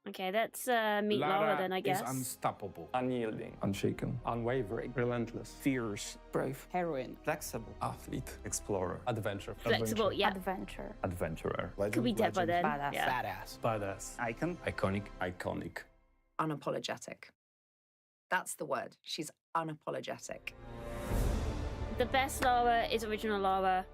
Okay, that's meet Lara then, I guess. Is unstoppable, unyielding, unshaken, unwavering, relentless, fierce, brave, heroine, flexible, athlete, explorer, adventure, Flexible, yeah. adventure, adventurer, Could be dead by then. badass, Yeah. badass, badass, icon, iconic, iconic, Unapologetic. That's the word. She's unapologetic. The best Lara is original Lara,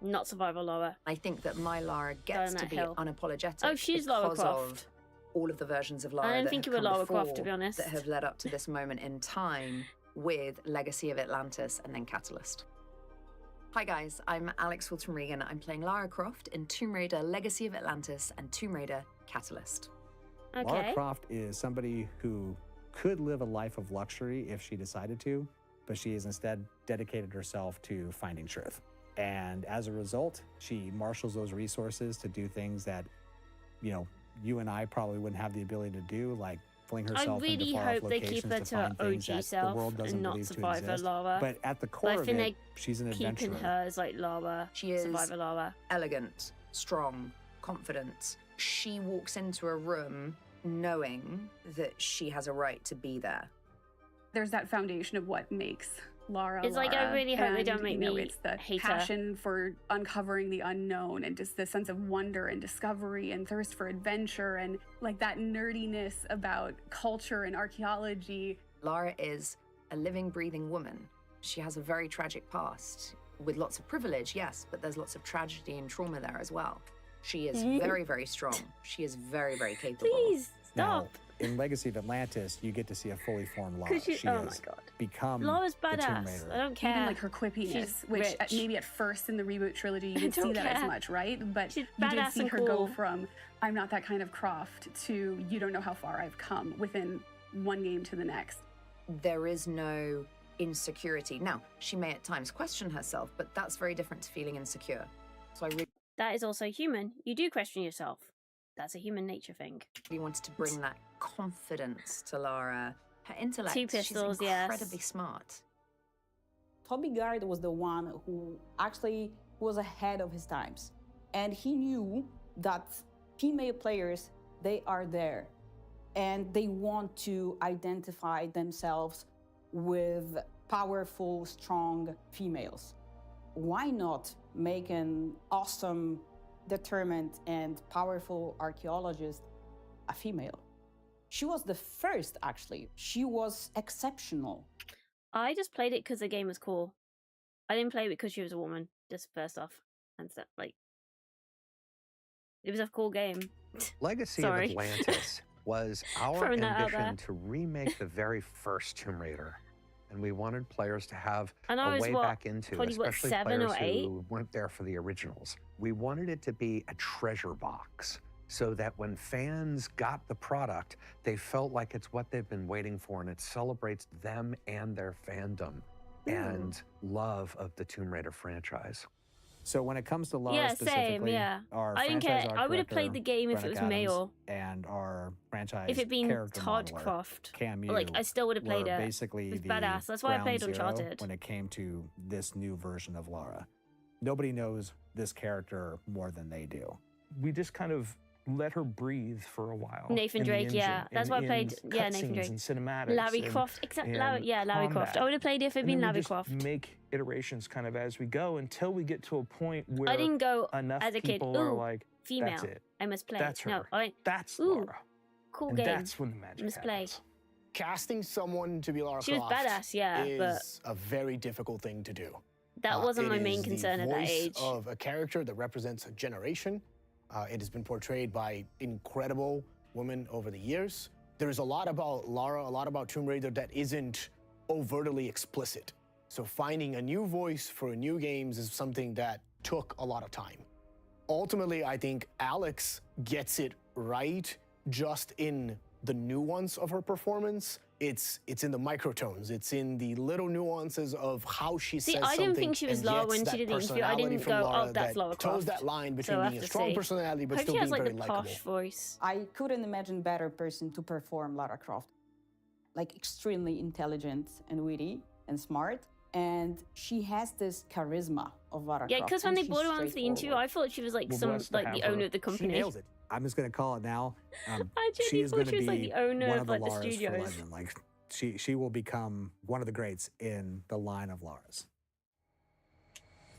not survival Lara. I think that my Lara gets Down to that be hill. unapologetic. Oh, she's Lara because Croft. Of all of the versions of Lara I don't that think have you were come Lara Croft, before to be honest. that have led up to this moment in time with Legacy of Atlantis and then Catalyst. Hi guys, I'm Alex Fulton Regan. I'm playing Lara Croft in Tomb Raider: Legacy of Atlantis and Tomb Raider: Catalyst. Okay. Lara Croft is somebody who could live a life of luxury if she decided to, but she has instead dedicated herself to finding truth. And as a result, she marshals those resources to do things that, you and I probably wouldn't have the ability to do, like fling herself I really into far-off hope they locations keep her to to her find things OG that the self world doesn't and not believe to Survivor exist. Lara. But at the But core I of think it, she's an keeping adventurer. her as like Lara, She is Survivor Lara. elegant, strong, confident. She walks into a room knowing that she has a right to be there. There's that foundation of what makes Lara. It's like, I Lara, really hope they and, don't make me It's the hate her. passion for uncovering the unknown and just the sense of wonder and discovery and thirst for adventure and like that nerdiness about culture and archaeology. Lara is a living, breathing woman. She has a very tragic past with lots of privilege, yes, but there's lots of tragedy and trauma there as well. She is very, very strong. She is very, very capable. Please Now, in Legacy of Atlantis, you get to see a fully formed Lara. Could you- She oh my has God. become Lara's the Tomb badass. Raider. I don't care. Even like her quippiness, She's which rich. maybe at first in the reboot trilogy you I didn't see don't that as care. much, right? But She's you did badass see and her cool. go from "I'm not that kind of Croft" to "You don't know how far I've come" within one game to the next. There is no insecurity. Now, she may at times question herself, but that's very different to feeling insecure. So I really That is also human. You do question yourself. That's a human nature thing. wanted to bring that confidence to Lara. Her intellect, Two pistols, she's yes. incredibly smart. Toby Gard was the one who actually was ahead of his times. And he knew that female players, they are there. And they want to identify themselves with powerful, strong females. Why not make an awesome, determined, and powerful archaeologist a female? She was the first, actually. She was exceptional. I just played it because the game was cool. I didn't play it because she was a woman. Just first off, and it was a cool game. Legacy Sorry. of Atlantis was our Throwing that out ambition there. to remake the very first Tomb Raider. And we wanted players to have And I a was, way what, back into, probably, what, especially 7 players or 8? who weren't there for the originals. We wanted it to be a treasure box so that when fans got the product, they felt like it's what they've been waiting for, and it celebrates them and their fandom and love of the Tomb Raider franchise. So when it comes to Lara Yeah, same, specifically, yeah. our I didn't franchise care. art I would have director, played the game if it Brennick was Adams, male. and our franchise If it'd been character Todd modeler, Croft, Cam like, I still would have played were it. basically It was the badass. That's why I ground played zero Uncharted. when it came to this new version of Lara. Nobody knows this character more than they do. We just kind of let her breathe for a while. Nathan in the Drake, yeah. engine, That's in- why I in played, yeah, Nathan cutscenes Drake. and cinematics. Larry and- Croft, exactly. and Yeah, Larry Croft. combat. I would have played it if it'd And been then we Larry just Croft. make iterations kind of as we go until we get to a point where I didn't go enough as a kid. people are Ooh, like, female. that's it. I must play. That's her. No, I went, That's ooh, Lara. cool And game. that's when the magic must play. Casting someone to be Lara She was Croft badass, yeah, but is a very difficult thing to do. that wasn't It my main is the concern at that voice age. of a character that represents a generation. It has been portrayed by incredible women over the years. There's a lot about Lara, a lot about Tomb Raider that isn't overtly explicit. So finding a new voice for new games is something that took a lot of time. Ultimately, I think Alex gets it right just in the nuance of her performance. It's in the microtones. It's in the little nuances of how she says See, something. I didn't think she was and Lara gets when she that did the interview. I personality didn't from go, Lara oh, that's that Lara toes Croft. that line So between I being have a to strong see. personality but Hope still she has being like very the likable. posh voice. I couldn't imagine better person to perform Lara Croft. Like extremely intelligent and witty and smart. And she has this charisma of Lara Yeah, Croft. because when and they she's brought her onto the interview, straightforward. I thought she was like We're some blessed to like the have owner her. of the company. She nails it. I'm just gonna call it now. I she genuinely is thought going to she was be like the owner one of of the like the Laras for studios. legend. Like she will become one of the greats in the line of Laras.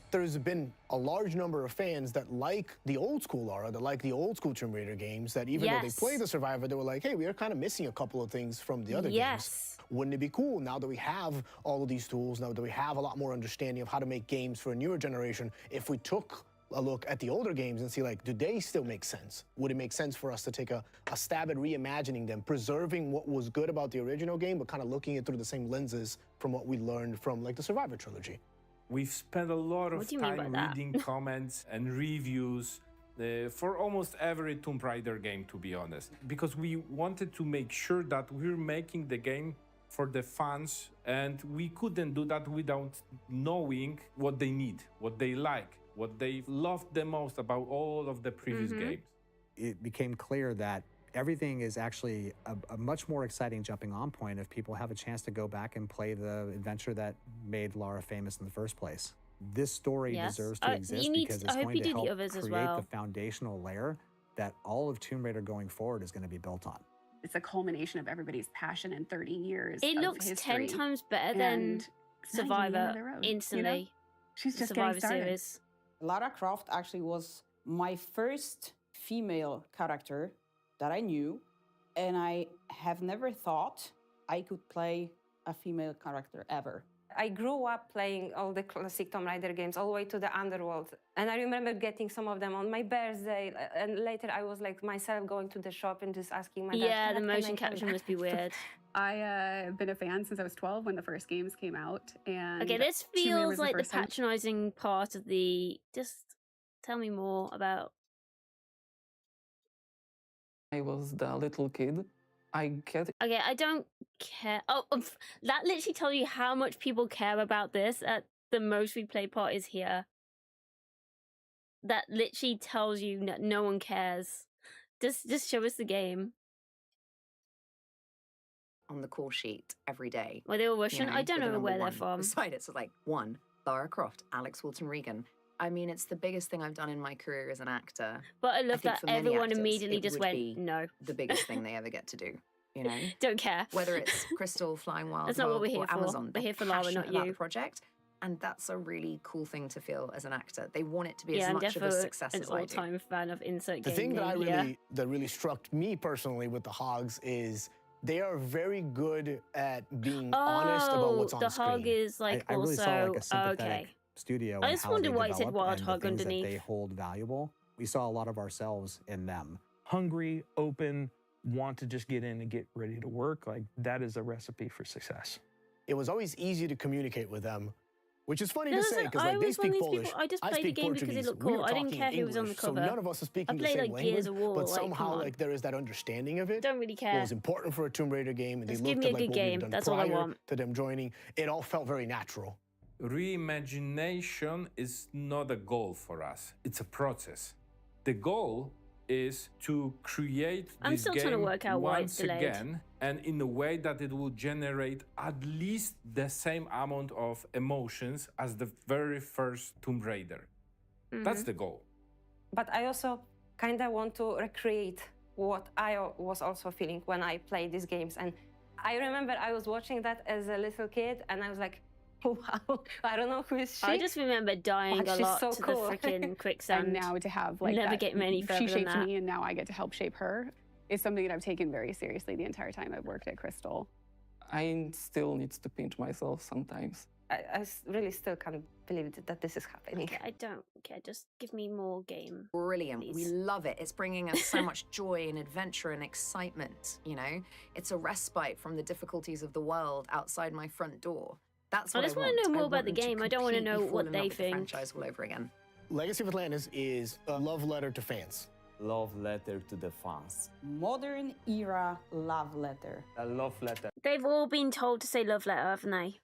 There's been a large number of fans that like the old school Lara, that like the old school Tomb Raider games, that even though they Yes. played the Survivor, they were like, hey, we are kind of missing a couple of things from the other games. Yes. Wouldn't it be cool now that we have all of these tools, now that we have a lot more understanding of how to make games for a newer generation, if we took a look at the older games and see, like, do they still make sense? Would it make sense for us to take a stab at reimagining them, preserving what was good about the original game, but kind of looking at it through the same lenses from what we learned from, like, the Survivor trilogy? We've spent a lot of What do you mean by time that? reading comments and reviews for almost every Tomb Raider game, to be honest, because we wanted to make sure that we're making the game for the fans, and we couldn't do that without knowing what they need, what they like, what they loved the most about all of the previous games. It became clear that everything is actually a much more exciting jumping on point if people have a chance to go back and play the adventure that made Lara famous in the first place. This story Yes. deserves to exist you need because to- it's I hope going you to do the help others as create well. the foundational layer that all of Tomb Raider going forward is going to be built on. It's a culmination of everybody's passion and 30 years. It of looks history. 10 times better than And it's not even the end of the Survivor road, you know? instantly. She's The just Survivor getting started. series. Lara Croft actually was my first female character that I knew, and I have never thought I could play a female character ever. I grew up playing all the classic Tomb Raider games, all the way to the Underworld. And I remember getting some of them on my birthday. And later I was like myself going to the shop and just asking my dad, Yeah, "Dad, the can I motion have capture that?" must be weird. I've been a fan since I was 12 when the first games came out. And Okay, this Tomb Raider feels was like the first time- patronizing part of the. Just tell me more about. I was the little kid. I get Okay, I don't care. Oh, that literally tells you how much people care about this. At the most we play part is here. That literally tells you that no one cares. Just show us the game. On the call sheet every day. Well, they were Russian. I don't with a know number where they're one from. Beside it, so like 1, Lara Croft, Alex Walton Regan. I mean, it's the biggest thing I've done in my career as an actor. But I love think that for many everyone actors, immediately it just would went, be no. The biggest thing they ever get to do, you know? Don't care. Whether it's Crystal, Flying Wild That's not what World, we're here or for. Amazon, We're they're here for Lara, passionate not about you. the project, and that's a really cool thing to feel as an actor. They want it to be Yeah, as I'm much of a definitely success an as I do. all-time fan of insert The game thing that name here. really struck me personally with the Hogs is they are very good at being honest about what's on the screen. hog is like I really also saw like a sympathetic okay. studio. I and just how wondered they why it said develop Wild and the Hog things underneath. that they hold valuable. We saw a lot of ourselves in them. Hungry, open, want to just get in and get ready to work, like that is a recipe for success. It was always easy to communicate with them, which is funny No, to say listen, because I like they was one speak of these Polish. people. I just I played the speak game because it Portuguese. looked We cool. were I didn't talking care who was on the English, so cover. none of us are speaking I the played same like Gears language, of War. but Like, somehow come on. like there is that understanding of it. Don't really What care. was important for a Tomb Raider game, and Just they give looked me at a like good what we've game. done That's all I prior want. to them joining. It all felt very natural. Reimagination is not a goal for us, it's a process. The goal is to create I'm this still game trying to work out why it's once delayed. again, and in a way that it will generate at least the same amount of emotions as the very first Tomb Raider. That's the goal. But I also kind of want to recreate what I was also feeling when I played these games. And I remember I was watching that as a little kid, and I was like, wow, I don't know who is she. I just remember dying but a she's lot so to cool. the freaking quicksand. And now to have like never that, get any further she than shaped that. me, and now I get to help shape her. Is something that I've taken very seriously the entire time I've worked at Crystal. I still need to pinch myself sometimes. I really still can't believe that this is happening. I don't care. Just give me more game. Brilliant. please. We love it. It's bringing us so much joy and adventure and excitement, you know? It's a respite from the difficulties of the world outside my front door. That's I what just I want want. to know more I about the want them game. I don't want to completely know fall what in they love with the think. franchise all over again. Legacy of Atlantis is a love letter to fans. Love letter to the fans. Modern era love letter. A love letter. They've all been told to say love letter, haven't they?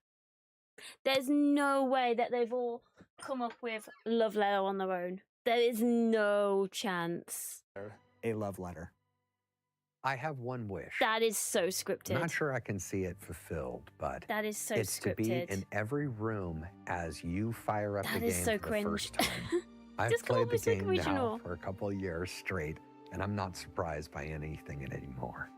There's no way that they've all come up with love letter on their own. There is no chance. A love letter. I have one wish. That is so scripted. Not sure I can see it fulfilled, but That is so it's to be scripted. in every room as you fire up That the is game so for cringe. the first time. I've Just come played up the with something game now original. for a couple of years straight, and I'm not surprised by anything in it anymore.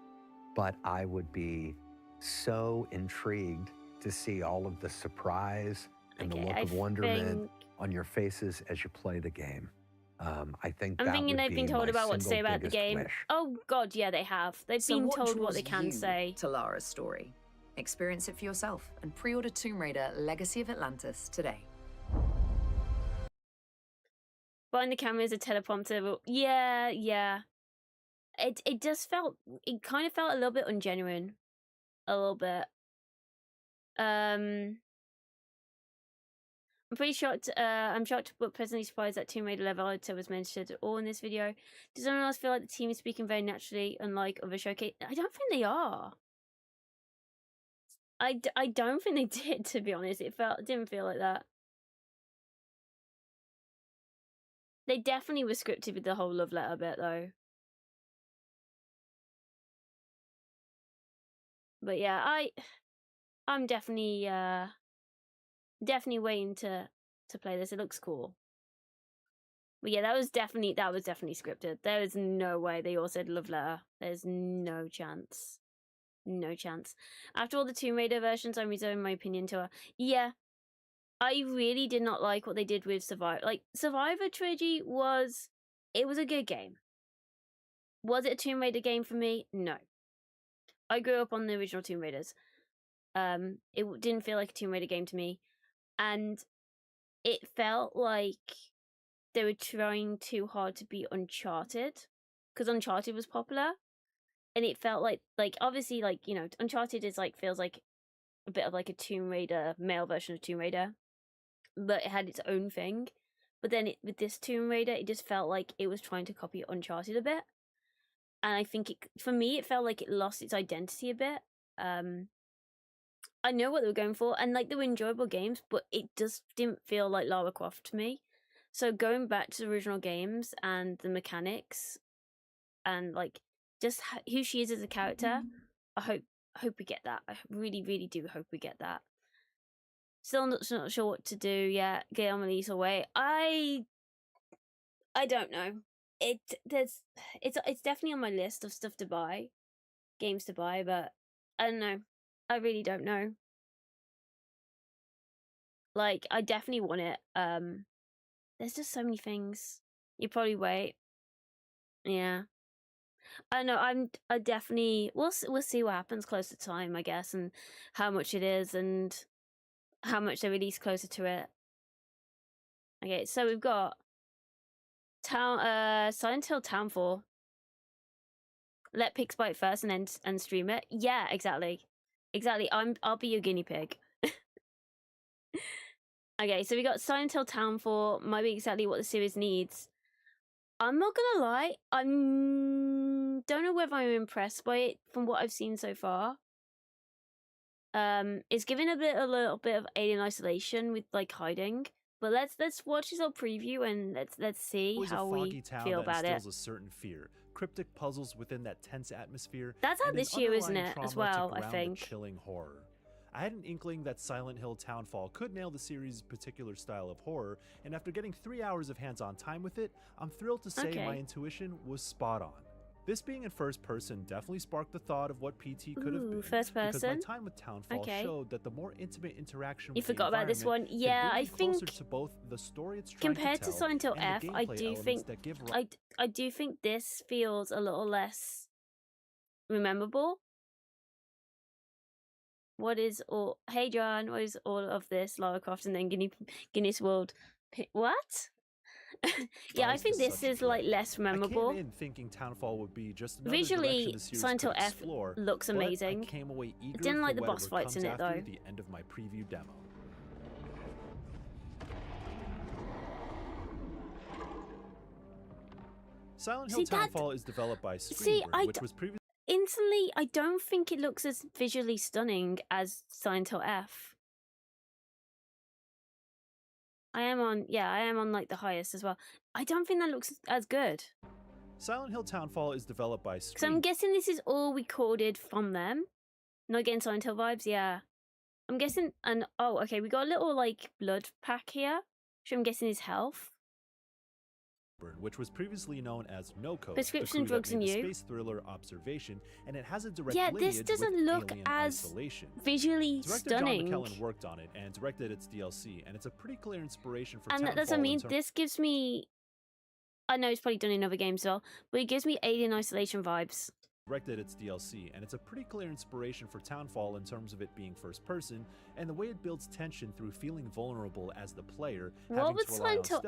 But I would be so intrigued to see all of the surprise and the Okay, look I of wonderment think- on your faces as you play the game. I think I'm that thinking would they've been be told my about what to say single about the biggest game. wish. Oh god, yeah, they have. They've So been what told what draws they can you say. to Lara's story? Experience it for yourself and pre-order Tomb Raider Legacy of Atlantis today. Behind the camera is a teleprompter. But yeah. It just felt. It kind of felt a little bit ungenuine. A little bit. I'm pretty shocked. I'm shocked but pleasantly surprised that Tomb Raider level editor was mentioned at all in this video. Does anyone else feel like the team is speaking very naturally, unlike other showcase? I don't think they are. I don't think they did, to be honest. It didn't feel like that. They definitely were scripted with the whole love letter bit, though. But yeah, I'm definitely waiting to play this. It looks cool. But yeah, that was definitely scripted. There is no way they all said love letter. There's no chance. No chance. After all the Tomb Raider versions, I'm reserving my opinion to her. Yeah, I really did not like what they did with Survivor. Like, Survivor Trilogy was a good game. Was it a Tomb Raider game for me? No. I grew up on the original Tomb Raiders. It didn't feel like a Tomb Raider game to me. And it felt like they were trying too hard to be Uncharted. Because Uncharted was popular. And it felt like obviously, like, you know, Uncharted is like, feels like a bit of like a Tomb Raider, male version of Tomb Raider. But it had its own thing. But then with this Tomb Raider, it just felt like it was trying to copy Uncharted a bit. And I think for me, it felt like it lost its identity a bit. I know what they were going for, and like they were enjoyable games, but it just didn't feel like Lara Croft to me. So going back to the original games and the mechanics, and like just who she is as a character, I hope we get that. I really, really do hope we get that. Still not sure what to do yet. Guillermo leads away. I don't know. It's definitely on my list of stuff to buy, games to buy, but I don't know. I really don't know. Like, I definitely want it. There's just so many things. You probably wait. Yeah. I don't know. I definitely we'll see what happens close to time, I guess, and how much it is and how much they release closer to it. Okay, so we've got Silent Hill Townfall. let pigs bite first and stream it. Yeah, exactly. I'll be your guinea pig. Okay, so we got Silent Hill Townfall. Might be exactly what the series needs. I'm not gonna lie, don't know whether I'm impressed by it from what I've seen so far. It's giving a little bit of Alien Isolation with like hiding. But let's watch this little preview and let's see how we feel about it. A certain fear, cryptic puzzles within that tense atmosphere. That's out this year, isn't it? As well, I think. Chilling horror. I had an inkling that Silent Hill Townfall could nail the series' particular style of horror, and after getting 3 hours of hands-on time with it, I'm thrilled to say my intuition was spot on. This being in first person definitely sparked the thought of what PT could have been. First person? Because my time with Townfall showed that the more intimate interaction with you forgot about this one. Yeah, I think to both the story it's compared to to Silent Hill F, I do think I do think this feels a little less memorable. What is all? Hey John, what is all of this? Lara Croft and then Guinness World. What? Yeah, I think this is like less memorable. I came in thinking Townfall would be just visually. Silent Hill F looks amazing. I came away eager didn't like the for boss fights in it though. The end of my preview demo. Silent Hill Townfall is developed by Screenbird, which was previously. Instantly, I don't think it looks as visually stunning as Silent Hill F. I am on like the highest as well. I don't think that looks as good. Silent Hill Townfall is developed by Screenbird. So I'm guessing this is all recorded from them. Not getting Silent Hill vibes, yeah. I'm guessing, and oh, okay, we got a little like blood pack here, which I'm guessing is health. Which was previously known as NoCo, Prescription Drugs and You. Space thriller Observation, and it has a direct this doesn't look as Isolation. Visually Director stunning. John McKellen worked on it and directed its DLC, and it's a pretty clear inspiration for. And that's what I mean. This gives me. I know it's probably done in other games as well, but it gives me Alien Isolation vibes. Directed its DLC, and it's a pretty clear inspiration for Townfall in terms of it being first person, and the way it builds tension through feeling vulnerable as the player. What was Silent Hill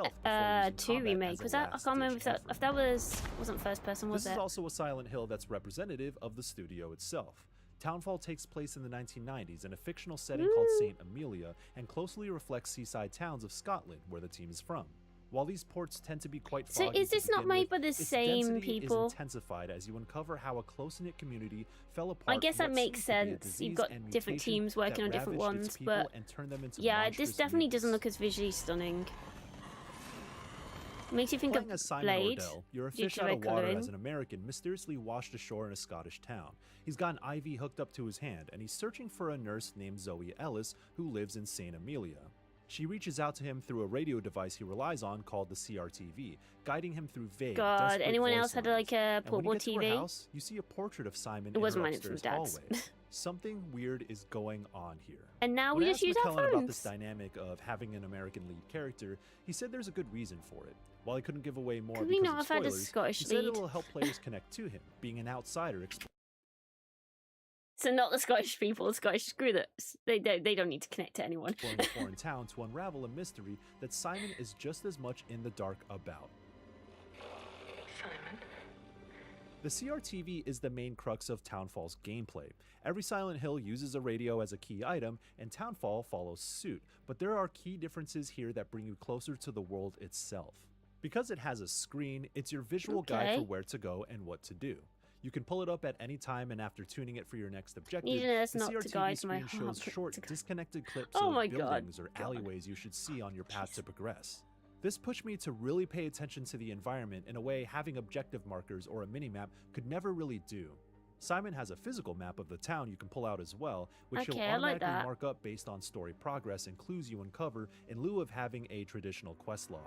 2 remake? Was that? I can't remember if that wasn't first person, was it? This is also a Silent Hill that's representative of the studio itself. Townfall takes place in the 1990s in a fictional setting called St. Amelia, and closely reflects seaside towns of Scotland, where the team is from. While these ports tend to be quite foggy, so is this not made by the same people? Is intensified as you uncover how a close-knit community fell apart. I guess that makes sense. You've got different teams working on different ones, but yeah, this definitely doesn't look as visually stunning. Makes you think of Blade. Ordell, you're a fish out of water as an American mysteriously washed ashore in a Scottish town. He's got an IV hooked up to his hand, and he's searching for a nurse named Zoe Ellis who lives in St. Amelia. She reaches out to him through a radio device he relies on called the CRTV, guiding him through vague, God, anyone else had like a portable TV? When you get to her house, you see a portrait of Simon in her upstairs hallway. Something weird is going on here. And now we just use our phones. About this dynamic of having an American lead character, he said there's a good reason for it. While he couldn't give away more because of spoilers, he said it will help players connect to him, being an outsider. So not the Scottish people, Scottish, screw that. They don't need to connect to anyone. Exploring a foreign town to unravel a mystery that Simon is just as much in the dark about. Simon? The CRTV is the main crux of Townfall's gameplay. Every Silent Hill uses a radio as a key item, and Townfall follows suit, but there are key differences here that bring you closer to the world itself. Because it has a screen, it's your visual guide for where to go and what to do. You can pull it up at any time, and after tuning it for your next objective, the CRTV screen shows short, disconnected clips of buildings or alleyways you should see on your path to progress. This pushed me to really pay attention to the environment in a way having objective markers or a minimap could never really do. Simon has a physical map of the town you can pull out as well, which he'll automatically mark up based on story progress and clues you uncover in lieu of having a traditional quest log.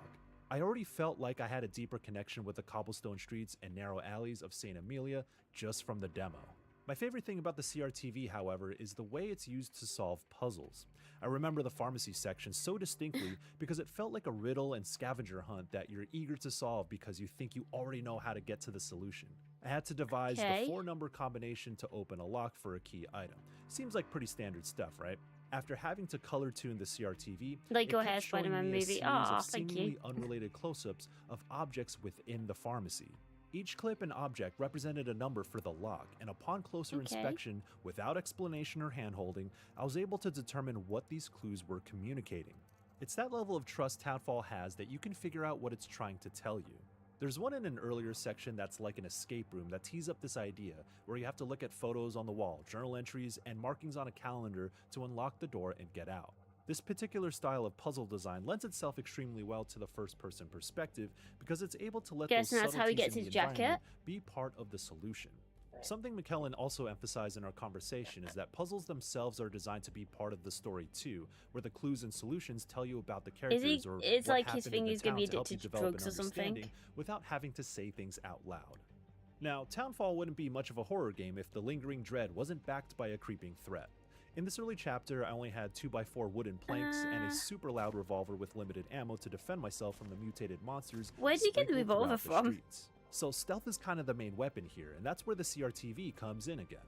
I already felt like I had a deeper connection with the cobblestone streets and narrow alleys of St. Amelia just from the demo. My favorite thing about the CRTV, however, is the way it's used to solve puzzles. I remember the pharmacy section so distinctly because it felt like a riddle and scavenger hunt that you're eager to solve because you think you already know how to get to the solution. I had to devise the 4-number combination to open a lock for a key item. Seems like pretty standard stuff, right? After having to color tune the CRTV, like your hair Spider-Man movie. Of seemingly unrelated close-ups of objects within the pharmacy. Each clip and object represented a number for the lock, and upon closer inspection, without explanation or handholding, I was able to determine what these clues were communicating. It's that level of trust Townfall has that you can figure out what it's trying to tell you. There's one in an earlier section that's like an escape room that tees up this idea, where you have to look at photos on the wall, journal entries, and markings on a calendar to unlock the door and get out. This particular style of puzzle design lends itself extremely well to the first-person perspective because it's able to let those Guessing that's how he subtleties gets in his the environment jacket. be part of the solution. Something McKellen also emphasized in our conversation is that puzzles themselves are designed to be part of the story too, where the clues and solutions tell you about the characters or it's what like his happened thing in the he's gonna town be to help you addicted to develop drugs an or something. understanding without having to say things out loud. Now, Townfall wouldn't be much of a horror game if the lingering dread wasn't backed by a creeping threat. In this early chapter, I only had 2x4 wooden planks and a super loud revolver with limited ammo to defend myself from the mutated monsters. Where'd you get the sprinkled revolver throughout the from? streets. So stealth is kind of the main weapon here, and that's where the CRTV comes in again.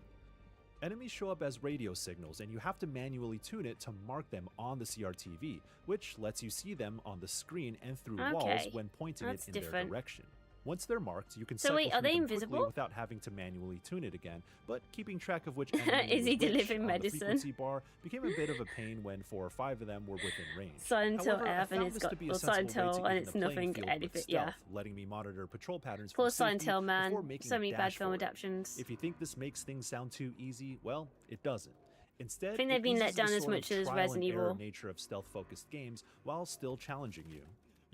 Enemies show up as radio signals, and you have to manually tune it to mark them on the CRTV, which lets you see them on the screen and through walls Okay, when pointing that's it in different. their direction. Once they're marked, you can So cycle wait, are through they them quickly invisible? without having to manually tune it again, but keeping track of which enemy Is was he which delivering on the medicine? frequency bar became a bit of a pain when 4 or 5 of them were within range. Silent Hill However, I F and found it's this got to be a well, sensible Silent way to Hill and even it's the playing nothing field anything. with Yeah. stealth, letting me monitor patrol patterns Poor for Silent safety Hill, man. before making So a many bad dash film for it. adaptations. If you think this makes things sound too easy, well, it doesn't. Instead, I think it they've been let eases the down as sort of much as trial Resident and error Evil. nature of stealth-focused games while still challenging you.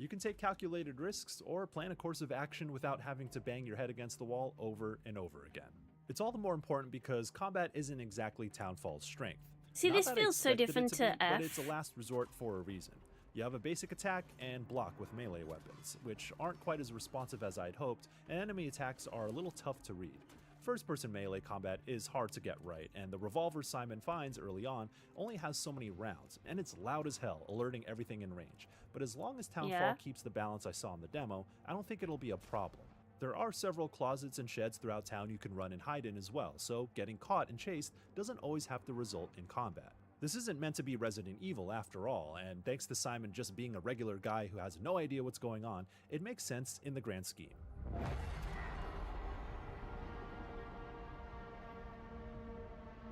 You can take calculated risks or plan a course of action without having to bang your head against the wall over and over again. It's all the more important because combat isn't exactly Townfall's strength. See, Not this that I feels so expected it different to to be, F. But it's a last resort for a reason. You have a basic attack and block with melee weapons, which aren't quite as responsive as I'd hoped, and enemy attacks are a little tough to read. First-person melee combat is hard to get right, and the revolver Simon finds early on only has so many rounds, and it's loud as hell, alerting everything in range. But as long as Townfall keeps the balance I saw in the demo, I don't think it'll be a problem. There are several closets and sheds throughout town you can run and hide in as well, so getting caught and chased doesn't always have to result in combat. This isn't meant to be Resident Evil after all, and thanks to Simon just being a regular guy who has no idea what's going on, it makes sense in the grand scheme.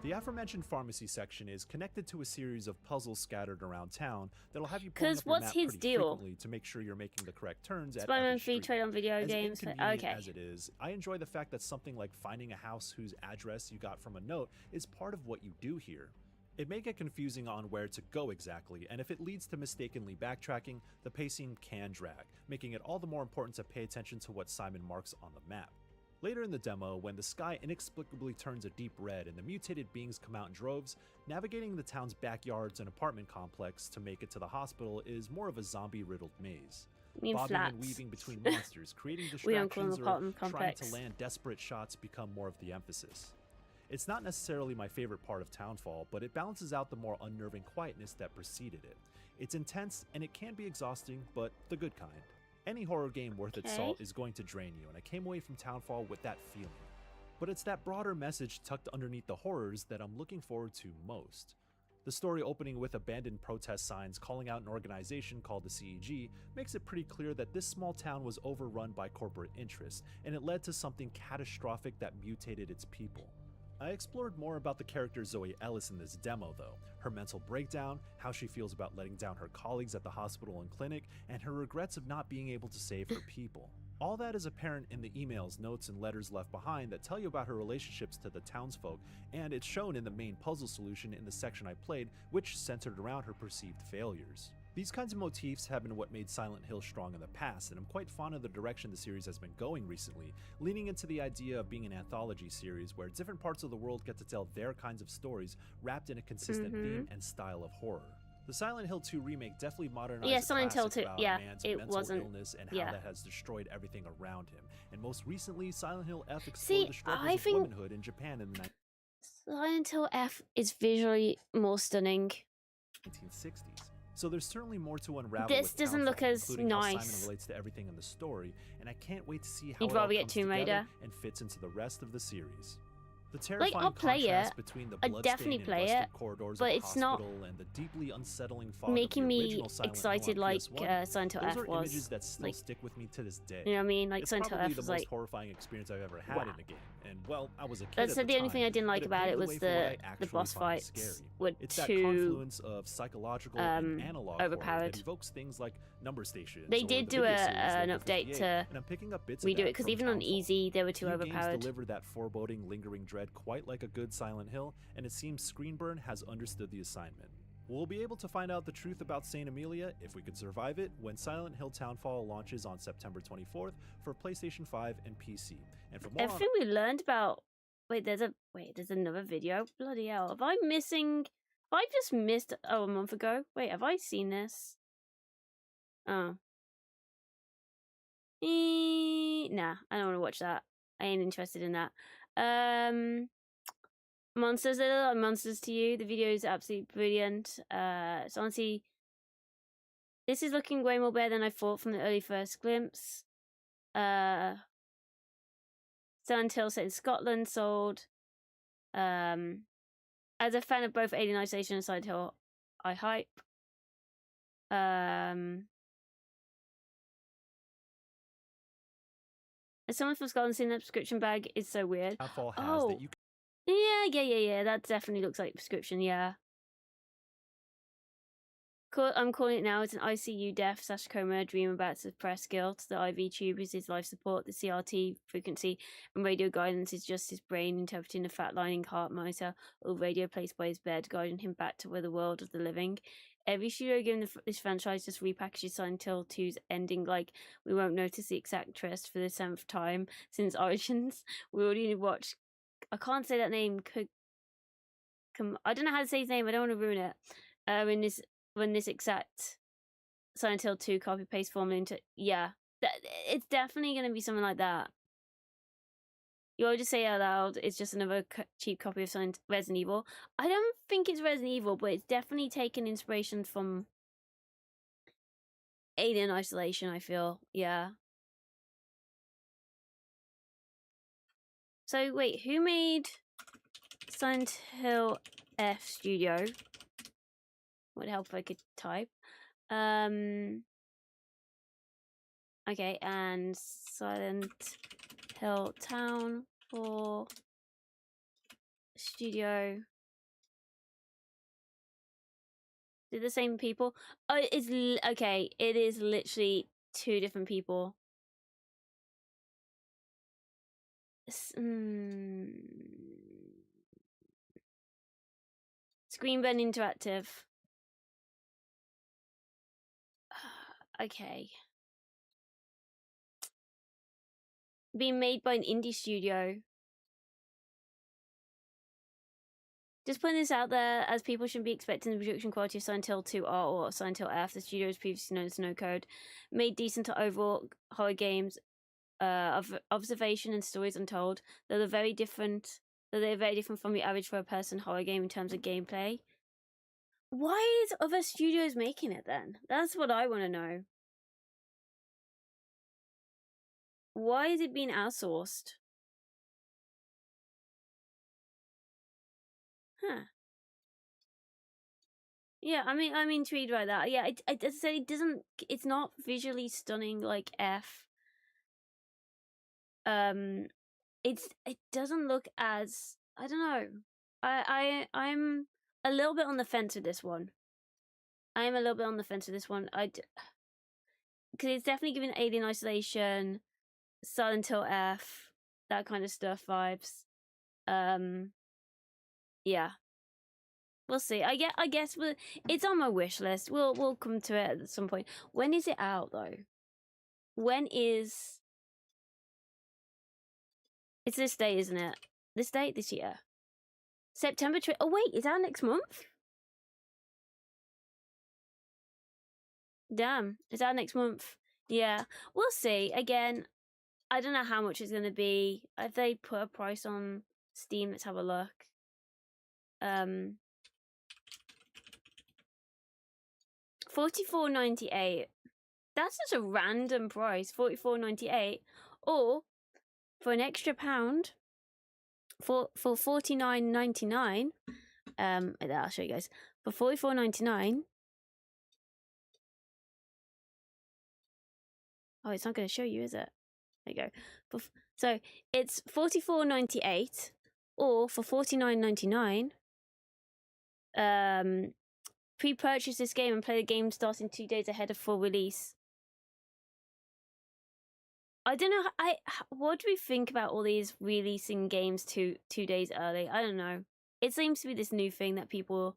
The aforementioned pharmacy section is connected to a series of puzzles scattered around town that'll have you pulling 'Cause up your what's map his pretty deal? frequently to make sure you're making the correct turns at Spider-Man every free street. trade on video As games. inconvenient Okay. as it is, I enjoy the fact that something like finding a house whose address you got from a note is part of what you do here. It may get confusing on where to go exactly, and if it leads to mistakenly backtracking, the pacing can drag, making it all the more important to pay attention to what Simon marks on the map. Later in the demo, when the sky inexplicably turns a deep red and the mutated beings come out in droves, navigating the town's backyards and apartment complex to make it to the hospital is more of a zombie-riddled maze. You mean Bobbing and flats. weaving between monsters, creating We don't call them distractions or apartment trying complex. to land desperate shots become more of the emphasis. It's not necessarily my favorite part of Townfall, but it balances out the more unnerving quietness that preceded it. It's intense and it can be exhausting, but the good kind. Any horror game worth its salt is going to drain you, and I came away from Townfall with that feeling. But it's that broader message tucked underneath the horrors that I'm looking forward to most. The story opening with abandoned protest signs calling out an organization called the CEG makes it pretty clear that this small town was overrun by corporate interests, and it led to something catastrophic that mutated its people. I explored more about the character Zoe Ellis in this demo though, her mental breakdown, how she feels about letting down her colleagues at the hospital and clinic, and her regrets of not being able to save her people. All that is apparent in the emails, notes, and letters left behind that tell you about her relationships to the townsfolk, and it's shown in the main puzzle solution in the section I played, which centered around her perceived failures. These kinds of motifs have been what made Silent Hill strong in the past, and I'm quite fond of the direction the series has been going recently, leaning into the idea of being an anthology series where different parts of the world get to tell their kinds of stories wrapped in a consistent theme and style of horror. The Silent Hill 2 remake definitely modernized Yeah, the Silent Hill classic 2, about yeah, a man's it mental wasn't- illness and how yeah. that has destroyed everything around him. And most recently, Silent Hill F explored See, the struggles I of think- womanhood in Japan in the Silent Hill F is visually more stunning. 1960s. So there's certainly more to unravel. This with doesn't look Townfall, as including how nice. Simon relates to everything in the story, and I can't wait to see how You'd it all rather get comes Tomb together Raider. and fits into the rest of the series. The terrifying I'll play contrast it. between the I'd bloodstained definitely and play rusted it, corridors but of a it's not hospital and the deeply unsettling fog making of the me original Silent excited Hill on like PS1, Silent Hill those F are was. images that still Like, stick with me to this day. you know what I mean? Like It's Silent Hill probably F the was most like, horrifying experience I've ever had wow. in a game. And well, I was a kid That's at the only thing I time, didn't like but about paved it the was way for what I the actually boss find fights scary. were It's that too confluence of psychological and analog horror overpowered. that evokes things like number stations. They or did the do video series an Local update 58, to and I'm picking up bits of redo it that because from even on Townfall. easy they were too Few overpowered. games deliver that foreboding, lingering dread quite like a good Silent Hill, and it seems Screenburn has understood the assignment. We'll be able to find out the truth about Saint Amelia, if we can survive it, when Silent Hill Townfall launches on September 24th for PlayStation 5 and PC. And for more Everything we learned about there's another video. Bloody hell. Have I just missed a month ago? Wait, have I seen this? Oh. Nah, I don't want to watch that. I ain't interested in that. Monsters, there are a lot of monsters to you. The video is absolutely brilliant. So honestly, this is looking way more better than I thought from the early first glimpse. Silent Hill set in Scotland sold. As a fan of both Alien Isolation and Silent Hill, I hype. As someone from Scotland seeing that prescription bag is so weird. Townfall has Oh, that you yeah. That definitely looks like prescription. Yeah. I'm calling it now. It's an ICU death / coma dream about to suppress guilt. The IV tube is his life support. The CRT frequency and radio guidance is just his brain interpreting the fat lining heart monitor or radio placed by his bed, guiding him back to where the world of the living. Every studio game this franchise just repackages Silent Hill 2's ending like we won't notice the exact twist for the 7th time since Origins. We already watched. I can't say that name. I don't know how to say his name. I don't want to ruin it. When this exact Silent Hill 2 copy paste formula into it's definitely going to be something like that. You always just say out loud, it's just another cheap copy of Resident Evil. I don't think it's Resident Evil, but it's definitely taken inspiration from Alien Isolation, I feel. Yeah. So, wait, who made Silent Hill F Studio? Would help if I could type. Okay, and Silent Hill Town for Studio. They're the same people. Oh, okay. It is literally 2 different people. Screenburn Interactive. Okay. Being made by an indie studio. Just putting this out there, as people shouldn't be expecting the production quality of Silent Hill 2R or Silent Hill F. The studio is previously known as No Code. Made decent to overall horror games of observation and stories untold. They're very different from the average for a person horror game in terms of gameplay. Why is other studios making it then? That's what I want to know. Why is it being outsourced? Huh. Yeah, I'm intrigued by that. Yeah, as I said, it's not visually stunning like F. It doesn't look as, I don't know. I'm a little bit on the fence with this one. Because it's definitely giving Alien Isolation, Silent Hill F, that kind of stuff vibes. Yeah. We'll see. I guess it's on my wish list. We'll come to it at some point. When is it out though? It's this date, isn't it? This date this year. September. Oh wait, is that next month? Damn, is that next month? Yeah, we'll see. Again, I don't know how much it's gonna be. If they put a price on Steam, let's have a look. $44.98. That's just a random price. $44.98. Or for an extra £1, for $49.99. I'll show you guys. For $44.99. Oh, it's not going to show you, is it? There you go. So it's $44.98, or for $49.99. Pre-purchase this game and play the game starting 2 days ahead of full release. I don't know. What do we think about all these releasing games 2 days early? I don't know. It seems to be this new thing that people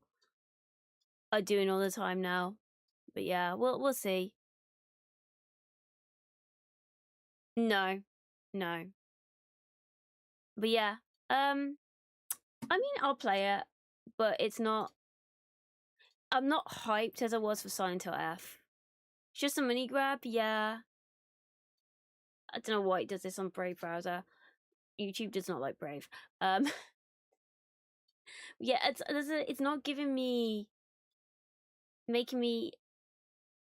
are doing all the time now. But yeah, we'll see. No. But yeah, I mean, I'll play it, but it's not. I'm not hyped as I was for Silent Hill F. It's just a money grab, yeah. I don't know why it does this on Brave browser. YouTube does not like Brave. Yeah, it's not making me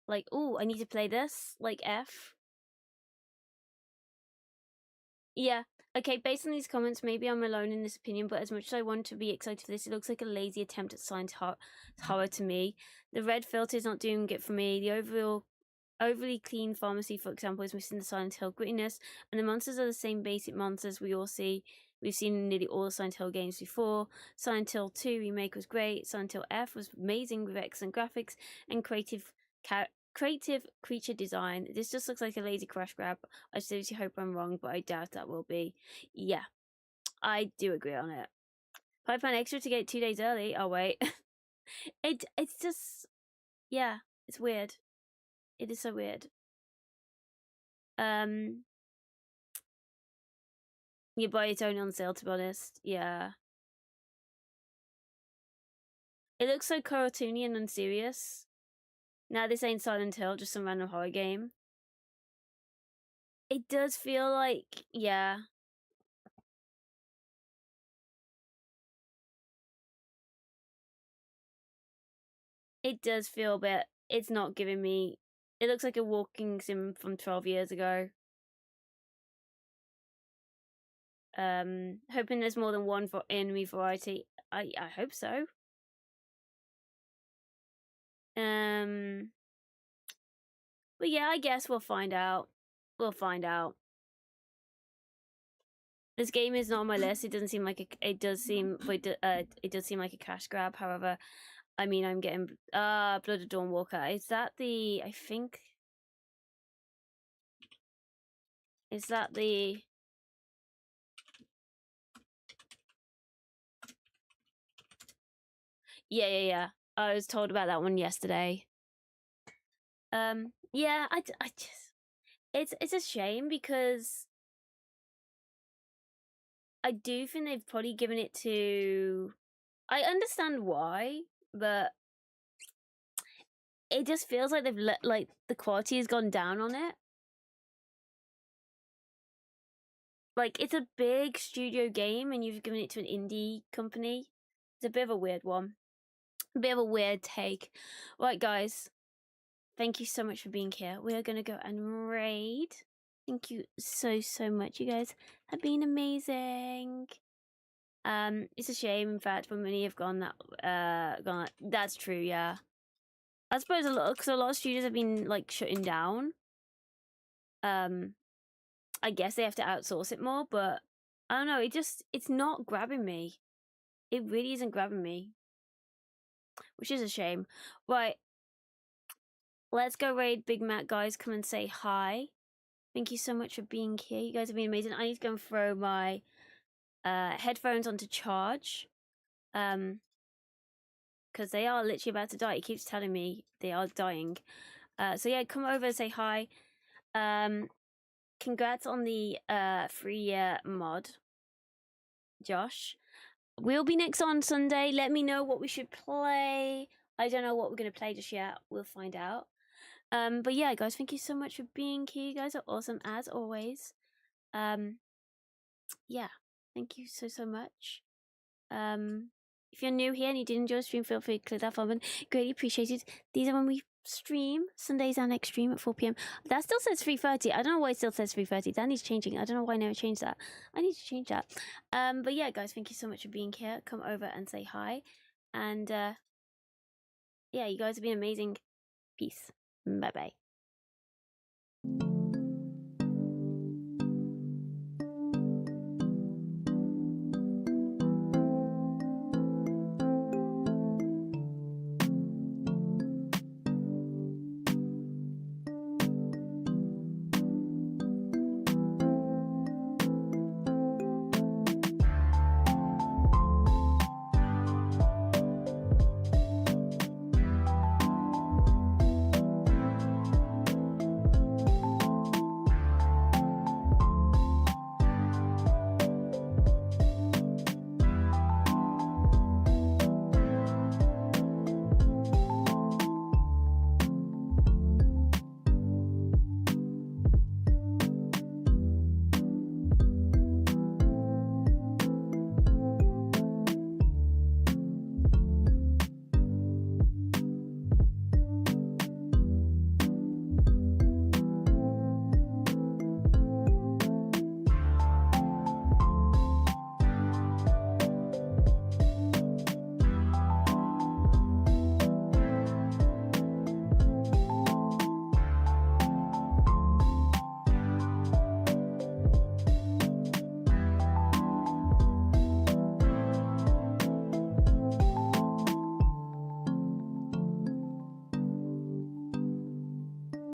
like, oh, I need to play this, like F. Yeah, okay, based on these comments, maybe I'm alone in this opinion, but as much as I want to be excited for this, it looks like a lazy attempt at Silent Horror to me. The red filter is not doing it for me. The overly clean pharmacy, for example, is missing the Silent Hill grittiness, and the monsters are the same basic monsters we've seen in nearly all the Silent Hill games before. Silent Hill 2 Remake was great. Silent Hill F was amazing with excellent graphics and creative creature design. This just looks like a lazy crash grab. I seriously hope I'm wrong, but I doubt that will be. Yeah, I do agree on it. £5 extra to get it 2 days early. Oh wait, it's just, yeah, it's weird. It is so weird. Yeah, but it's only on sale, to be honest. Yeah. It looks so cartoony and unserious. Now, this ain't Silent Hill, just some random horror game. It does feel like, yeah. It does feel a bit, it's not giving me, it looks like a walking sim from 12 years ago. Hoping there's more than one for enemy variety. I hope so. But yeah, I guess we'll find out. We'll find out. This game is not on my list. It doesn't seem like it does seem like a cash grab. However, I mean, I'm getting Blood of Dawnwalker. Is that the? I think. Is that the? Yeah. I was told about that one yesterday. Yeah, I just, it's a shame because I do think they've probably given it to. I understand why, but it just feels like they've like the quality has gone down on it. Like, it's a big studio game and you've given it to an indie company. It's a bit of a weird one. A bit of a weird take. Right, guys. Thank you so much for being here. We are going to go and raid. Thank you so much. You guys have been amazing. It's a shame, in fact, when many have gone that, that's true, yeah. I suppose because a lot of studios have been, like, shutting down. I guess they have to outsource it more, but I don't know, it's not grabbing me. It really isn't grabbing me. Which is a shame. Right. Let's go raid Big Mac, guys. Come and say hi. Thank you so much for being here. You guys have been amazing. I need to go and throw my headphones onto charge. Because they are literally about to die. It keeps telling me they are dying. So yeah, come over and say hi. Congrats on the 3-year mod, Josh. We'll be next on Sunday. Let me know what we should play. I don't know what we're going to play just yet. We'll find out. But yeah, guys, thank you so much for being here. You guys are awesome as always. Yeah, thank you so much. If you're new here and you did enjoy the stream, feel free to click that follow button. Greatly appreciated. These are when we stream, Sunday Xanax stream at 4 p.m. That still says 3:30. I don't know why it still says 3:30. That needs changing. I don't know why I never changed that. I need to change that. But yeah, guys, thank you so much for being here. Come over and say hi. And yeah, you guys have been amazing. Peace. Bye bye.